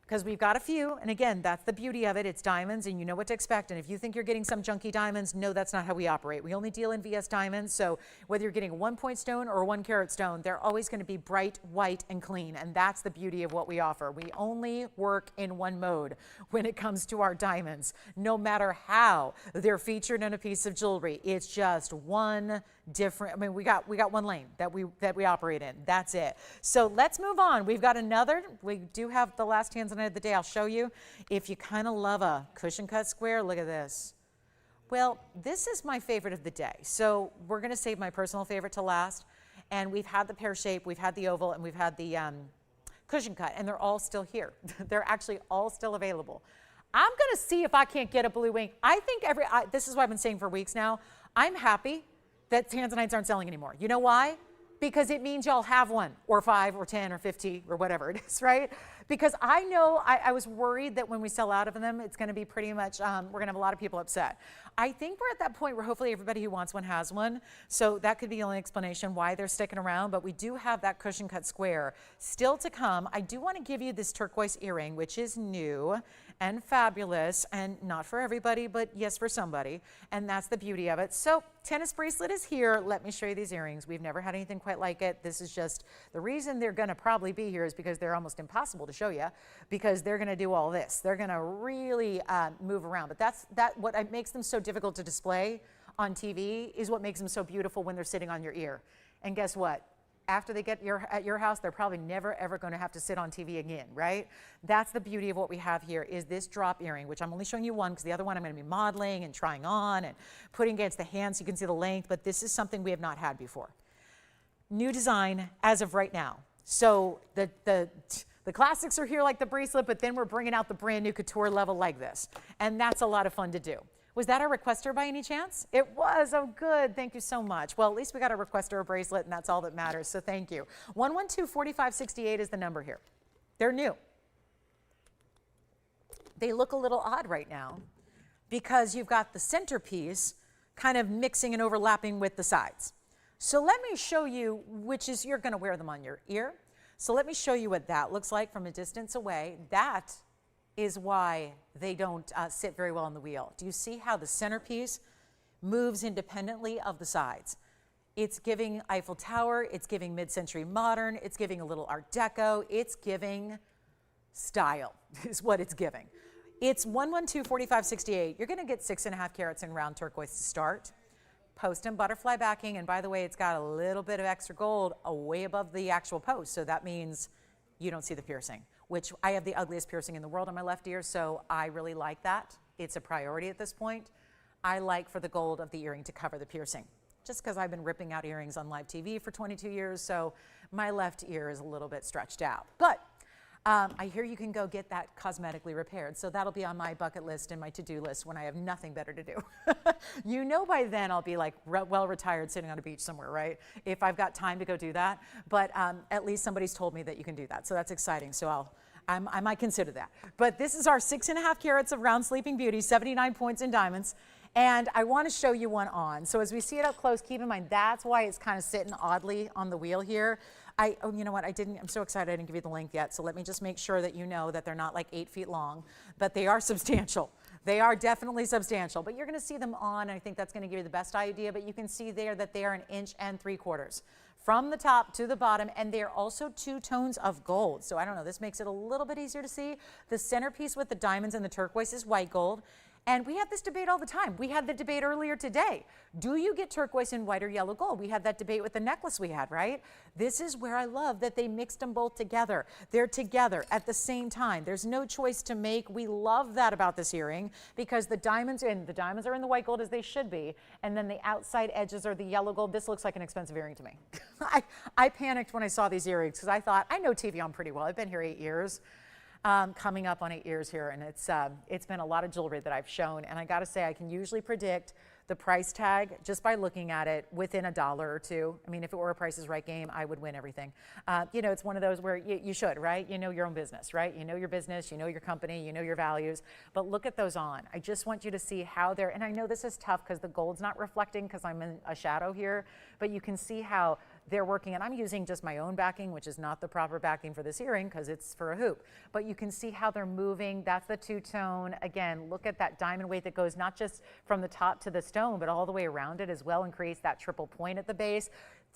Because we've got a few, and again, that's the beauty of it. It's diamonds, and you know what to expect. And if you think you're getting some junky diamonds, no, that's not how we operate. We only deal in VS diamonds, so whether you're getting a 1-point stone or a 1-carat stone, they're always going to be bright, white, and clean, and that's the beauty of what we offer. We only work in one mode when it comes to our diamonds, no matter how they're featured in a piece of jewelry. It's just one different, I mean, we got one lane that we operate in. That's it. So let's move on. We've got another. We do have the last Tanzanite of the day. I'll show you. If you kind of love a cushion cut square, look at this. Well, this is my favorite of the day. So we're going to save my personal favorite to last. And we've had the pear shape, we've had the oval, and we've had the cushion cut, and they're all still here. They're actually all still available. I'm going to see if I can't get a blue wing. I think this is what I've been saying for weeks now. I'm happy that Tanzanites aren't selling anymore. You know why? Because it means y'all have one, or 5, or 10, or 50, or whatever it is, right? Because I know I was worried that when we sell out of them, it's going to be pretty much, we're going to have a lot of people upset. I think we're at that point where hopefully everybody who wants one has one. So that could be the only explanation why they're sticking around. But we do have that cushion cut square still to come. I do want to give you this turquoise earring, which is new and fabulous, and not for everybody, but yes, for somebody. And that's the beauty of it. So tennis bracelet is here. Let me show you these earrings. We've never had anything quite like it. This is just, the reason they're going to probably be here is because they're almost impossible to show you, because they're going to do all this. They're going to really move around. But what makes them so difficult to display on TV is what makes them so beautiful when they're sitting on your ear. And guess what? After they get at your house, they're probably never, ever going to have to sit on TV again, right? That's the beauty of what we have here, is this drop earring, which I'm only showing you one because the other one I'm going to be modeling and trying on and putting against the hand so you can see the length, but this is something we have not had before. New design as of right now. So the classics are here like the bracelet, but then we're bringing out the brand new couture level like this. And that's a lot of fun to do. Was that a requester by any chance? It was. Oh, good. Thank you so much. Well, at least we got a requester a bracelet, and that's all that matters. So thank you. 112-4568 is the number here. They're new. they look a little odd right now because you've got the centerpiece kind of mixing and overlapping with the sides. So let me show you, which is, you're going to wear them on your ear. So let me show you what that looks like from a distance away. That is why they don't sit very well on the wheel. Do you see how the centerpiece moves independently of the sides? It's giving Eiffel Tower, it's giving mid-century modern, it's giving a little Art Deco, it's giving style is what it's giving. It's 112-45-68. You're going to get 6.5 carats in round turquoise to start. Post and butterfly backing, and by the way, it's got a little bit of extra gold way above the actual post, so that means you don't see the piercing, which I have the ugliest piercing in the world on my left ear, so I really like that. It's a priority at this point. I like for the gold of the earring to cover the piercing, just because I've been ripping out earrings on live TV for 22 years, so my left ear is a little bit stretched out. But I hear you can go get that cosmetically repaired, so that'll be on my bucket list and my to-do list when I have nothing better to do. You know, by then I'll be like well retired sitting on a beach somewhere, right? If I've got time to go do that, but at least somebody's told me that you can do that, so that's exciting. So I might consider that. But this is our 6.5 carats of round Sleeping Beauty, 79 points in diamonds. And I want to show you one on. So as we see it up close, keep in mind, that's why it's kind of sitting oddly on the wheel here. Oh, you know what, I'm so excited I didn't give you the length yet, so let me just make sure that you know that they're not like 8 feet long, but they are substantial. They are definitely substantial, but you're going to see them on, and I think that's going to give you the best idea, but you can see there that they are 1.75 inches from the top to the bottom, and they're also 2 tones of gold. So I don't know, this makes it a little bit easier to see. The centerpiece with the diamonds and the turquoise is white gold. And we have this debate all the time. We had the debate earlier today. Do you get turquoise in white or yellow gold? We had that debate with the necklace we had, right? This is where I love that they mixed them both together. They're together at the same time. There's no choice to make. We love that about this earring because the diamonds are in the white gold as they should be, and then the outside edges are the yellow gold. This looks like an expensive earring to me. I panicked when I saw these earrings because I thought, I know TVON pretty well. I've been here 8 years. Coming up on 8 years here, and it's been a lot of jewelry that I've shown, and I got to say I can usually predict the price tag just by looking at it within $1 or $2. I mean, if it were a Price is Right game, I would win everything. You know, it's one of those where you should, right? You know your own business, right? You know your business, you know your company, you know your values, but look at those on. I just want you to see how they're, and I know this is tough because the gold's not reflecting because I'm in a shadow here, but you can see how they're working, and I'm using just my own backing, which is not the proper backing for this earring because it's for a hoop, but you can see how they're moving. That's the two-tone. Again, look at that diamond weight that goes not just from the top to the stone, but all the way around it as well, and creates that triple point at the base.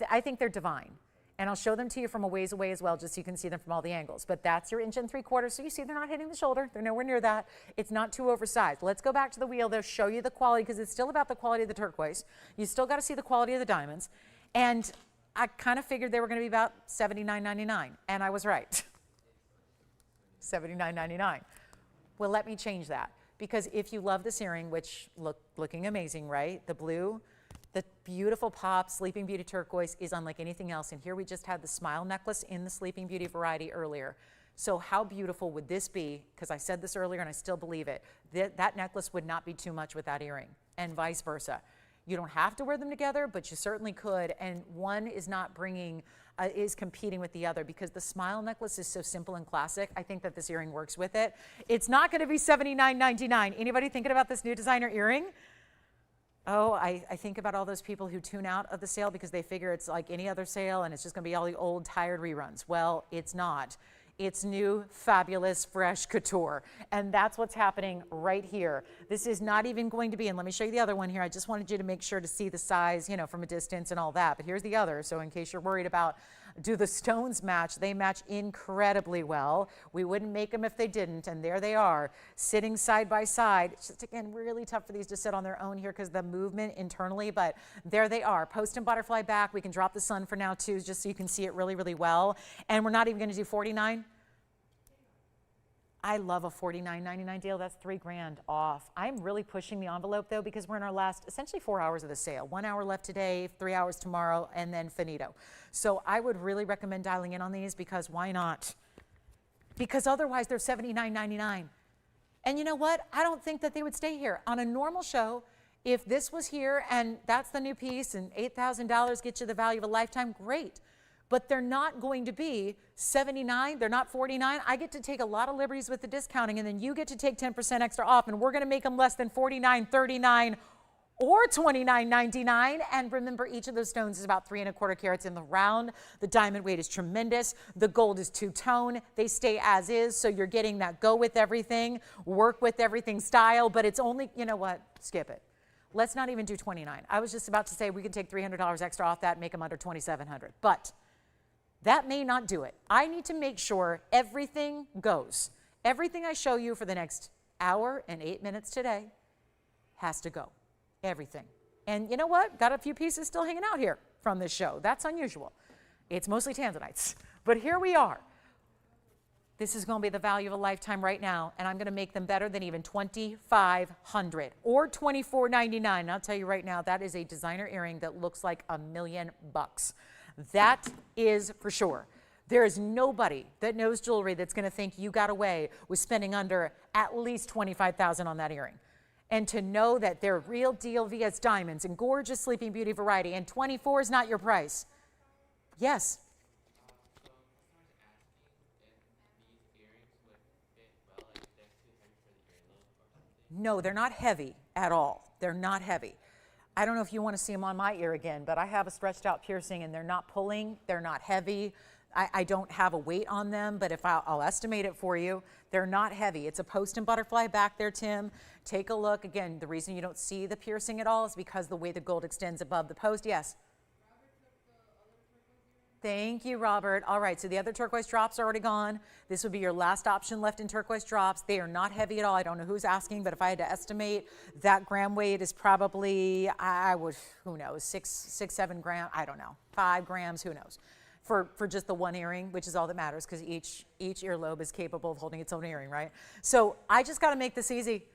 I think they're divine, and I'll show them to you from a ways away as well, just so you can see them from all the angles. But that's your 1.75 inches, so you see they're not hitting the shoulder. They're nowhere near that. It's not too oversized. Let's go back to the wheel. They'll show you the quality because it's still about the quality of the turquoise. You still got to see the quality of the diamonds, and I kind of figured they were going to be about $79.99, and I was right. $79.99. Well, let me change that, because if you love this earring, which looking amazing, right? The blue, the beautiful pop Sleeping Beauty turquoise is unlike anything else, and here we just had the smile necklace in the Sleeping Beauty variety earlier. So how beautiful would this be? Because I said this earlier, and I still believe it. That necklace would not be too much with that earring, and vice versa. You don't have to wear them together, but you certainly could, and one is not bringing, is competing with the other, because the smile necklace is so simple and classic. I think that this earring works with it. It's not going to be $79.99. Anybody thinking about this new designer earring? Oh, I think about all those people who tune out of the sale because they figure it's like any other sale and it's just going to be all the old, tired reruns. Well, it's not. It's new, fabulous, fresh couture. And that's what's happening right here. This is not even going to be, and let me show you the other one here. I just wanted you to make sure to see the size, you know, from a distance and all that. But here's the other. So in case you're worried about, do the stones match? They match incredibly well. We wouldn't make them if they didn't. And there they are, sitting side by side. It's just, again, really tough for these to sit on their own here because the movement internally, but there they are. Post and butterfly back. We can drop the sun for now too, just so you can see it really, really well. And we're not even going to do 49. I love a $49.99 deal. That's $3 grand off. I'm really pushing the envelope though, because we're in our last essentially 4 hours of the sale. 1 hour left today, 3 hours tomorrow, and then finito. So I would really recommend dialing in on these, because why not? Because otherwise they're $79.99. And you know what? I don't think that they would stay here. On a normal show, if this was here and that's the new piece and $8,000 gets you the value of a lifetime, great. but they're not going to be $79. They're not $49. I get to take a lot of liberties with the discounting, and then you get to take 10% extra off, and we're going to make them less than $49, $39, or $29.99. And remember, each of those stones is about 3 1/4 carats in the round. The diamond weight is tremendous. The gold is two-tone. They stay as is, so you're getting that go with everything, work with everything style, but it's only, you know what, skip it. Let's not even do $29. I was just about to say we can take $300 extra off that and make them under $2,700, but that may not do it. I need to make sure everything goes. Everything I show you for the next hour and 8 minutes today has to go. Everything. And you know what? Got a few pieces still hanging out here from this show. That's unusual. It's mostly Tanzanites. But here we are. This is going to be the value of a lifetime right now, and I'm going to make them better than even $2,500 or $2,499. I'll tell you right now, that is a designer earring that looks like $1,000,000. That is for sure. There is nobody that knows jewelry that's going to think you got away with spending under at least $25,000 on that earring. And to know that they're real deal VS diamonds and gorgeous Sleeping Beauty variety, and 24 is not your price. Yes. No, they're not heavy at all. They're not heavy. I don't know if you want to see them on my ear again, but I have a stretched out piercing, and they're not pulling. They're not heavy. I don't have a weight on them, but if I'll estimate it for you, they're not heavy. It's a post and butterfly back there, Tim. Take a look. Again, the reason you don't see the piercing at all is because the way the gold extends above the post. Yes. Thank you, Robert. All right, so the other turquoise drops are already gone. This would be your last option left in turquoise drops. They are not heavy at all. I don't know who's asking, but if I had to estimate, that gram weight is probably, who knows, 6, 7 grams, I don't know, 5 grams, who knows, for just the one earring, which is all that matters, because each earlobe is capable of holding its own earring, right? So I just got to make this easy.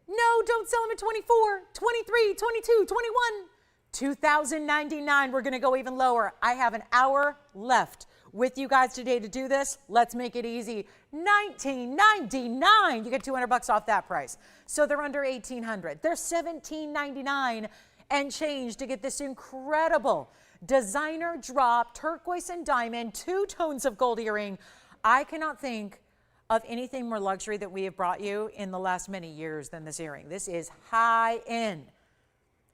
No, don't sell them at 24, 23, 22, 21. $2,099. We're going to go even lower. I have an hour left with you guys today to do this. Let's make it easy. $19.99. You get $200 off that price. So they're under $1,800. They're $17.99 and change to get this incredible designer drop turquoise and diamond 2 tones of gold earring. I cannot think of anything more luxury that we have brought you in the last many years than this earring. This is high end.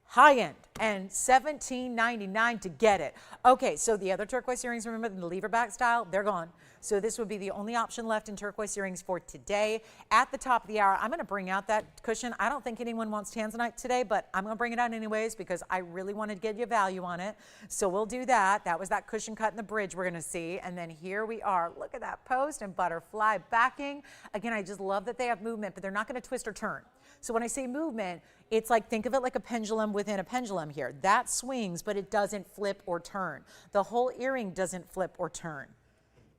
High end, and $17.99 to get it. Okay, so the other turquoise earrings, remember the lever back style, they're gone. So this would be the only option left in turquoise earrings for today. At the top of the hour, I'm going to bring out that cushion. I don't think anyone wants Tanzanite today, but I'm going to bring it out anyways because I really want to give you value on it. So we'll do that. That was that cushion cut in the bridge we're going to see. And then here we are. Look at that post and butterfly backing. Again, I just love that they have movement, but they're not going to twist or turn. So when I say movement, it's like, think of it like a pendulum within a pendulum here. That swings, but it doesn't flip or turn. The whole earring doesn't flip or turn.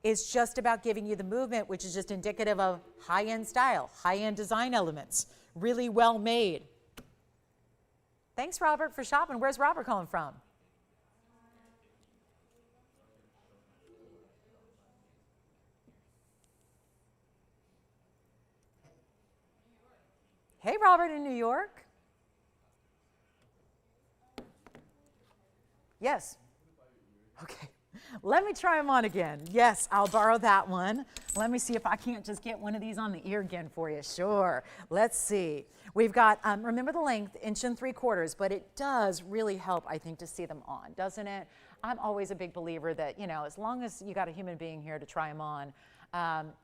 It's just about giving you the movement, which is just indicative of high-end style, high-end design elements, really well made. Thanks, Robert, for shopping. Where's Robert calling from? Hey, Robert in New York. Yes. Okay. Let me try them on again. Yes, I'll borrow that one. Let me see if I can't just get one of these on the ear again for you. Sure. Let's see. We've got, remember the length, 1 3/4, but it does really help, I think, to see them on, doesn't it? I'm always a big believer that, you know, as long as you got a human being here to try them on,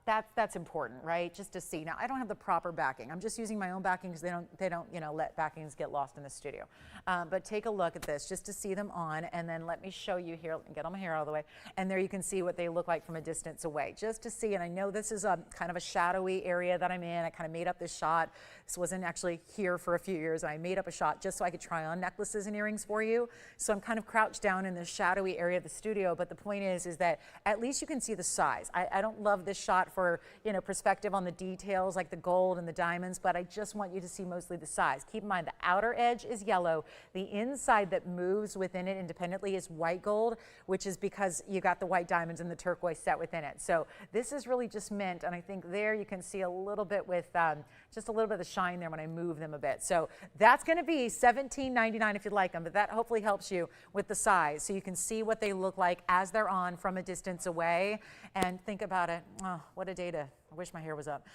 that's important, right? Just to see. Now, I don't have the proper backing. I'm just using my own backing because they don't, you know, let backings get lost in the studio. But take a look at this just to see them on, and then let me show you here. Let me get all my hair out of the way. And there you can see what they look like from a distance away, just to see. And I know this is a kind of a shadowy area that I'm in. I kind of made up this shot. This wasn't actually here for a few years. I made up a shot just so I could try on necklaces and earrings for you. So I'm kind of crouched down in this shadowy area of the studio. But the point is that at least you can see the size. I don't love love this shot for, you know, perspective on the details like the gold and the diamonds, but I just want you to see mostly the size. Keep in mind the outer edge is yellow. The inside that moves within it independently is white gold, which is because you got the white diamonds and the turquoise set within it. So this is really just mint, and I think there you can see a little bit with just a little bit of the shine there when I move them a bit. So that's going to be $17.99 if you'd like them, but that hopefully helps you with the size so you can see what they look like as they're on from a distance away. And think about it. Oh, what a day to, I wish my hair was up,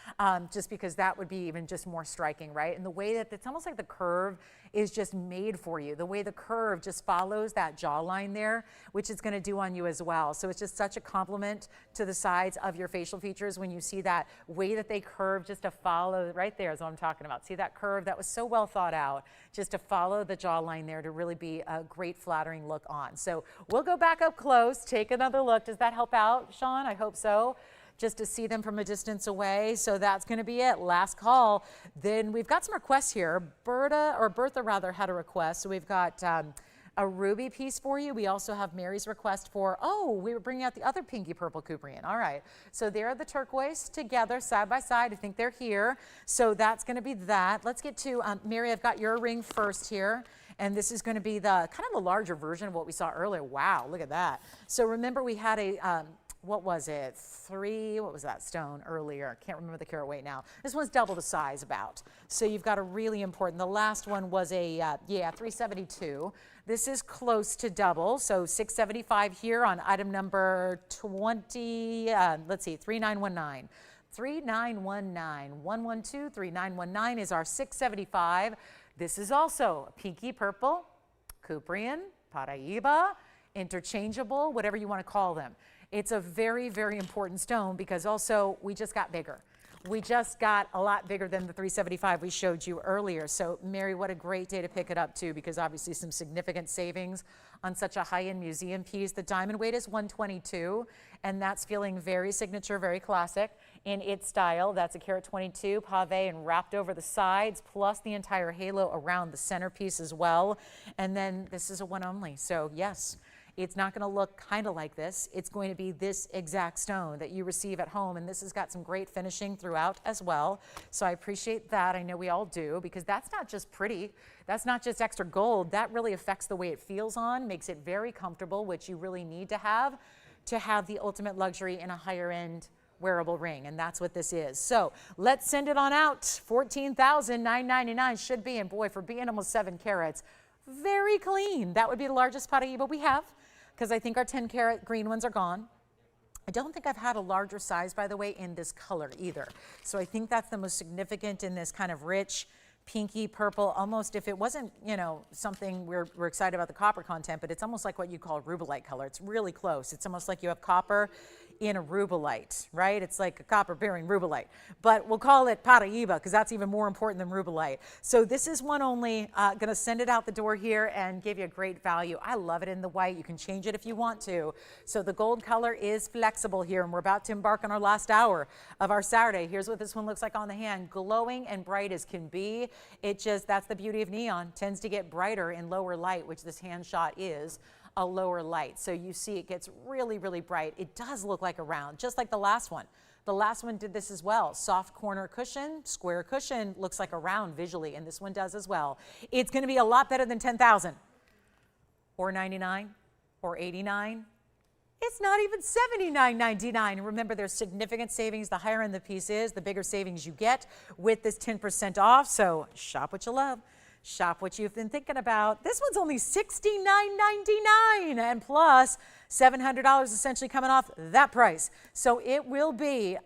just because that would be even just more striking, right? And the way that it's almost like the curve is just made for you. The way the curve just follows that jawline there, which it's going to do on you as well. So it's just such a compliment to the sides of your facial features when you see that way that they curve just to follow, right there is what I'm talking about. See that curve? That was so well thought out, just to follow the jawline there to really be a great flattering look on. So we'll go back up close, take another look. Does that help out, Sean? I hope so. Just to see them from a distance away. So that's going to be it. Last call. Then we've got some requests here. Bertha rather had a request. So we've got a ruby piece for you. We also have Mary's request for, oh, we were bringing out the other pinky purple Cuprian. All right. So they're the turquoise together side by side. I think they're here. So that's going to be that. Let's get to Mary. I've got your ring first here. And this is going to be the kind of a larger version of what we saw earlier. Wow, look at that. So remember we had a what was it? What was that stone earlier? Can't remember the carat weight now. This one's double the size about. So you've got a really important, the last one was a, 372. This is close to double. So 675 here on item number 20, let's see, 3919. 3919, 112, 3919 is our 675. This is also a pinky purple, Cuprian, Paraiba, interchangeable, whatever you want to call them. It's a very, very important stone because also we just got bigger. We just got a lot bigger than the 375 we showed you earlier. So Mary, what a great day to pick it up too, because obviously some significant savings on such a high-end museum piece. The diamond weight is 122, and that's feeling very signature, very classic in its style. That's a carat 22 pave and wrapped over the sides, plus the entire halo around the centerpiece as well. And then this is a one only. So yes, it's not going to look kind of like this. It's going to be this exact stone that you receive at home, and this has got some great finishing throughout as well. So I appreciate that. I know we all do, because that's not just pretty. That's not just extra gold. That really affects the way it feels on, makes it very comfortable, which you really need to have the ultimate luxury in a higher end wearable ring, and that's what this is. So let's send it on out. $14,999 should be, and boy, for being almost 7 carats, very clean. That would be the largest Paraiba we have, because I think our 10 carat green ones are gone. I don't think I've had a larger size, by the way, in this color either. So I think that's the most significant in this kind of rich pinky purple, almost, if it wasn't, you know, something we're excited about the copper content, but it's almost like what you call rubellite color. It's really close. It's almost like you have copper in a rubellite, right? It's like a copper bearing rubellite, but we'll call it Paraiba because that's even more important than rubellite. So this is one only. Going to send it out the door here and give you a great value. I love it in the white. You can change it if you want to. So the gold color is flexible here, and we're about to embark on our last hour of our Saturday. Here's what this one looks like on the hand. Glowing and bright as can be. It just, that's the beauty of neon. Tends to get brighter in lower light, which this hand shot is a lower light. So you see it gets really, really bright. It does look like a round, just like the last one. The last one did this as well. Soft corner cushion, square cushion, looks like a round visually, and this one does as well. It's going to be a lot better than 10,000 or 99 or 89. It's not even $79.99. Remember, there's significant savings. The higher end the piece is, the bigger savings you get with this 10% off. So shop what you love. Shop what you've been thinking about. This one's only $69.99 and plus $700 essentially coming off that price. So it will be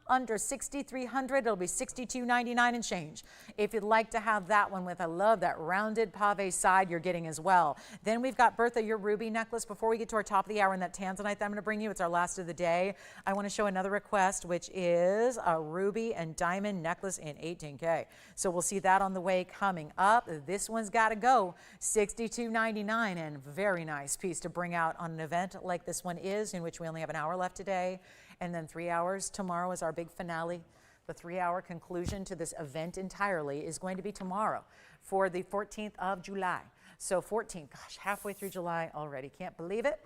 under $6,300. It'll be $62.99 and change. If you'd like to have that one with, I love that rounded pave side you're getting as well. Then we've got Bertha, your ruby necklace. Before we get to our top of the hour and that Tanzanite that I'm going to bring you, it's our last of the day. I want to show another request, which is a ruby and diamond necklace in 18K. So we'll see that on the way coming up. This one's got to go $62.99, and very nice piece to bring out on an event like this one is, in which we only have an hour left today, and then 3 hours tomorrow is our big finale. The 3-hour conclusion to this event entirely is going to be tomorrow for the 14th of July. So 14th, gosh, halfway through July already. Can't believe it.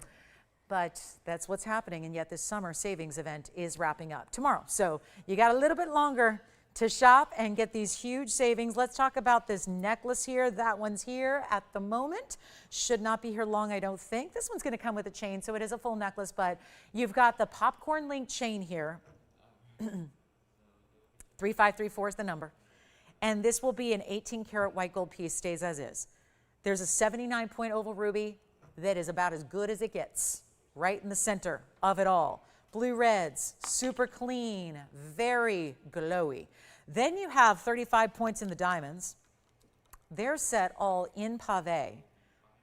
But that's what's happening, and yet this summer savings event is wrapping up tomorrow. So you got a little bit longer to shop and get these huge savings. Let's talk about this necklace here. That one's here at the moment. Should not be here long, I don't think. This one's gonna come with a chain, so it is a full necklace, but you've got the popcorn link chain here. 3534 is the number. And this will be an 18 karat white gold piece, stays as is. There's a 79 point oval ruby that is about as good as it gets, right in the center of it all. Blue reds, super clean, very glowy. Then you have 35 points in the diamonds. They're set all in pave.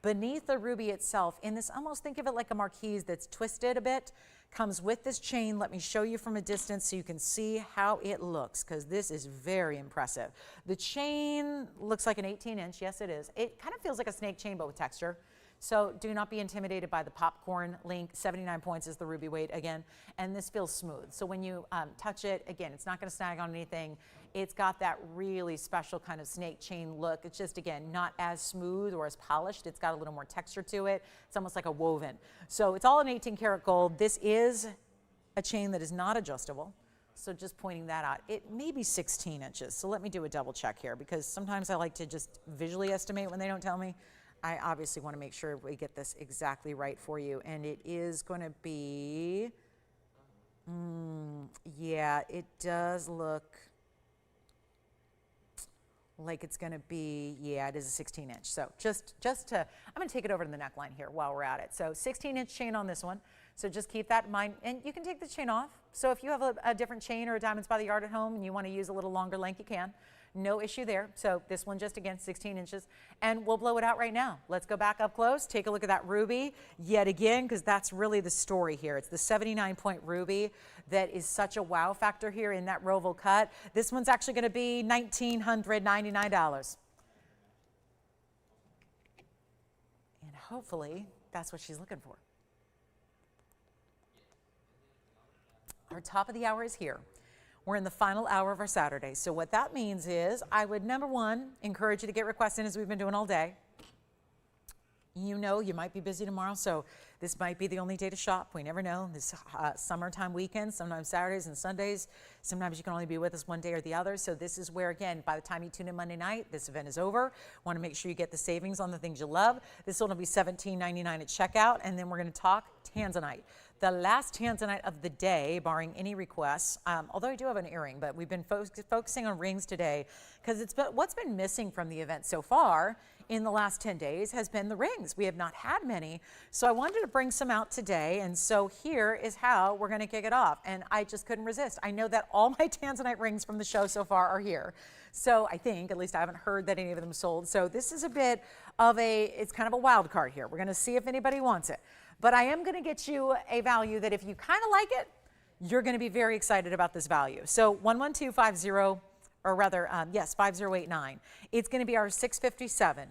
Beneath the ruby itself, in this, almost think of it like a marquise that's twisted a bit, comes with this chain. Let me show you from a distance so you can see how it looks, because this is very impressive. The chain looks like an 18-inch, yes it is. It kind of feels like a snake chain, but with texture. So do not be intimidated by the popcorn link. 79 points is the ruby weight again, and this feels smooth. So when you touch it, again, it's not gonna snag on anything. It's got that really special kind of snake chain look. It's just, again, not as smooth or as polished. It's got a little more texture to it. It's almost like a woven. So it's all in 18 karat gold. This is a chain that is not adjustable. So just pointing that out. It may be 16 inches. So let me do a double check here, because sometimes I like to just visually estimate when they don't tell me. I obviously want to make sure we get this exactly right for you. And it is going to be, yeah, it does look like it's going to be, yeah, it is a 16 inch. So just to, I'm going to take it over to the neckline here while we're at it. So 16-inch chain on this one. So just keep that in mind, and you can take the chain off. So if you have a different chain or a Diamonds by the Yard at home and you want to use a little longer length, you can. No issue there. So this one just, again, 16 inches, and we'll blow it out right now. Let's go back up close, take a look at that ruby yet again, because that's really the story here. It's the 79 point ruby that is such a wow factor here in that Roval cut. This one's actually going to be $1,999. And hopefully that's what she's looking for. Our top of the hour is here. We're in the final hour of our Saturday. So what that means is I would, number one, encourage you to get requests in as we've been doing all day. You know you might be busy tomorrow, so this might be the only day to shop. We never know. This summertime weekend, sometimes Saturdays and Sundays, sometimes you can only be with us one day or the other. So this is where, again, by the time you tune in Monday night, this event is over. Want to make sure you get the savings on the things you love. This one will be $17.99 at checkout, and then we're going to talk Tanzanite. The last Tanzanite of the day, barring any requests, although I do have an earring, but we've been focusing on rings today, because it's what's been missing from the event so far in the last 10 days has been the rings. We have not had many, so I wanted to bring some out today, and so here is how we're going to kick it off, and I just couldn't resist. I know that all my Tanzanite rings from the show so far are here, so I think, at least I haven't heard that any of them sold, so this is a bit of it's kind of a wild card here. We're going to see if anybody wants it. But I am going to get you a value that if you kind of like it, you're going to be very excited about this value. So 11250, or rather, yes, 5089. It's going to be our 657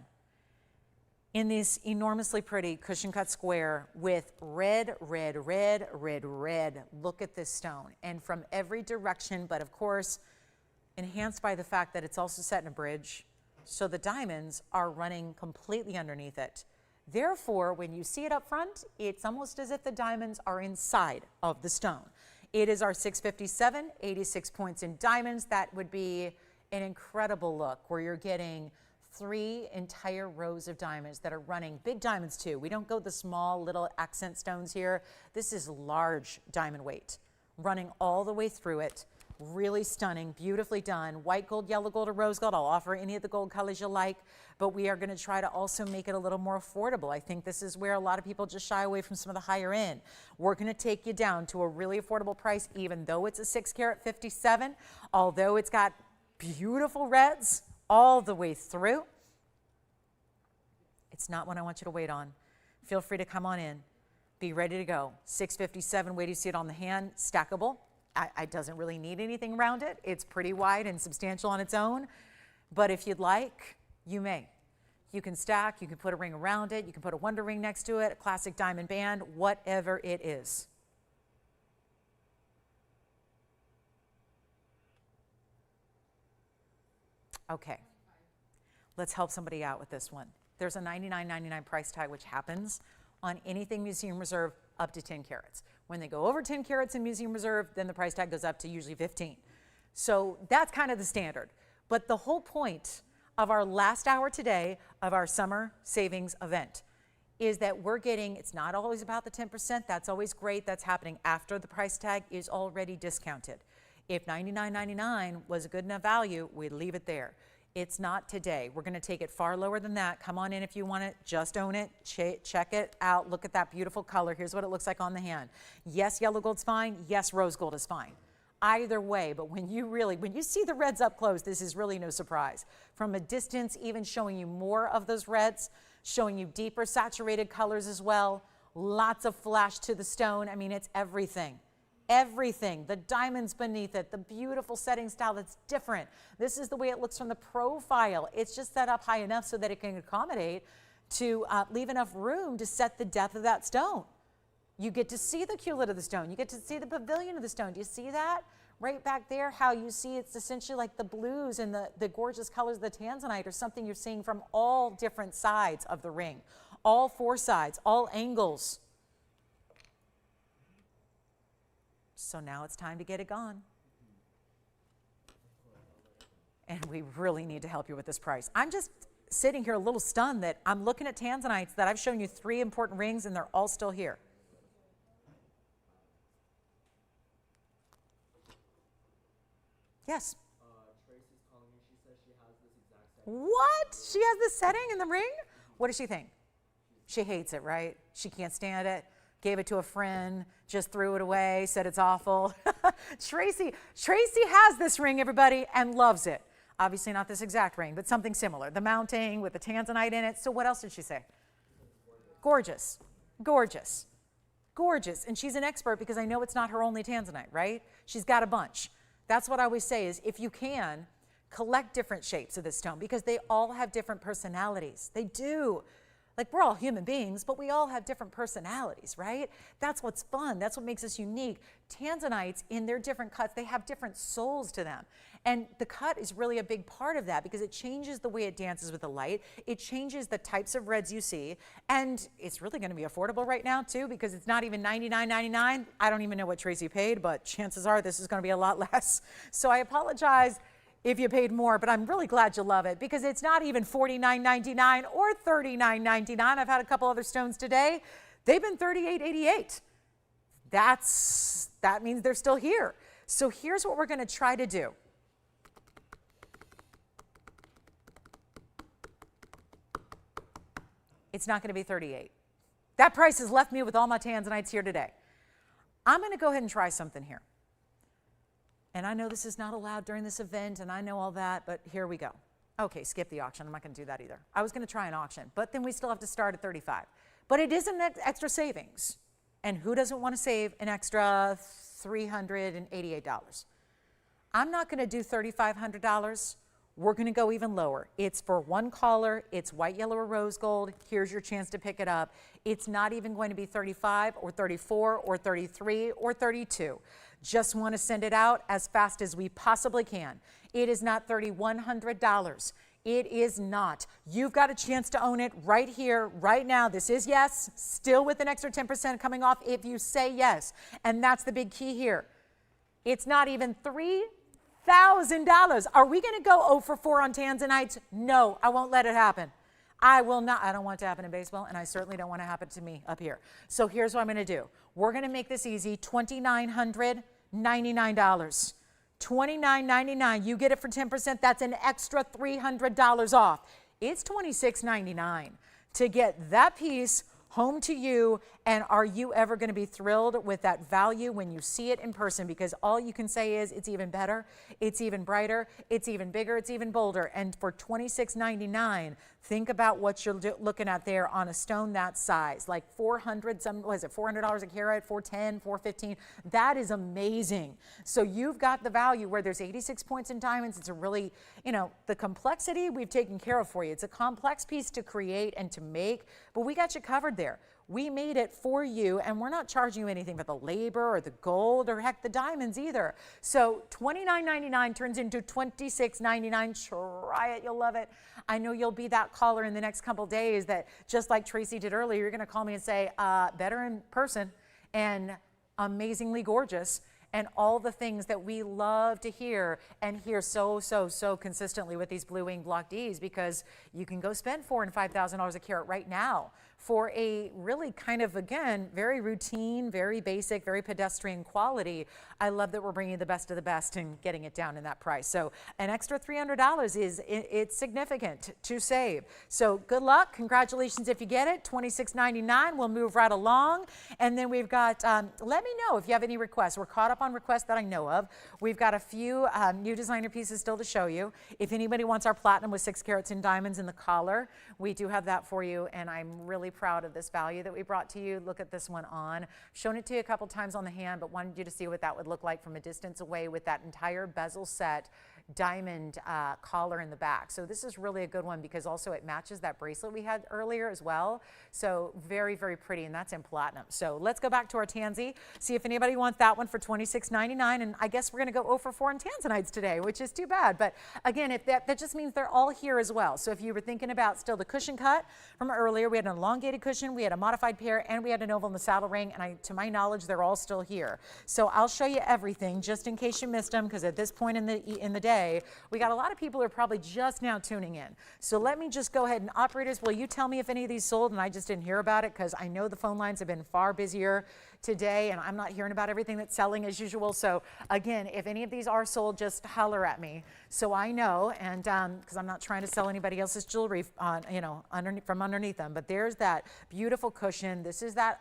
in this enormously pretty cushion cut square with red, red, red, red, red. Look at this stone. And from every direction, but of course, enhanced by the fact that it's also set in a bridge. So the diamonds are running completely underneath it. Therefore, when you see it up front, it's almost as if the diamonds are inside of the stone. It is our 657, 86 points in diamonds. That would be an incredible look where you're getting 3 entire rows of diamonds that are running, big diamonds too. We don't go the small little accent stones here. This is large diamond weight, running all the way through it. Really stunning, beautifully done. White gold, yellow gold, or rose gold. I'll offer any of the gold colors you like, but we are going to try to also make it a little more affordable. I think this is where a lot of people just shy away from some of the higher end. We're going to take you down to a really affordable price, even though it's a 6 karat 57, although it's got beautiful reds all the way through. It's not one I want you to wait on. Feel free to come on in. Be ready to go. 657, wait till you see it on the hand, stackable. It doesn't really need anything around it. It's pretty wide and substantial on its own, but if you'd like, you may. You can stack, you can put a ring around it, you can put a wonder ring next to it, a classic diamond band, whatever it is. Okay, let's help somebody out with this one. There's a $99.99 price tag, which happens on anything Museum Reserve up to 10 carats. When they go over 10 carats in museum reserve, then the price tag goes up to usually 15. So that's kind of the standard. But the whole point of our last hour today of our summer savings event is that we're getting, it's not always about the 10%, that's always great, that's happening after the price tag is already discounted. If $99.99 was a good enough value, we'd leave it there. It's not today. We're gonna take it far lower than that. Come on in if you want it, just own it, check it out, look at that beautiful color. Here's what it looks like on the hand. Yes, yellow gold's fine, yes, rose gold is fine. Either way, but when you see the reds up close, this is really no surprise. From a distance, even showing you more of those reds, showing you deeper saturated colors as well, lots of flash to the stone. I mean, it's everything. Everything, the diamonds beneath it, the beautiful setting style that's different. This is the way it looks from the profile. It's just set up high enough so that it can accommodate to leave enough room to set the depth of that stone. You get to see the culet of the stone. You get to see the pavilion of the stone. Do you see that? Right back there, how you see it's essentially like the blues and the gorgeous colors of the Tanzanite or something you're seeing from all different sides of the ring. All four sides, all angles. So now it's time to get it gone. And we really need to help you with this price. I'm just sitting here a little stunned that I'm looking at Tanzanites that I've shown you 3 important rings and they're all still here. Yes? Tracy's calling me. She says she has this exact setting. What? She has this setting in the ring? What does she think? She hates it, right? She can't stand it. Gave it to a friend, just threw it away, said it's awful. Tracy has this ring, everybody, and loves it. Obviously not this exact ring, but something similar. The mounting with the Tanzanite in it. So what else did she say? Gorgeous, gorgeous, gorgeous. And she's an expert because I know it's not her only Tanzanite, right? She's got a bunch. That's what I always say is if you can, collect different shapes of this stone because they all have different personalities. They do. Like we're all human beings, but we all have different personalities, right? That's what's fun. That's what makes us unique. Tanzanites in their different cuts, they have different souls to them. And the cut is really a big part of that because it changes the way it dances with the light. It changes the types of reds you see. And it's really going to be affordable right now too because it's not even $99.99. I don't even know what Tracy paid, but chances are this is going to be a lot less. So I apologize if you paid more, but I'm really glad you love it because it's not even $49.99 or $39.99. I've had a couple other stones today. They've been $38.88. That means they're still here. So here's what we're going to try to do. It's not going to be 38. That price has left me with all my Tanzanites here today. I'm going to go ahead and try something here. And I know this is not allowed during this event, and I know all that, but here we go. Okay, skip the auction. I'm not going to do that either. I was going to try an auction, but then we still have to start at 35. But it is an extra savings. And who doesn't want to save an extra $388? I'm not going to do $3,500. We're going to go even lower. It's for one collar. It's white, yellow, or rose gold. Here's your chance to pick it up. It's not even going to be 35 or 34 or 33 or 32. Just want to send it out as fast as we possibly can. It is not $3,100. It is not. You've got a chance to own it right here, right now. This is yes, still with an extra 10% coming off if you say yes. And that's the big key here. It's not even $3,000. Are we going to go 0 for 4 on Tanzanites? No, I won't let it happen. I will not. I don't want it to happen in baseball, and I certainly don't want it to happen to me up here. So here's what I'm going to do. We're going to make this easy. $2,999. $29.99. You get it for 10%. That's an extra $300 off. It's $26.99 to get that piece home to you. And are you ever going to be thrilled with that value when you see it in person? Because all you can say is it's even better, it's even brighter, it's even bigger, it's even bolder. And for $26.99, think about what you're looking at there on a stone that size, like $400 a carat, $410, $415. That is amazing. So you've got the value where there's 86 points in diamonds. It's a really, the complexity we've taken care of for you. It's a complex piece to create and to make, but we got you covered there. We made it for you, and we're not charging you anything for the labor or the gold or heck the diamonds either. So $29.99 turns into $26.99. Try it, you'll love it. I know you'll be that caller in the next couple days that just like Tracy did earlier, you're going to call me and say, better in person. and amazingly gorgeous, and all the things that we love to hear and hear so consistently with these blue wing block Ds, because you can go spend $4,000 and $5,000 a carat right now for a really kind of, again, very routine, very basic, very pedestrian quality. I love that we're bringing the best of the best and getting it down in that price. So an extra $300 it's significant to save. So good luck, congratulations if you get it. $26.99. We'll move right along, and then we've got. Let me know if you have any requests. We're caught up on requests that I know of. We've got a few new designer pieces still to show you. If anybody wants our platinum with 6 carats in diamonds in the collar, we do have that for you, and I'm really proud of this value that we brought to you. Look at this one on. I've shown it to you a couple times on the hand, but wanted you to see what that would look like from a distance away with that entire bezel set diamond collar in the back. So this is really a good one because also it matches that bracelet we had earlier as well. So very pretty, and that's in platinum. So let's go back to our tansy, see if anybody wants that one for $26.99. And I guess we're going to go 0 for 4 in tanzanites today, which is too bad. But again, if that just means they're all here as well. So if you were thinking about still the cushion cut from earlier, we had an elongated cushion, we had a modified pair, and we had an oval in the saddle ring. And to my knowledge, they're all still here. So I'll show you everything just in case you missed them, because at this point in the day, we got a lot of people who are probably just now tuning in. So let me just go ahead, and operators, will you tell me if any of these sold and I just didn't hear about it, because I know the phone lines have been far busier today and I'm not hearing about everything that's selling as usual. So again, if any of these are sold, just holler at me so I know, and because I'm not trying to sell anybody else's jewelry from underneath them. But there's that beautiful cushion. This is that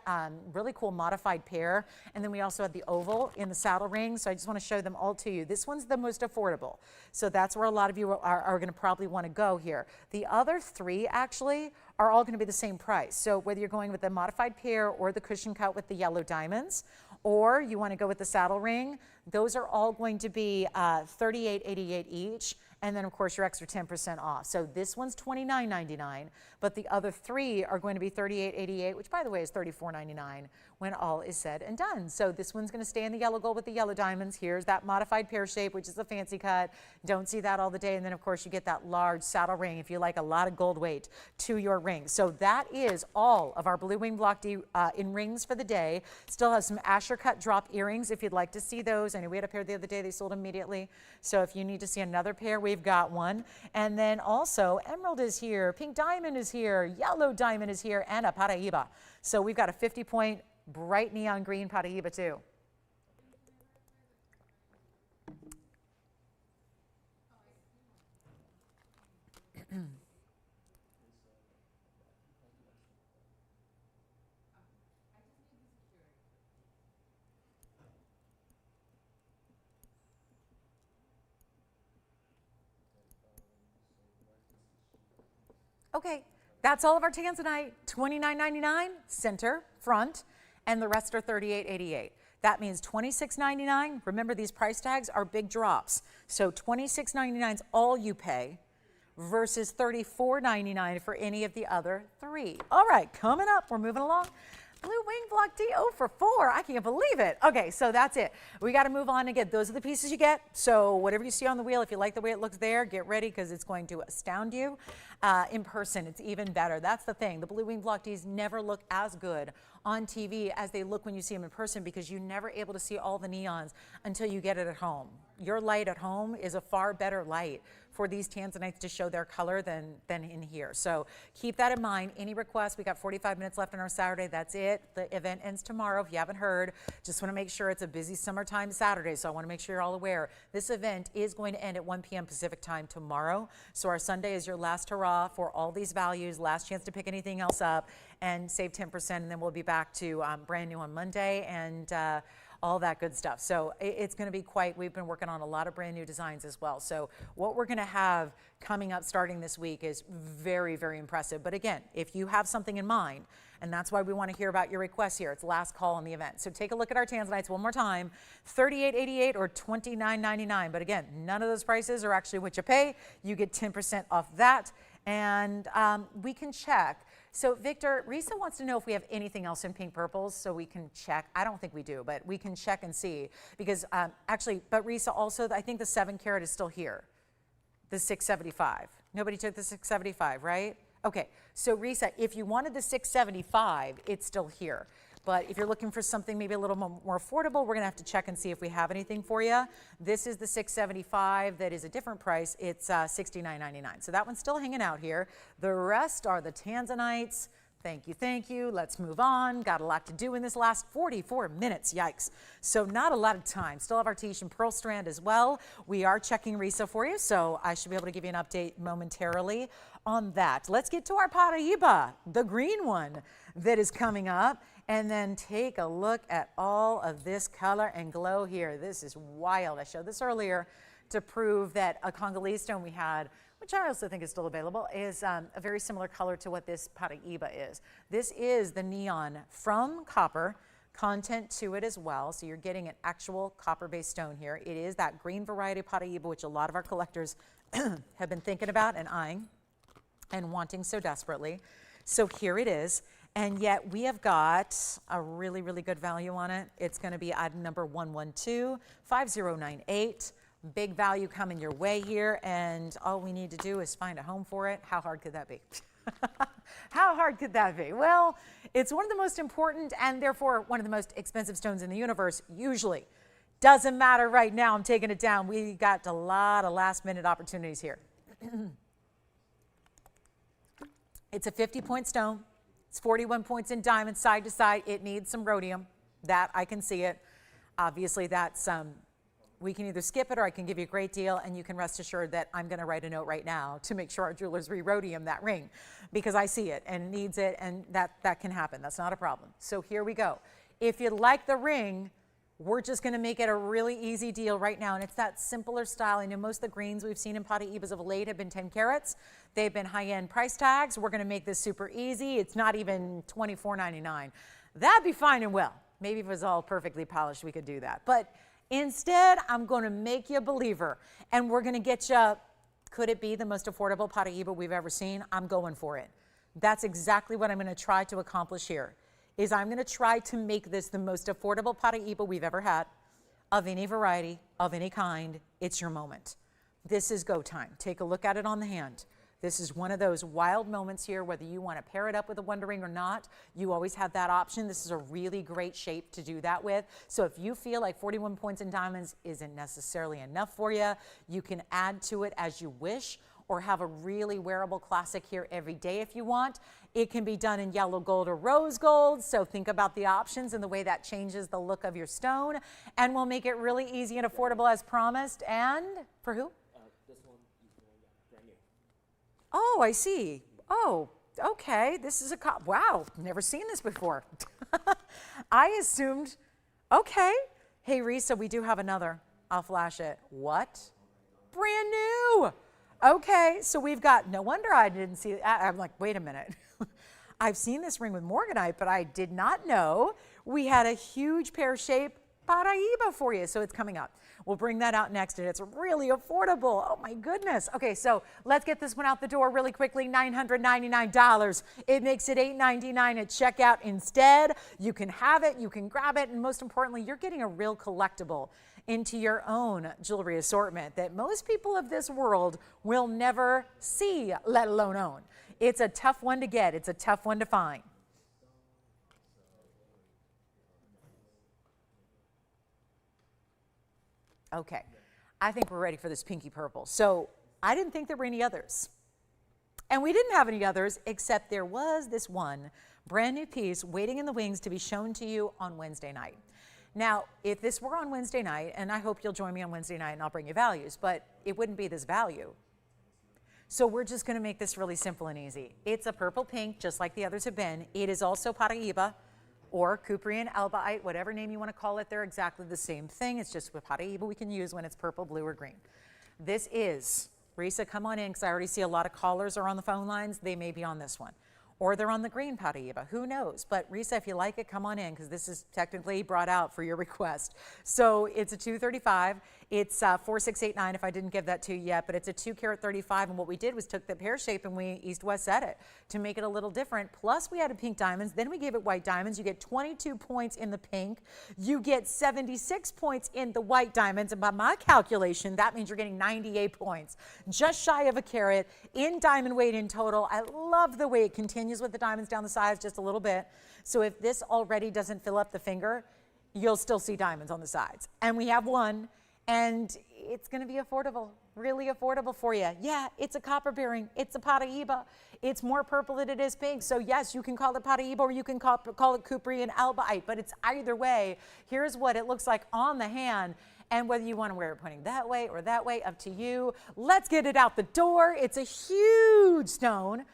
really cool modified pair, and then we also had the oval in the saddle ring. So I just want to show them all to you. This one's the most affordable, so that's where a lot of you are going to probably want to go here. The other 3 actually are all going to be the same price. So whether you're going with the modified pair or the cushion cut with the yellow diamonds, or you want to go with the saddle ring, those are all going to be $38.88 each. And then, of course, your extra 10% off. So this one's $29.99, but the other 3 are going to be $38.88, which, by the way, is $34.99 when all is said and done. So this one's going to stay in the yellow gold with the yellow diamonds. Here's that modified pear shape, which is a fancy cut. Don't see that all the day. And then, of course, you get that large saddle ring if you like a lot of gold weight to your ring. So that is all of our blue wing block D in rings for the day. Still have some Asher cut drop earrings if you'd like to see those. I know we had a pair the other day. They sold immediately. So if you need to see another pair, we've got one. And then also emerald is here, pink diamond is here, yellow diamond is here, and a Paraiba. So we've got a 50-point bright neon green Paraiba too. Okay, that's all of our Tanzanite. $29.99 center, front, and the rest are $38.88. That means $26.99. Remember, these price tags are big drops. So $26.99 is all you pay versus $34.99 for any of the other 3. All right, coming up, we're moving along. Blue wing block D, 0 for 4. I can't believe it. Okay, so that's it. We got to move on again. Those are the pieces you get. So whatever you see on the wheel, if you like the way it looks there, get ready because it's going to astound you. In person, it's even better. That's the thing. The blue wing block Ds never look as good on TV as they look when you see them in person, because you're never able to see all the neons until you get it at home. Your light at home is a far better light for these Tanzanites to show their color than in here. So keep that in mind. Any requests? We got 45 minutes left on our Saturday. That's it. The event ends tomorrow. If you haven't heard, just want to make sure it's a busy summertime Saturday. So I want to make sure you're all aware. This event is going to end at 1 p.m. Pacific time tomorrow. So our Sunday is your last hurrah for all these values. Last chance to pick anything else up and save 10%. And then we'll be back to brand new on Monday and all that good stuff. So it's going to be we've been working on a lot of brand new designs as well. So what we're going to have coming up starting this week is very, very impressive. But again, if you have something in mind, and that's why we want to hear about your requests here. It's last call on the event. So take a look at our Tanzanites one more time, $38.88 or $29.99. But again, none of those prices are actually what you pay. You get 10% off that. And we can check. So Victor, Risa wants to know if we have anything else in pink purples so we can check. I don't think we do, but we can check and see because but Risa also, I think the 7 carat is still here, the 675. Nobody took the 675, right? Okay, so Risa, if you wanted the 675, it's still here. But if you're looking for something maybe a little more affordable, we're gonna have to check and see if we have anything for you. This is the $675 that is a different price. It's $69.99. So that one's still hanging out here. The rest are the Tanzanites. Thank you, thank you. Let's move on. Got a lot to do in this last 44 minutes, yikes. So not a lot of time. Still have our Tahitian pearl strand as well. We are checking Risa for you, so I should be able to give you an update momentarily on that. Let's get to our Paraiba, the green one that is coming up. And then take a look at all of this color and glow here. This is wild. I showed this earlier to prove that a Congales stone we had, which I also think is still available, is a very similar color to what this Paraiba is. This is the neon from copper, content to it as well. So you're getting an actual copper-based stone here. It is that green variety Paraiba, which a lot of our collectors have been thinking about and eyeing and wanting so desperately. So here it is. And yet we have got a really, really good value on it. It's going to be item number 112-5098. Big value coming your way here. And all we need to do is find a home for it. How hard could that be? How hard could that be? Well, it's one of the most important and therefore one of the most expensive stones in the universe, usually. Doesn't matter right now. I'm taking it down. We got a lot of last minute opportunities here. It's a 50-point stone. It's 41 points in diamond side to side. It needs some rhodium. That I can see it. Obviously, that's we can either skip it or I can give you a great deal, and you can rest assured that I'm going to write a note right now to make sure our jewelers re-rhodium that ring because I see it and needs it, and that can happen. That's not a problem. So here we go. If you like the ring, we're just going to make it a really easy deal right now, and it's that simpler style. I know most of the greens we've seen in Paraibas of late have been 10 carats. They've been high-end price tags. We're going to make this super easy. It's not even $24.99. That'd be fine and well. Maybe if it was all perfectly polished, we could do that. But instead, I'm going to make you a believer, and we're going to get you, could it be the most affordable Paraiba we've ever seen? I'm going for it. That's exactly what I'm going to try to accomplish here. Is I'm going to try to make this the most affordable Paraiba we've ever had, of any variety, of any kind. It's your moment. This is go time. Take a look at it on the hand. This is one of those wild moments here, whether you want to pair it up with a Wonder Ring or not, you always have that option. This is a really great shape to do that with. So if you feel like 41 points in diamonds isn't necessarily enough for you, you can add to it as you wish, or have a really wearable classic here every day if you want. It can be done in yellow gold or rose gold, so think about the options and the way that changes the look of your stone, and we'll make it really easy and affordable as promised. And for who? This one is brand new. Oh, I see. Oh, okay. This is a wow, never seen this before. I assumed, okay. Hey, Risa, we do have another. I'll flash it. What? Brand new. Okay, so we've got, no wonder I didn't see it. I'm like, wait a minute. I've seen this ring with Morganite, but I did not know we had a huge pear shape Paraiba for you. So it's coming up. We'll bring that out next, and it's really affordable. Oh my goodness. Okay, so let's get this one out the door really quickly. $999. It makes it $899 at checkout instead. You can have it, you can grab it, and most importantly, you're getting a real collectible into your own jewelry assortment that most people of this world will never see, let alone own. It's a tough one to get. It's a tough one to find. Okay, I think we're ready for this pinky purple. So I didn't think there were any others. And we didn't have any others, except there was this one brand new piece waiting in the wings to be shown to you on Wednesday night. Now, if this were on Wednesday night, and I hope you'll join me on Wednesday night and I'll bring you values, but it wouldn't be this value. So we're just going to make this really simple and easy. It's a purple pink, just like the others have been. It is also Paraiba or Cuprian albaite, whatever name you want to call it. They're exactly the same thing. It's just with Paraiba we can use when it's purple, blue, or green. This is, Risa, come on in, because I already see a lot of callers are on the phone lines. They may be on this one. Or they're on the green Paraiba, who knows? But Risa, if you like it, come on in, because this is technically brought out for your request. So it's a 235. It's 4689 if I didn't give that to you yet, but it's a 2 carat 35. And what we did was took the pear shape and we east-west set it to make it a little different. Plus we added pink diamonds. Then we gave it white diamonds. You get 22 points in the pink. You get 76 points in the white diamonds. And by my calculation, that means you're getting 98 points. Just shy of a carat in diamond weight in total. I love the way it continues with the diamonds down the sides just a little bit. So if this already doesn't fill up the finger, you'll still see diamonds on the sides. And we have one, and it's going to be affordable, really affordable for you. Yeah, it's a copper bearing. It's a Paraiba. It's more purple than it is pink. So yes, you can call it Paraiba or you can call it Cupri and Albaite, but it's either way. Here's what it looks like on the hand. And whether you want to wear it pointing that way or that way, up to you. Let's get it out the door. It's a huge stone.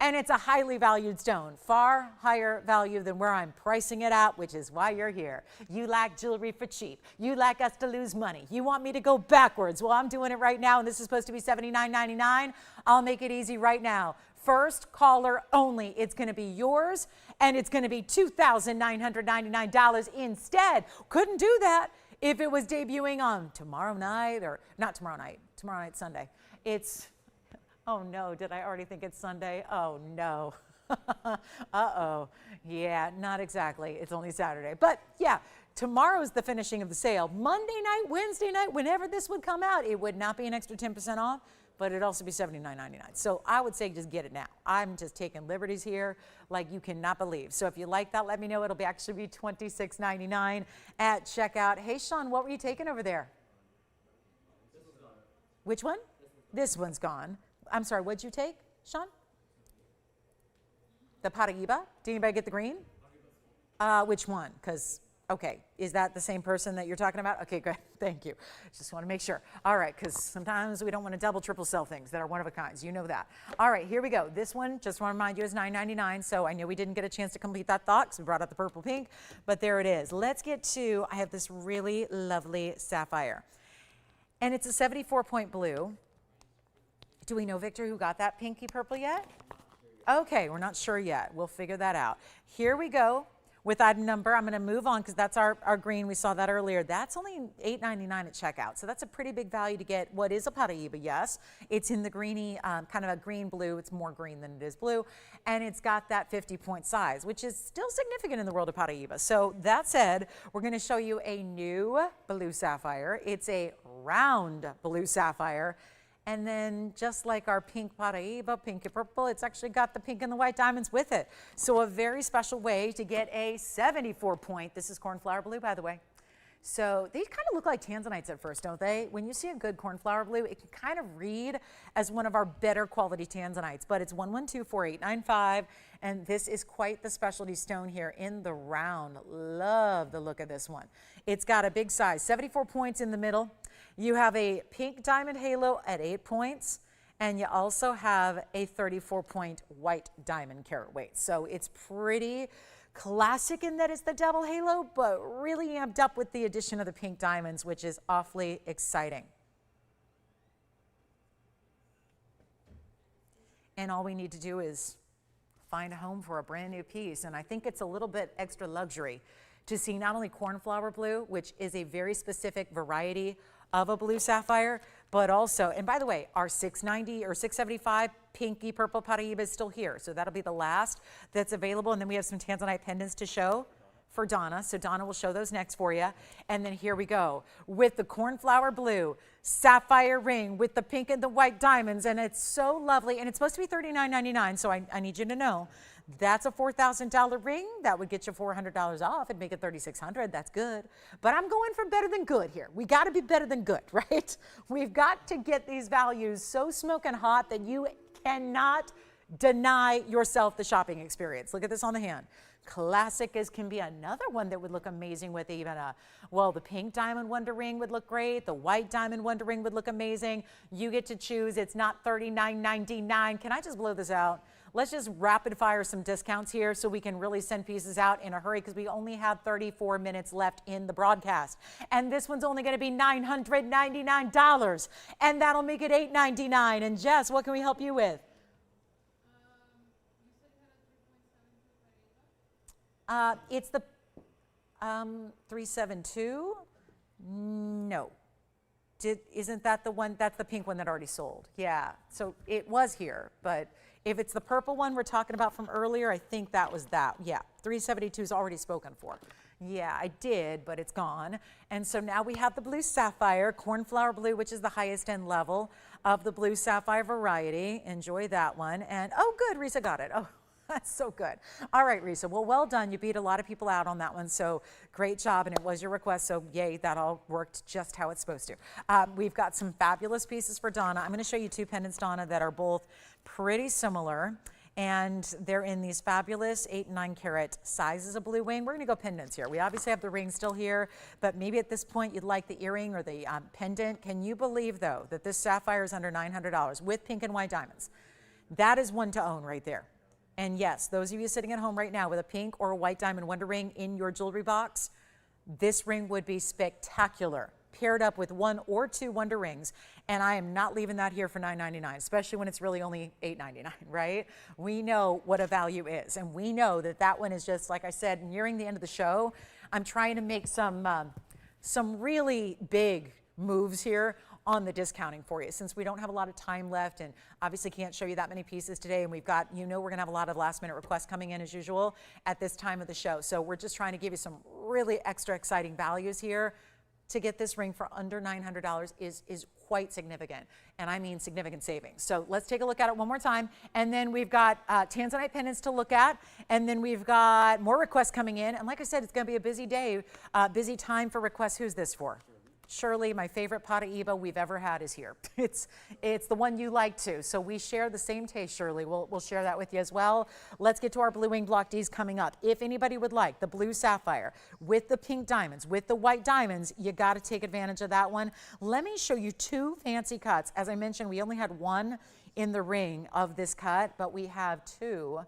And it's a highly valued stone, far higher value than where I'm pricing it at, which is why you're here. You like jewelry for cheap. You like us to lose money. You want me to go backwards. Well, I'm doing it right now, and this is supposed to be $79.99. I'll make it easy right now. First caller only. It's going to be yours, and it's going to be $2,999 instead. Couldn't do that if it was debuting on tomorrow night, or not tomorrow night. Tomorrow night's Sunday. It's... Oh no, did I already think it's Sunday? Oh no. Uh-oh. Yeah, not exactly. It's only Saturday. But yeah, tomorrow's the finishing of the sale. Monday night, Wednesday night, whenever this would come out, it would not be an extra 10% off, but it'd also be $79.99. So I would say just get it now. I'm just taking liberties here like you cannot believe. So if you like that, let me know. It'll actually be $26.99 at checkout. Hey, Sean, what were you taking over there? Which one? This one's gone. I'm sorry, what'd you take, Sean? The Paraiba? Did anybody get the green? Which one? Because, okay, is that the same person that you're talking about? Okay, good, thank you. Just want to make sure. All right, because sometimes we don't want to double, triple sell things that are one of a kind. You know that. All right, here we go. This one, just want to remind you, is $9.99. So I know we didn't get a chance to complete that thought because we brought out the purple pink, but there it is. Let's get to, I have this really lovely sapphire. And it's a 74-point blue. Do we know, Victor, who got that pinky purple yet? Okay, we're not sure yet. We'll figure that out. Here we go with item number. I'm going to move on because that's our green. We saw that earlier. That's only $8.99 at checkout. So that's a pretty big value to get what is a Paraiba, yes. It's in the greeny, kind of a green blue. It's more green than it is blue. And it's got that 50-point size, which is still significant in the world of Paraiba. So that said, we're going to show you a new blue sapphire. It's a round blue sapphire. And then just like our pink Paraiba, pinky purple, it's actually got the pink and the white diamonds with it. So a very special way to get a 74-point. This is cornflower blue, by the way. So these kind of look like Tanzanites at first, don't they? When you see a good cornflower blue, it can kind of read as one of our better quality Tanzanites, but it's 1124895, and this is quite the specialty stone here in the round. Love the look of this one. It's got a big size, 74 points in the middle. You have a pink diamond halo at 8 points, and you also have a 34-point white diamond carat weight. So it's pretty classic in that it's the double halo, but really amped up with the addition of the pink diamonds, which is awfully exciting. And all we need to do is find a home for a brand new piece. And I think it's a little bit extra luxury to see not only cornflower blue, which is a very specific variety of a blue sapphire, but also, and by the way, our 690 or 675 pinky purple Paraiba is still here. So that'll be the last that's available. And then we have some Tanzanite pendants to show for Donna. So Donna will show those next for you. And then here we go with the cornflower blue sapphire ring with the pink and the white diamonds. And it's so lovely. And it's supposed to be $39.99. So I need you to know that's a $4,000 ring. That would get you $400 off and make it $3,600. That's good. But I'm going for better than good here. We got to be better than good, right? We've got to get these values so smoking hot that you cannot deny yourself the shopping experience. Look at this on the hand. Classic as can be. Another one that would look amazing with even well, the pink diamond wonder ring would look great. The white diamond wonder ring would look amazing. You get to choose. It's not $39.99. Can I just blow this out? Let's just rapid fire some discounts here so we can really send pieces out in a hurry because we only have 34 minutes left in the broadcast. And this one's only going to be $999, and that'll make it $899. And Jess, what can we help you with? It's the 372. No. isn't that the one? That's the pink one that already sold. Yeah, so it was here, but if it's the purple one we're talking about from earlier, I think that was that. Yeah, 372 is already spoken for. Yeah, I did, but it's gone. And so now we have the blue sapphire, cornflower blue, which is the highest end level of the blue sapphire variety. Enjoy that one. And oh, good, Risa got it. Oh, that's so good. All right, Risa. Well done. You beat a lot of people out on that one. So great job. And it was your request. So yay, that all worked just how it's supposed to. We've got some fabulous pieces for Donna. I'm going to show you two pendants, Donna, that are both pretty similar. And they're in these fabulous 8 and 9 carat sizes of blue wing. We're going to go pendants here. We obviously have the ring still here, but maybe at this point you'd like the earring or the pendant. Can you believe, though, that this sapphire is under $900 with pink and white diamonds? That is one to own right there. And yes, those of you sitting at home right now with a pink or a white diamond wonder ring in your jewelry box, this ring would be spectacular, paired up with 1 or 2 wonder rings. And I am not leaving that here for $9.99, especially when it's really only $8.99, right? We know what a value is. And we know that that one is just, like I said, nearing the end of the show. I'm trying to make some really big moves here on the discounting for you, since we don't have a lot of time left and obviously can't show you that many pieces today. And we've got, we're going to have a lot of last minute requests coming in as usual at this time of the show. So we're just trying to give you some really extra exciting values here. To get this ring for under $900 is quite significant, and I mean significant savings. So let's take a look at it one more time, and then we've got Tanzanite pendants to look at, and then we've got more requests coming in. And like I said, it's going to be a busy day, busy time for requests. Who's this for? Shirley, my favorite Paraíba we've ever had is here. It's the one you like too. So we share the same taste, Shirley. We'll share that with you as well. Let's get to our blue wing block Ds coming up. If anybody would like the blue sapphire with the pink diamonds, with the white diamonds, you got to take advantage of that one. Let me show you 2 fancy cuts. As I mentioned, we only had 1 in the ring of this cut, but we have 2.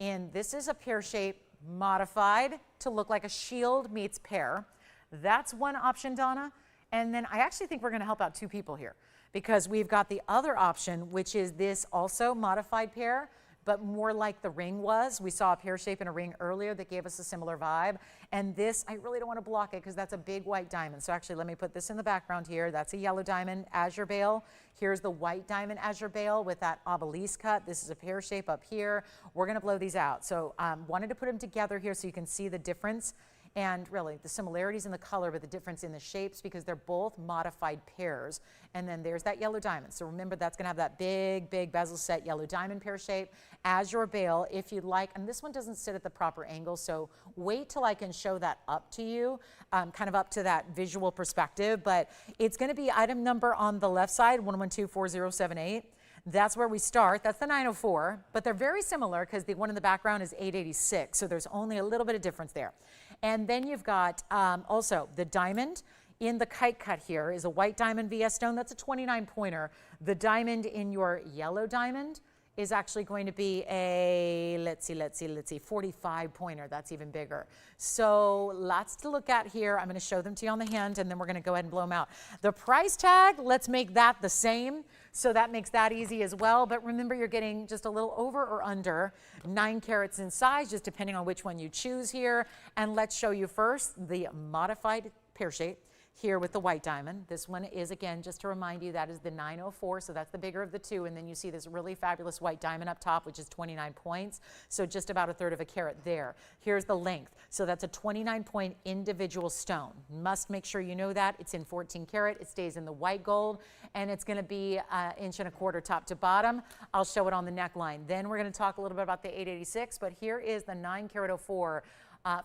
And this is a pear shape modified to look like a shield meets pear. That's one option, Donna. And then I actually think we're going to help out 2 people here, because we've got the other option, which is this also modified pear, but more like the ring was. We saw a pear shape in a ring earlier that gave us a similar vibe. And this, I really don't want to block it because that's a big white diamond. So actually, let me put this in the background here. That's a yellow diamond azure bale. Here's the white diamond azure bale with that obelisk cut. This is a pear shape up here. We're going to blow these out. So wanted to put them together here so you can see the difference. And really the similarities in the color, but the difference in the shapes, because they're both modified pairs. And then there's that yellow diamond. So remember, that's going to have that big bezel set yellow diamond pear shape as your bale if you'd like. And this one doesn't sit at the proper angle, so wait till I can show that up to you, kind of up to that visual perspective. But it's going to be item number on the left side, 1124078. That's where we start. That's the 904, but they're very similar because the one in the background is 886. So there's only a little bit of difference there. And then you've got also the diamond in the kite cut here is a white diamond VS stone. That's a 29 pointer. The diamond in your yellow diamond is actually going to be a, let's see, 45 pointer. That's even bigger. So lots to look at here. I'm going to show them to you on the hand, and then we're going to go ahead and blow them out. The price tag, let's make that the same. So that makes that easy as well. But remember, you're getting just a little over or under 9 carats in size, just depending on which one you choose here. And let's show you first the modified pear shape here with the white diamond. This one is, again, just to remind you, that is the 904, so that's the bigger of the 2. And then you see this really fabulous white diamond up top, which is 29 points, so just about 1/3 of a carat there. Here's the length. So that's a 29-point individual stone. Must make sure you know that. It's in 14 karat. It stays in the white gold, and it's going to be 1 1/4 inch top to bottom. I'll show it on the neckline. Then we're going to talk a little bit about the 886, but here is the 9 karat 04.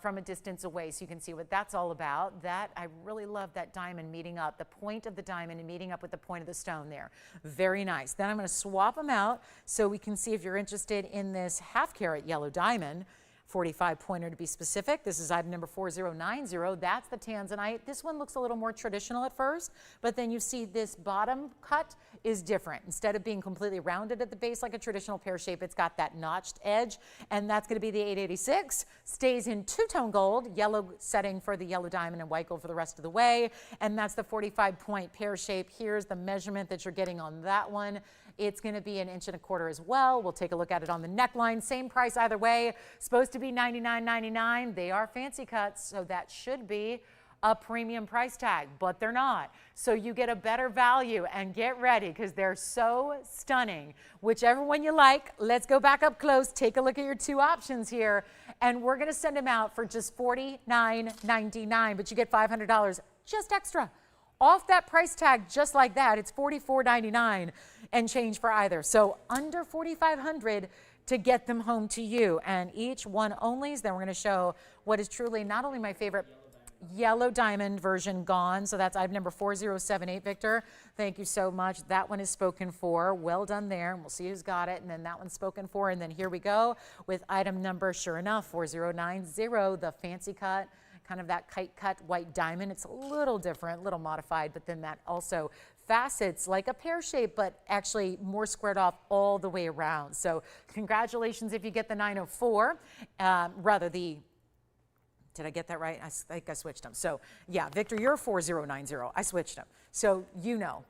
From a distance away, so you can see what that's all about. That, I really love that diamond meeting up, the point of the diamond and meeting up with the point of the stone there. Very nice. Then I'm going to swap them out so we can see if you're interested in this 1/2 carat yellow diamond, 45 pointer to be specific. This is item number 4090. That's the Tanzanite. This one looks a little more traditional at first, but then you see this bottom cut is different. Instead of being completely rounded at the base like a traditional pear shape, it's got that notched edge, and that's going to be the 886. Stays in 2-tone gold, yellow setting for the yellow diamond and white gold for the rest of the way, and that's the 45-point pear shape. Here's the measurement that you're getting on that one. It's going to be 1 1/4 inch as well. We'll take a look at it on the neckline. Same price either way. Supposed to be $99.99. They are fancy cuts, so that should be a premium price tag, but they're not. So you get a better value, and get ready because they're so stunning. Whichever one you like, let's go back up close, take a look at your two options here, and we're gonna send them out for just $49.99, but you get $500 just extra off that price tag, just like that. It's $44.99 and change for either. So under $4,500 to get them home to you, and each one onlys. Then we're going to show what is truly not only my favorite yellow diamond version gone. So that's item number 4078, Victor. Thank you so much. That one is spoken for. Well done there. And we'll see who's got it. And then that one's spoken for. And then here we go with item number, sure enough, 4090, the fancy cut, kind of that kite cut white diamond. It's a little different, a little modified, but then that also facets like a pear shape, but actually more squared off all the way around. So congratulations if you get the 904, did I get that right? I think I switched them. So yeah, Victor, you're 4090. I switched them. So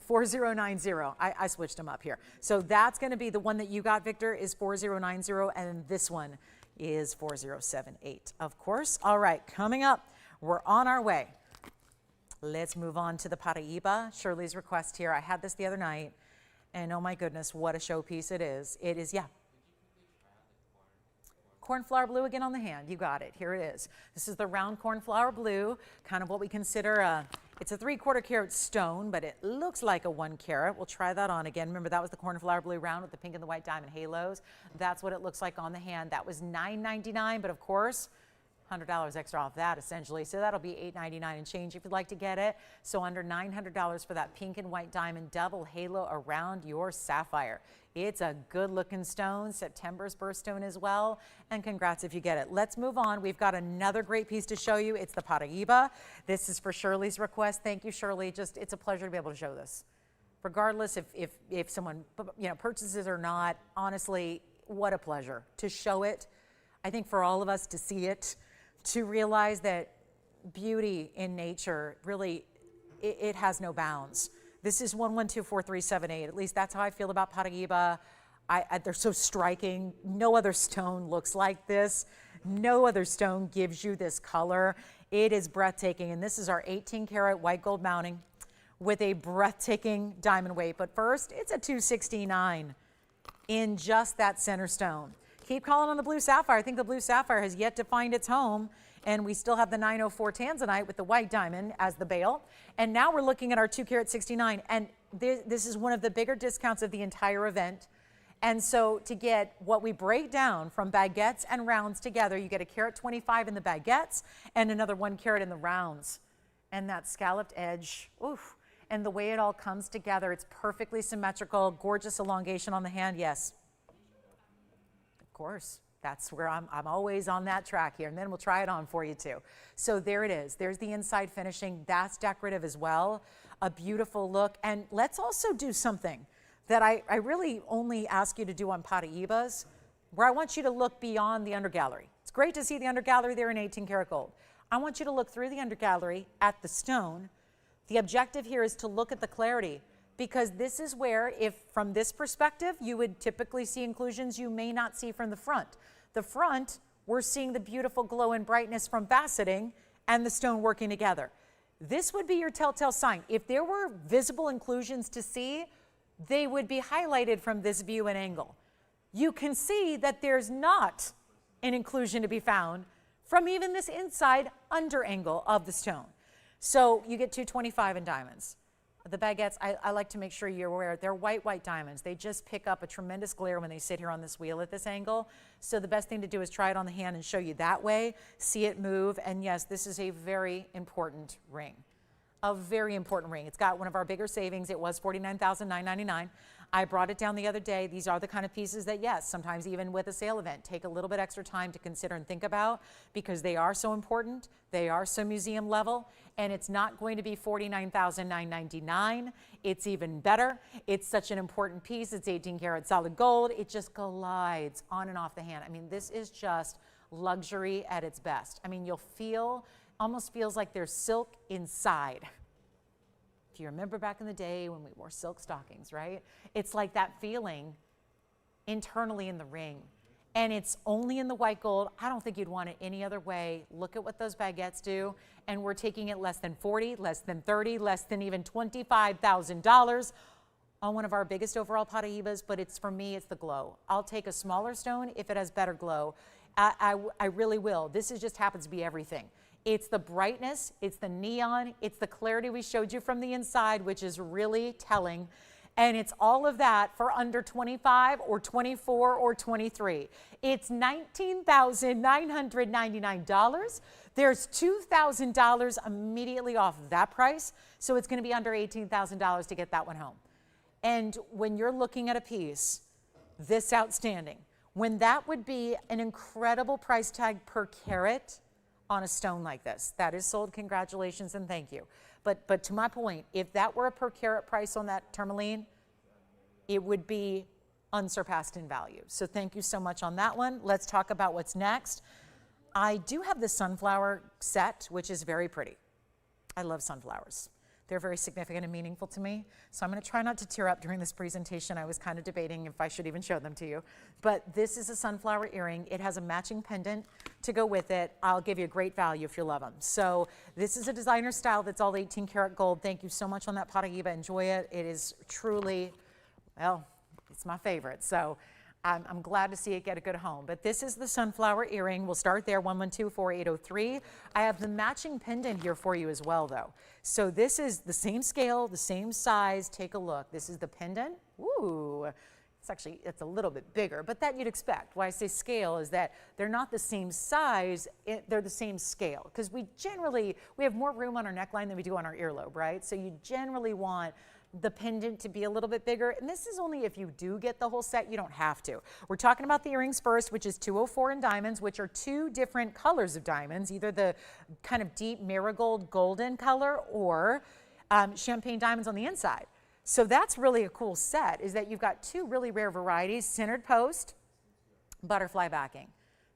4090, I switched them up here. So that's gonna be the one that you got, Victor, is 4090, and this one is 4078, of course. All right, coming up, we're on our way. Let's move on to the Paraiba, Shirley's request here. I had this the other night, and oh my goodness, what a showpiece it is. It is, yeah. Cornflower blue again on the hand. You got it. Here it is. This is the round cornflower blue, kind of what we consider it's a 3/4 carat stone, but it looks like a 1 carat. We'll try that on again. Remember, that was the cornflower blue round with the pink and the white diamond halos. That's what it looks like on the hand. That was $9.99, but of course, $100 extra off that essentially. So that'll be $8.99 and change if you'd like to get it. So under $900 for that pink and white diamond double halo around your sapphire. It's a good looking stone, September's birthstone as well. And congrats if you get it. Let's move on. We've got another great piece to show you. It's the Paraiba. This is for Shirley's request. Thank you, Shirley. Just, it's a pleasure to be able to show this. Regardless if someone purchases or not, honestly, what a pleasure to show it. I think for all of us to see it, to realize that beauty in nature really, it has no bounds. This is 1124378. At least that's how I feel about Paraiba. They're so striking. No other stone looks like this. No other stone gives you this color. It is breathtaking. And this is our 18 karat white gold mounting with a breathtaking diamond weight. But first, it's a 269 in just that center stone. Keep calling on the blue sapphire. I think the blue sapphire has yet to find its home. And we still have the 904 Tanzanite with the white diamond as the bail. And now we're looking at our 2 carat 69. And this is one of the bigger discounts of the entire event. And so to get what we break down from baguettes and rounds together, you get a carat 25 in the baguettes and another 1 carat in the rounds. And that scalloped edge, oof. And the way it all comes together, it's perfectly symmetrical, gorgeous elongation on the hand, yes. Of course. That's where I'm always on that track here, and then we'll try it on for you too. So there it is. There's the inside finishing. That's decorative as well. A beautiful look. And let's also do something that I really only ask you to do on Paraibas, where I want you to look beyond the undergallery. It's great to see the undergallery there in 18 karat gold. I want you to look through the undergallery at the stone. The objective here is to look at the clarity, because this is where, if from this perspective, you would typically see inclusions you may not see from the front. The front, we're seeing the beautiful glow and brightness from faceting and the stone working together. This would be your telltale sign. If there were visible inclusions to see, they would be highlighted from this view and angle. You can see that there's not an inclusion to be found from even this inside under angle of the stone. So you get 225 in diamonds. The baguettes, I like to make sure you're aware, they're white diamonds. They just pick up a tremendous glare when they sit here on this wheel at this angle. So the best thing to do is try it on the hand and show you that way, see it move. And yes, this is a very important ring. A very important ring. It's got one of our bigger savings. It was $49,999. I brought it down the other day. These are the kind of pieces that, yes, sometimes even with a sale event, take a little bit extra time to consider and think about, because they are so important. They are so museum level, and it's not going to be $49,999. It's even better. It's such an important piece. It's 18 karat solid gold. It just glides on and off the hand. I mean, this is just luxury at its best. I mean, you'll feel, almost feels like there's silk inside. If you remember back in the day when we wore silk stockings, right? It's like that feeling internally in the ring. and it's only in the white gold. I don't think you'd want it any other way. Look at what those baguettes do, and we're taking it less than 40, less than 30, less than even $25,000 on one of our biggest overall Paraibas, but it's, for me, it's the glow. I'll take a smaller stone if it has better glow. I really will. This just happens to be everything. It's the brightness, it's the neon, it's the clarity we showed you from the inside, which is really telling. And it's all of that for under 25 or 24 or 23. It's $19,999. There's $2,000 immediately off of that price. So it's going to be under $18,000 to get that one home. And when you're looking at a piece this outstanding, when that would be an incredible price tag per carat on a stone like this, that is sold, congratulations and thank you. But to my point, if that were a per carat price on that tourmaline, it would be unsurpassed in value. So thank you so much on that one. Let's talk about what's next. I do have the sunflower set, which is very pretty. I love sunflowers. They're very significant and meaningful to me. So I'm going to try not to tear up during this presentation. I was kind of debating if I should even show them to you. But this is a sunflower earring. It has a matching pendant to go with it. I'll give you a great value if you love them. So this is a designer style that's all 18 karat gold. Thank you so much on that Paraíba. Enjoy it. It is truly, well, it's my favorite. So I'm glad to see it get a good home. But this is the sunflower earring. We'll start there, 112-4803. I have the matching pendant here for you as well, though. So this is the same scale, the same size. Take a look. This is the pendant. Ooh, it's a little bit bigger, but that you'd expect. Why I say scale is that they're not the same size, they're the same scale. Because we have more room on our neckline than we do on our earlobe, right? So you generally want the pendant to be a little bit bigger. And this is only if you do get the whole set, you don't have to. We're talking about the earrings first, which is 204 in diamonds, which are two different colors of diamonds, either the kind of deep marigold golden color or champagne diamonds on the inside. So that's really a cool set, is that you've got two really rare varieties, centered post, butterfly backing,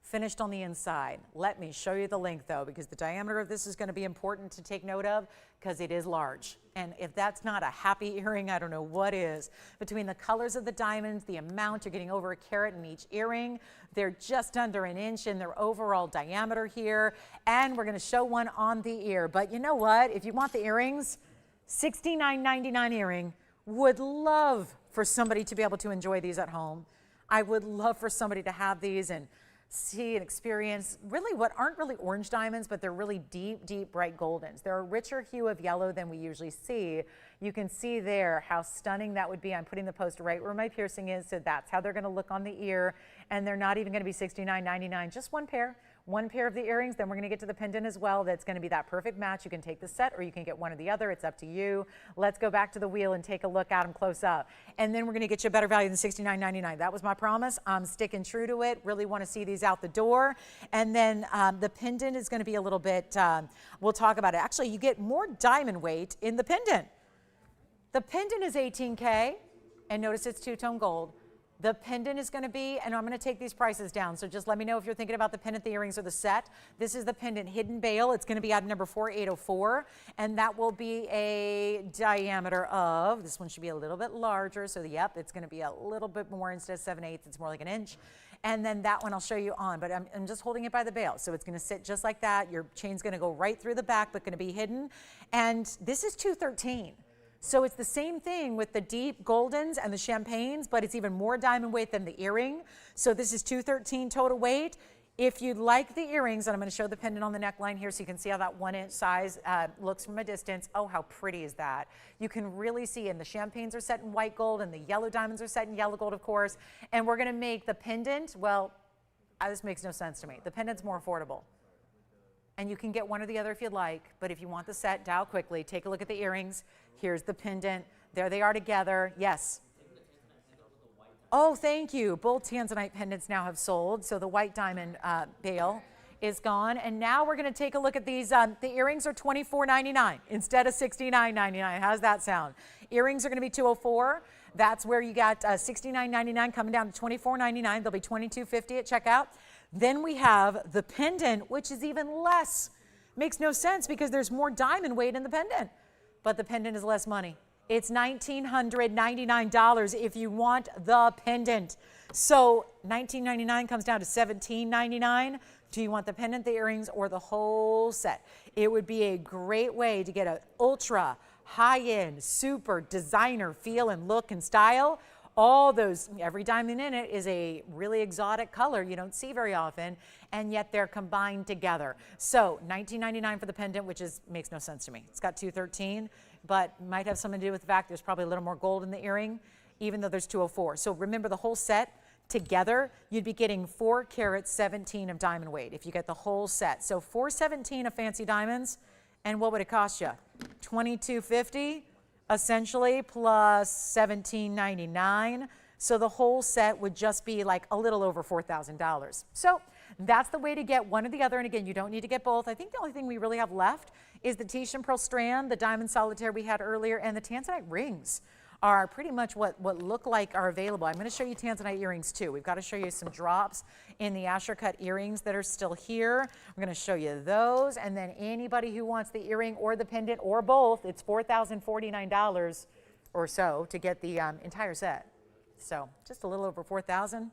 finished on the inside. Let me show you the length though, because the diameter of this is going to be important to take note of, because it is large. And if that's not a happy earring, I don't know what is. Between the colors of the diamonds, the amount, you're getting over a carat in each earring. They're just under an inch in their overall diameter here. And we're going to show one on the ear. But you know what? If you want the earrings, $69.99 earring. Would love for somebody to be able to enjoy these at home. I would love for somebody to have these and see and experience really what aren't really orange diamonds, but they're really deep, deep, bright goldens. They're a richer hue of yellow than we usually see. You can see there how stunning that would be. I'm putting the post right where my piercing is, so that's how they're going to look on the ear. And they're not even going to be $69.99, just one pair of the earrings. Then we're going to get to the pendant as well. That's going to be that perfect match. You can take the set or you can get one or the other. It's up to you. Let's go back to the wheel and take a look at them close up. And then we're going to get you a better value than $69.99. That was my promise. I'm sticking true to it. Really want to see these out the door. And then the pendant is going to be a little bit, we'll talk about it. Actually, you get more diamond weight in the pendant. The pendant is 18K, and notice it's two-tone gold. The pendant is going to be, and I'm going to take these prices down, so just let me know if you're thinking about the pendant, the earrings, or the set. This is the pendant hidden bail. It's going to be item number 4804, and that will be a diameter of, this one should be a little bit larger, so yep, it's going to be a little bit more. Instead of 7/8, it's more like an inch. And then that one I'll show you on, but I'm just holding it by the bail. So it's going to sit just like that. Your chain's going to go right through the back, but going to be hidden. And this is 213. So it's the same thing with the deep goldens and the champagnes, but it's even more diamond weight than the earring. So this is 213 total weight. If you'd like the earrings, and I'm going to show the pendant on the neckline here so you can see how that 1-inch size looks from a distance. Oh, how pretty is that? You can really see, and the champagnes are set in white gold, and the yellow diamonds are set in yellow gold, of course. And we're going to make the pendant, well, this makes no sense to me. The pendant's more affordable. And you can get one or the other if you'd like, but if you want the set, dial quickly. Take a look at the earrings. Here's the pendant. There they are together. Yes. Oh, thank you. Both Tanzanite pendants now have sold, so the white diamond bail is gone. And now we're going to take a look at these. The earrings are $24.99 instead of $69.99. How's that sound? Earrings are going to be $204. That's where you got $69.99 coming down to $24.99. They'll be $22.50 at checkout. Then we have the pendant, which is even less. Makes no sense because there's more diamond weight in the pendant, but the pendant is less money. It's $1,999 if you want the pendant. So $19.99 comes down to $17.99. Do you want the pendant, the earrings, or the whole set? It would be a great way to get an ultra high-end, super designer feel and look and style. All those, every diamond in it is a really exotic color you don't see very often, and yet they're combined together. So $19.99 for the pendant, which makes no sense to me. It's got 213, but might have something to do with the fact there's probably a little more gold in the earring, even though there's 204. So remember, the whole set together, you'd be getting 4 carats 17 of diamond weight if you get the whole set. So 417 of fancy diamonds, and what would it cost you? $22.50 essentially, plus $17.99. So the whole set would just be like a little over $4,000. So that's the way to get one or the other. And again, you don't need to get both. I think the only thing we really have left is the Tahitian pearl strand, the diamond solitaire we had earlier, and the Tanzanite rings are pretty much what look like are available. I'm going to show you Tanzanite earrings too. We've got to show you some drops in the Asher cut earrings that are still here. We're going to show you those, and then anybody who wants the earring or the pendant or both, it's $4,049 or so to get the entire set. So just a little over $4,000.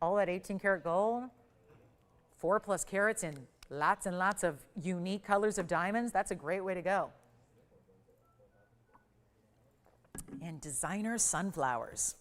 All that 18 karat gold, 4+ carats and lots of unique colors of diamonds. That's a great way to go. And designer sunflowers.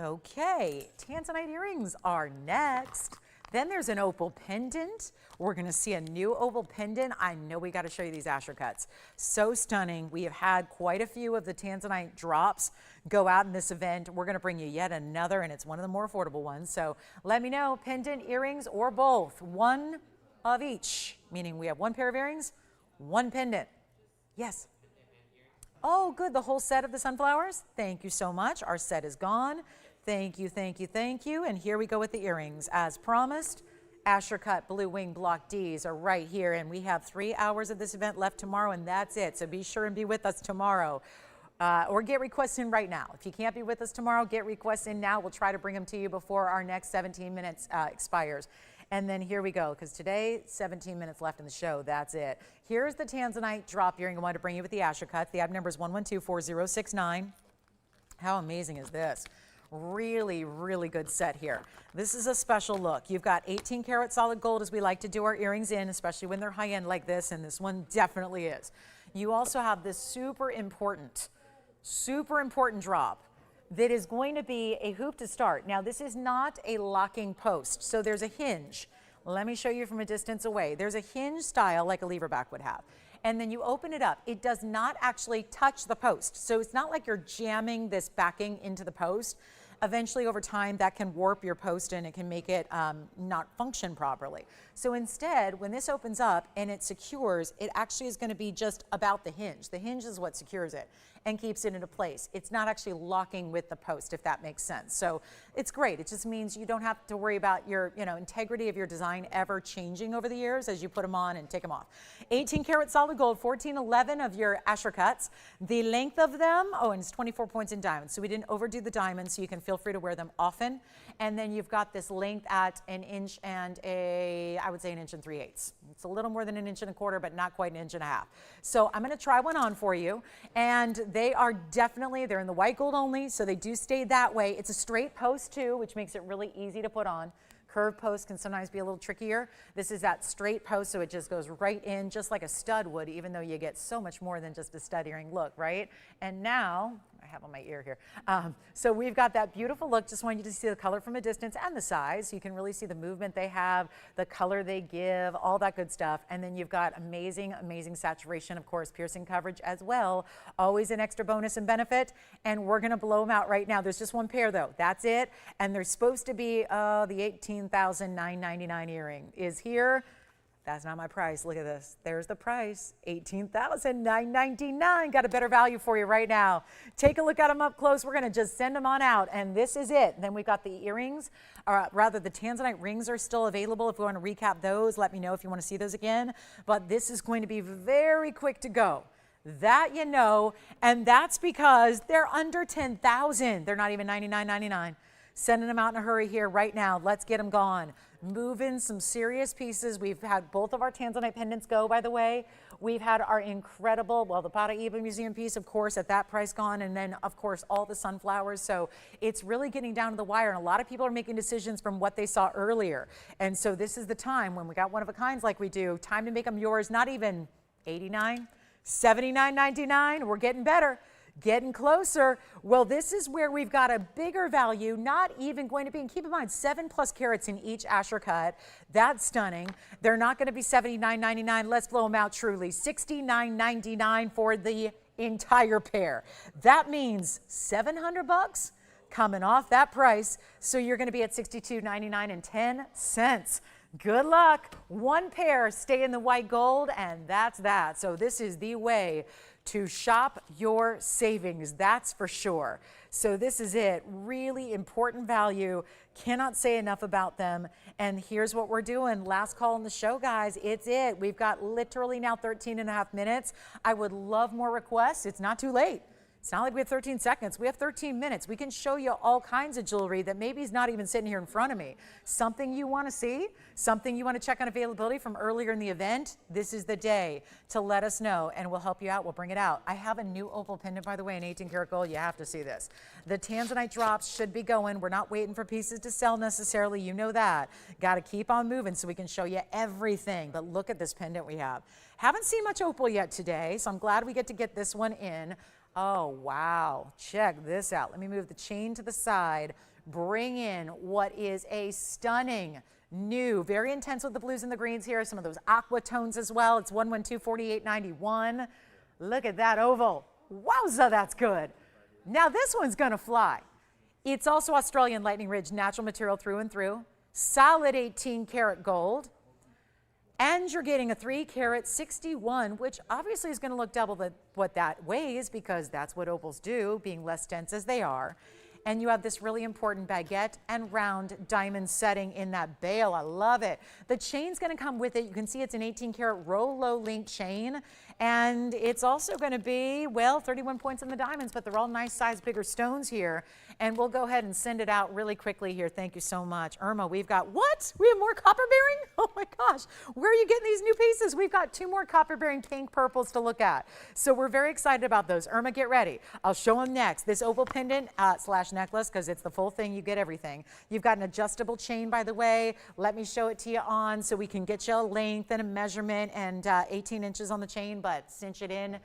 Okay, Tanzanite earrings are next. Then there's an opal pendant. We're going to see a new opal pendant. I know we got to show you these Asher cuts. So stunning. We have had quite a few of the Tanzanite drops go out in this event. We're going to bring you yet another, and it's one of the more affordable ones. So let me know, pendant, earrings, or both. One of each, meaning we have 1 pair of earrings, 1 pendant. Yes. Oh, good. The whole set of the sunflowers? Thank you so much. Our set is gone. Thank you, thank you, thank you. And here we go with the earrings. As promised, Asher cut blue wing block Ds are right here. And we have 3 hours of this event left tomorrow, and that's it. So be sure and be with us tomorrow. Or get requests in right now. If you can't be with us tomorrow, get requests in now. We'll try to bring them to you before our next 17 minutes expires. And then here we go, because today, 17 minutes left in the show. That's it. Here's the Tanzanite drop earring I wanted to bring you with the Asher cuts. The item number is 1124069. How amazing is this? Really, really good set here. This is a special look. You've got 18 karat solid gold, as we like to do our earrings in, especially when they're high end like this, and this one definitely is. You also have this super important drop that is going to be a hoop to start. Now, this is not a locking post, so there's a hinge. Let me show you from a distance away. There's a hinge style like a lever back would have. And then you open it up. It does not actually touch the post. So it's not like you're jamming this backing into the post. Eventually, over time, that can warp your post and it can make it not function properly. So instead, when this opens up and it secures, it actually is going to be just about the hinge. The hinge is what secures it and keeps it into place. It's not actually locking with the post, if that makes sense. So it's great. It just means you don't have to worry about your integrity of your design ever changing over the years as you put them on and take them off. 18 karat solid gold, 1411 of your Asher cuts. The length of them, and it's 24 points in diamonds. So we didn't overdo the diamonds, so you can feel free to wear them often. And then you've got this length at 1 inch and I would say 1 3/8 inches. It's a little more than 1 1/4 inches, but not quite 1.5 inches. So I'm going to try one on for you. And they are definitely, they're in the white gold only, so they do stay that way. It's a straight post too, which makes it really easy to put on. Curved post can sometimes be a little trickier. This is that straight post, so it just goes right in just like a stud would, even though you get so much more than just a stud earring look, right? And now, I have on my ear here. So we've got that beautiful look. Just want you to see the color from a distance and the size. So you can really see the movement they have, the color they give, all that good stuff. And then you've got amazing, amazing saturation, of course, piercing coverage as well. Always an extra bonus and benefit. And we're going to blow them out right now. There's just 1 pair, though. That's it. And they're supposed to be the $18,999 earring is here. That's not my price. Look at this. There's the price, $18,999. Got a better value for you right now. Take a look at them up close. We're going to just send them on out, and this is it. Then we've got the earrings, or rather the Tanzanite rings are still available. If you want to recap those, let me know if you want to see those again. But this is going to be very quick to go. That you know, and that's because they're under 10,000. They're not even $99.99. Sending them out in a hurry here right now. Let's get them gone. Moving some serious pieces. We've had both of our Tanzanite pendants go, by the way. We've had our incredible, well, the Paraíba Museum piece, of course, at that price gone, and then, of course, all the sunflowers. So it's really getting down to the wire, and a lot of people are making decisions from what they saw earlier. And so this is the time when we got one of a kinds like we do, time to make them yours. Not even $89, $79.99. We're getting better. Getting closer. Well, this is where we've got a bigger value, not even going to be, and keep in mind, 7+ carats in each asher cut. That's stunning. They're not going to be $79.99. Let's blow them out truly. $69.99 for the entire pair. That means $700 coming off that price. So you're going to be at $62.99 and 10 cents. Good luck. One pair, stay in the white gold, and that's that. So this is the way to shop your savings, that's for sure. So this is it. Really important value. Cannot say enough about them. And here's what we're doing. Last call on the show, guys. It's it. We've got literally now 13.5 minutes. I would love more requests. It's not too late. It's not like we have 13 seconds. We have 13 minutes. We can show you all kinds of jewelry that maybe is not even sitting here in front of me. Something you want to see, something you want to check on availability from earlier in the event, this is the day to let us know, and we'll help you out. We'll bring it out. I have a new opal pendant, by the way, in 18 karat gold. You have to see this. The Tanzanite drops should be going. We're not waiting for pieces to sell necessarily. You know that. Got to keep on moving so we can show you everything. But look at this pendant we have. Haven't seen much opal yet today, so I'm glad we get this one in. Oh, wow. Check this out. Let me move the chain to the side. Bring in what is a stunning new, very intense with the blues and the greens here. Some of those aqua tones as well. It's 112-4891. Look at that oval. Wowza, that's good. Now this one's going to fly. It's also Australian Lightning Ridge natural material through and through. Solid 18 karat gold. And you're getting a 3 carat 61, which obviously is going to look double what that weighs because that's what opals do, being less dense as they are. And you have this really important baguette and round diamond setting in that bail. I love it. The chain's going to come with it. You can see it's an 18 karat Rolo link chain. And it's also going to be, well, 31 points in the diamonds, but they're all nice size, bigger stones here. And we'll go ahead and send it out really quickly here. Thank you so much. Irma, we've got, what? We have more copper bearing? Oh my gosh. Where are you getting these new pieces? We've got 2 more copper bearing pink purples to look at. So we're very excited about those. Irma, get ready. I'll show them next. This opal pendant / necklace, because it's the full thing. You get everything. You've got an adjustable chain, by the way. Let me show it to you on so we can get you a length and a measurement and 18 inches on the chain, but cinch it in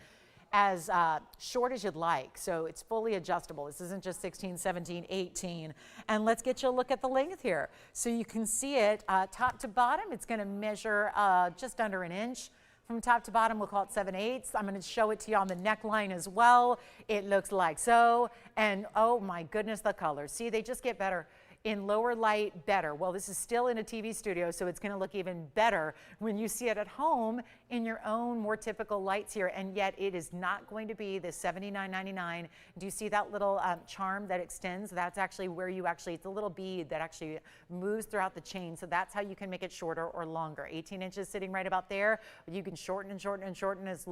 as short as you'd like. So it's fully adjustable. This isn't just 16, 17, 18. And let's get you a look at the length here. So you can see it top to bottom. It's going to measure just under an inch. From top to bottom, we'll call it 7/8. I'm going to show it to you on the neckline as well. It looks like so. And oh my goodness, the colors. See, they just get better. In lower light, better. Well, this is still in a TV studio, so it's going to look even better when you see it at home in your own more typical lights here, and yet it is not going to be the $79.99. Do you see that little charm that extends? That's actually where you actually, it's a little bead that actually moves throughout the chain, so that's how you can make it shorter or longer. 18 inches sitting right about there, but you can shorten and shorten and shorten as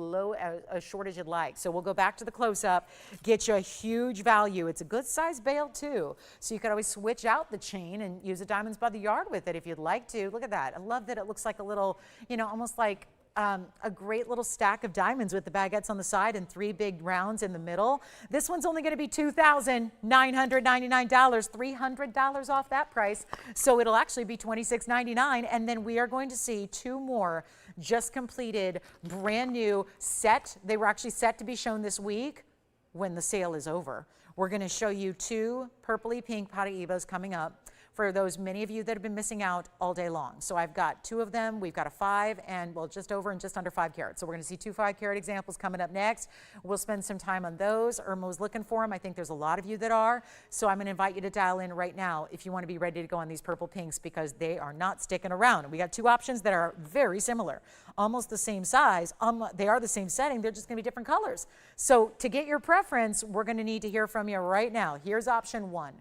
short as you'd like. So we'll go back to the close-up, get you a huge value. It's a good size bail too, so you can always switch out the chain and use a diamonds by the yard with it if you'd like to. Look at that. I love that it looks like a little, you know, almost like a great little stack of diamonds with the baguettes on the side and 3 big rounds in the middle. This one's only going to be $2,999, $300 off that price. So it'll actually be $26.99. And then we are going to see 2 more just completed, brand new set. They were actually set to be shown this week when the sale is over. We're going to show you 2 purpley pink Paraíbas coming up for those many of you that have been missing out all day long. So I've got 2 of them. We've got a 5 and, well, just over and just under 5 carat. So we're going to see 2 5-carat examples coming up next. We'll spend some time on those. Irma was looking for them. I think there's a lot of you that are. So I'm going to invite you to dial in right now if you want to be ready to go on these purple pinks because they are not sticking around. And we got 2 options that are very similar, almost the same size. They are the same setting. They're just going to be different colors. So to get your preference, we're going to need to hear from you right now. Here's option 1.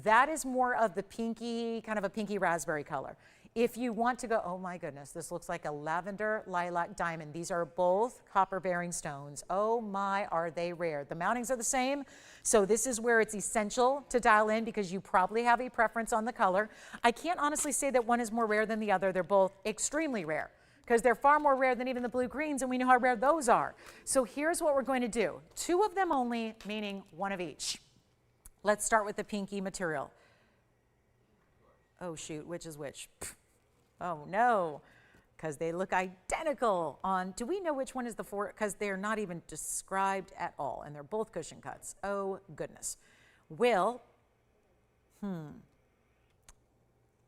That is more of the pinky, kind of a pinky raspberry color. If you want to go, oh my goodness, this looks like a lavender lilac diamond. These are both copper bearing stones. Oh my, are they rare. The mountings are the same. So this is where it's essential to dial in because you probably have a preference on the color. I can't honestly say that one is more rare than the other. They're both extremely rare because they're far more rare than even the blue greens, and we know how rare those are. So here's what we're going to do. 2 of them only, meaning 1 of each. Let's start with the pinky material. Oh shoot, which is which? Oh no, because they look identical on, do we know which one is the 4? Because they're not even described at all, and they're both cushion cuts. Oh goodness. Will,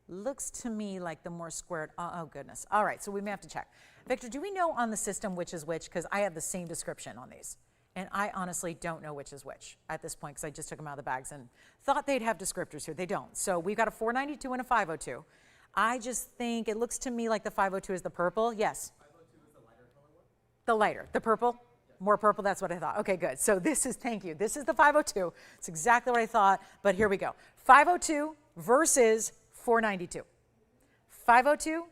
looks to me like the more squared, oh goodness. All right, so we may have to check. Victor, do we know on the system which is which? Because I have the same description on these. And I honestly don't know which is which at this point because I just took them out of the bags and thought they'd have descriptors here. They don't. So we've got a 492 and a 502. I just think it looks to me like the 502 is the purple. Yes? 502 is the lighter color one? The lighter. The purple? Yes. More purple, that's what I thought. Okay, good. So this is, thank you. This is the 502. It's exactly what I thought, but here we go. 502 versus 492. 502,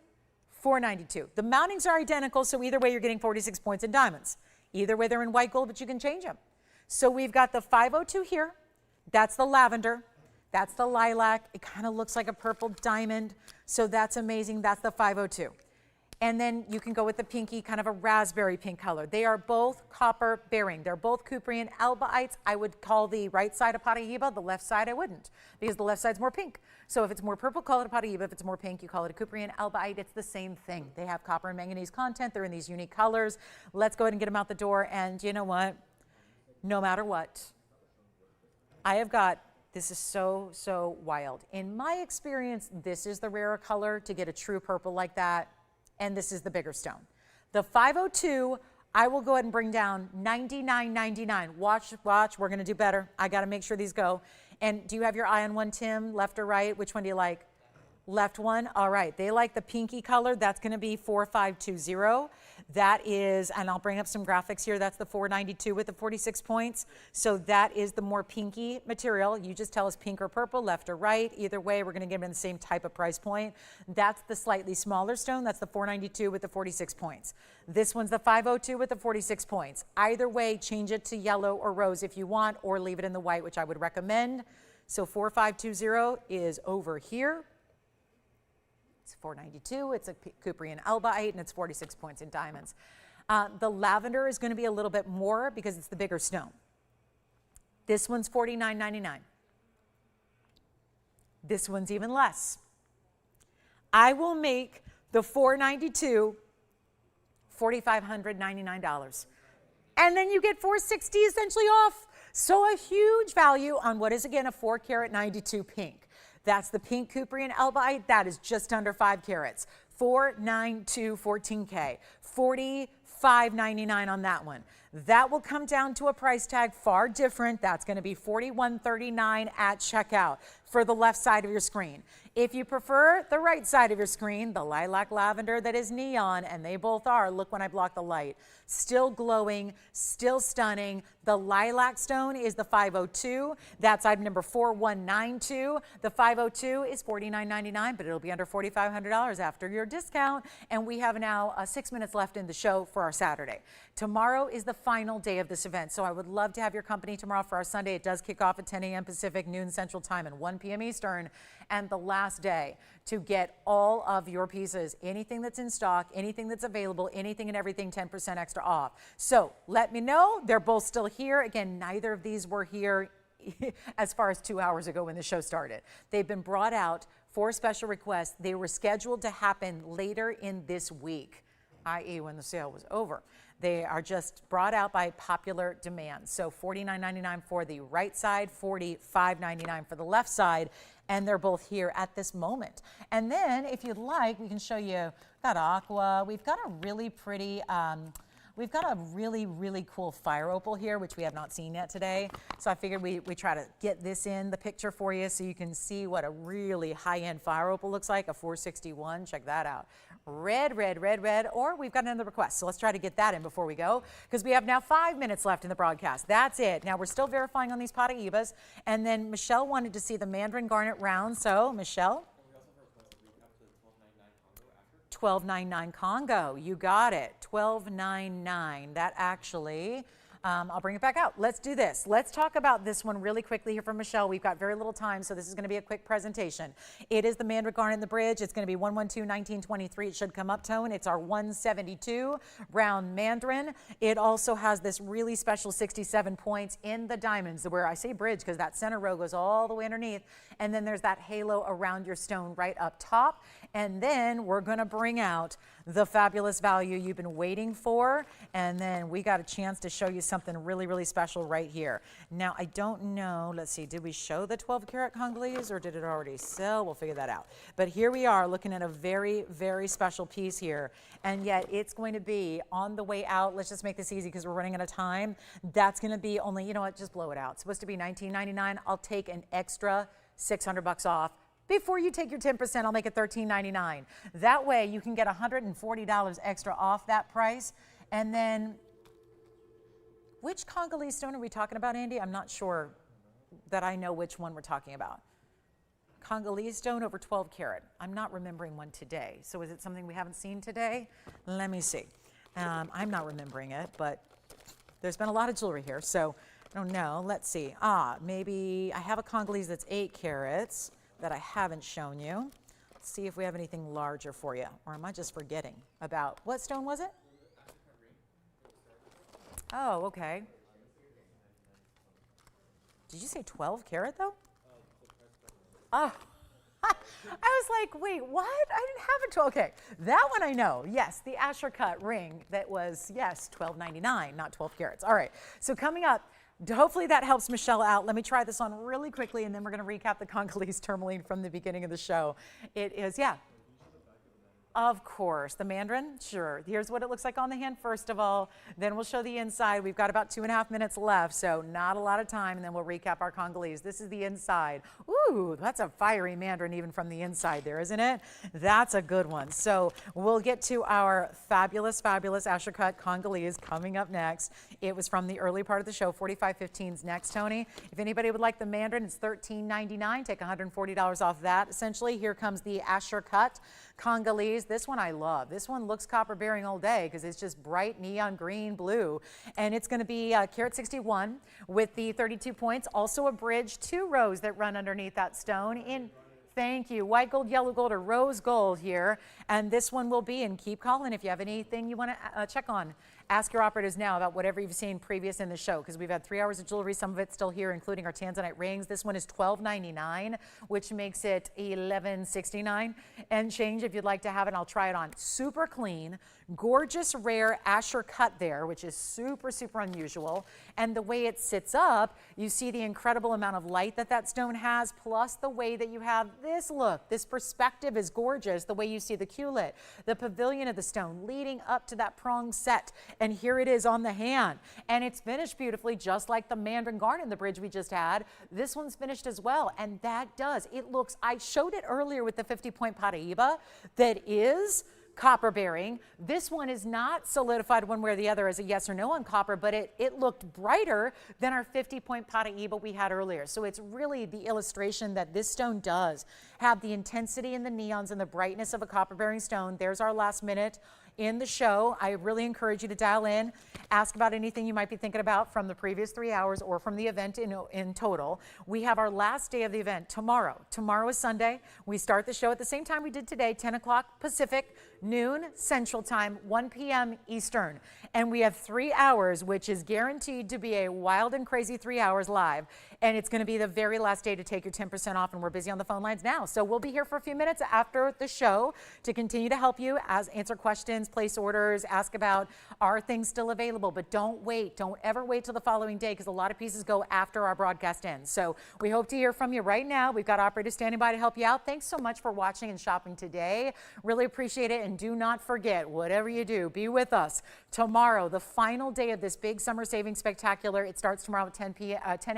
492. The mountings are identical, so either way you're getting 46 points in diamonds. Either way they're in white gold, but you can change them. So we've got the 502 here. That's the lavender. That's the lilac. It kind of looks like a purple diamond. So that's amazing. That's the 502. And then you can go with the pinky, kind of a raspberry pink color. They are both copper bearing. They're both Cuprian albaites. I would call the right side a Paraíba, the left side I wouldn't, because the left side's more pink. So if it's more purple, call it a Paraíba. If it's more pink, you call it a Cuprian albaite. It's the same thing. They have copper and manganese content. They're in these unique colors. Let's go ahead and get them out the door. And you know what? No matter what, I have got, this is so wild. In my experience, this is the rarer color to get a true purple like that. And this is the bigger stone. The 502, I will go ahead and bring down $99.99. Watch, we're gonna do better. I gotta make sure these go. And do you have your eye on one, Tim? Left or right? Which one do you like? Left one, all right. They like the pinky color. That's gonna be 4520. That is, and I'll bring up some graphics here. That's the 492 with the 46 points. So that is the more pinky material. You just tell us pink or purple, left or right. Either way, we're gonna give them the same type of price point. That's the slightly smaller stone. That's the 492 with the 46 points. This one's the 502 with the 46 points. Either way, change it to yellow or rose if you want, or leave it in the white, which I would recommend. So 4520 is over here. It's 492, it's a Cuprian albaite, and it's 46 points in diamonds. The lavender is going to be a little bit more because it's the bigger stone. This one's $49.99. This one's even less. I will make the 492 $4,599. And then you get $460 essentially off. So a huge value on what is, again, a 4 carat 92 pink. That's the pink Cuprian albaite. That is just under 5 carats. 492 14K. $45.99 on that one. That will come down to a price tag far different. That's going to be $41.39 at checkout for the left side of your screen. If you prefer the right side of your screen, the lilac lavender that is neon, and they both are, look when I block the light, still glowing, still stunning. The lilac stone is the 502. That's item number 4192. The 502 is $49.99, but it'll be under $4,500 after your discount. And we have now 6 minutes left in the show for our Saturday. Tomorrow is the final day of this event, so I would love to have your company tomorrow for our Sunday. It does kick off at 10 a.m. Pacific, noon Central Time, and 1 p.m. Eastern. And the last day to get all of your pieces, anything that's in stock, anything that's available, anything and everything 10% extra off. So let me know. They're both still here. Again, neither of these were here as far as 2 hours ago when the show started. They've been brought out for special requests. They were scheduled to happen later in this week, i.e. when the sale was over. They are just brought out by popular demand. So $49.99 for the right side, $45.99 for the left side, and they're both here at this moment. And then if you'd like, we can show you, we've got aqua, we've got a really pretty, we've got a really cool fire opal here, which we have not seen yet today. So I figured we try to get this in the picture for you so you can see what a really high-end fire opal looks like, a 461, check that out. Red, or we've got another request. So let's try to get that in before we go, because we have now 5 minutes left in the broadcast. That's it. Now we're still verifying on these Paraíbas. And then Michelle wanted to see the Mandarin garnet round. So Michelle? And we also have a request that we have to $12.99 Congo. You got it. $12.99. That actually, I'll bring it back out. Let's do this. Let's talk about this one really quickly here from Michelle. We've got very little time, so this is going to be a quick presentation. It is the Mandarin garnet in the bridge. It's going to be 112-1923. It should come up tone. It's our 172 round Mandarin. It also has this really special 67 points in the diamonds, where I say bridge because that center row goes all the way underneath. And then there's that halo around your stone right up top. And then we're going to bring out the fabulous value you've been waiting for. And then we got a chance to show you something really, really special right here. Now, I don't know. Let's see. Did we show the 12 karat Congales or did it already sell? We'll figure that out. But here we are looking at a very, very special piece here. And yet it's going to be on the way out. Let's just make this easy because we're running out of time. That's going to be only, you know what, just blow it out. It's supposed to be $19.99. I'll take an extra $600 off. Before you take your 10%, I'll make it $13.99. That way you can get $140 extra off that price. And then, which Congolese stone are we talking about, Andy? I'm not sure that I know which one we're talking about. Congolese stone over 12 karat. I'm not remembering one today. So is it something we haven't seen today? Let me see. I'm not remembering it, but there's been a lot of jewelry here, so I don't know. Let's see. Maybe I have a Congolese that's 8 carats that I haven't shown you. Let's see if we have anything larger for you. Or am I just forgetting about, what stone was it? Oh, okay. Did you say 12 karat though? Oh, I was like, wait, what? I didn't have a 12. Okay, that one I know. Yes, the Asher cut ring that was, yes, $12.99, not 12 carats. All right, so coming up, hopefully that helps Michelle out. Let me try this on really quickly, and then we're going to recap the Congolese tourmaline from the beginning of the show. It is, yeah. Of course, the Mandarin, sure. Here's what it looks like on the hand first of all. Then we'll show the inside. We've got about 2.5 minutes left, so not a lot of time, and then we'll recap our Congolese. This is the inside. Ooh, that's a fiery Mandarin even from the inside there, isn't it? That's a good one. So we'll get to our fabulous, fabulous Asher cut Congolese coming up next. It was from the early part of the show. 45.15's next, Tony. If anybody would like the Mandarin, it's $13.99. Take $140 off that. Essentially, here comes the Asher cut Congolese. This one I love. This one looks copper bearing all day because it's just bright neon green blue. And it's going to be carat 61 with the 32 points. Also a bridge, 2 rows that run underneath that stone in, thank you, white gold, yellow gold, or rose gold here. And this one will be, and keep calling if you have anything you want to check on. Ask your operators now about whatever you've seen previous in the show, because we've had 3 hours of jewelry, some of it's still here, including our Tanzanite rings. This one is $12.99, which makes it $11.69 and change if you'd like to have it. I'll try it on. Super clean, gorgeous, rare Asher cut there, which is super, super unusual. And the way it sits up, you see the incredible amount of light that that stone has, plus the way that you have this look. This perspective is gorgeous, the way you see the culet, the pavilion of the stone leading up to that prong set. And here it is on the hand. And it's finished beautifully, just like the Mandarin garnet in the bridge we just had. This one's finished as well. And that does, it looks, I showed it earlier with the 50-point Paraíba that is copper bearing. This one is not solidified one way or the other as a yes or no on copper, but it looked brighter than our 50-point Paraíba we had earlier. So it's really the illustration that this stone does have the intensity and the neons and the brightness of a copper bearing stone. There's our last minute in the show. I really encourage you to dial in, ask about anything you might be thinking about from the previous 3 hours or from the event in total. We have our last day of the event tomorrow. Tomorrow is Sunday. We start the show at the same time we did today, 10 o'clock Pacific, noon Central Time, 1 p.m. Eastern. And we have 3 hours, which is guaranteed to be a wild and crazy 3 hours live. And it's going to be the very last day to take your 10% off, and we're busy on the phone lines now. So we'll be here for a few minutes after the show to continue to help you answer questions, place orders, ask about are things still available, but don't wait. Don't ever wait till the following day because a lot of pieces go after our broadcast ends. So we hope to hear from you right now. We've got operators standing by to help you out. Thanks so much for watching and shopping today. Really appreciate it. And do not forget, whatever you do, be with us tomorrow, the final day of this big summer savings spectacular. It starts tomorrow at 10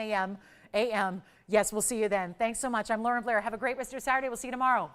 a.m. Yes, we'll see you then. Thanks so much. I'm Lauren Blair. Have a great rest of your Saturday. We'll see you tomorrow.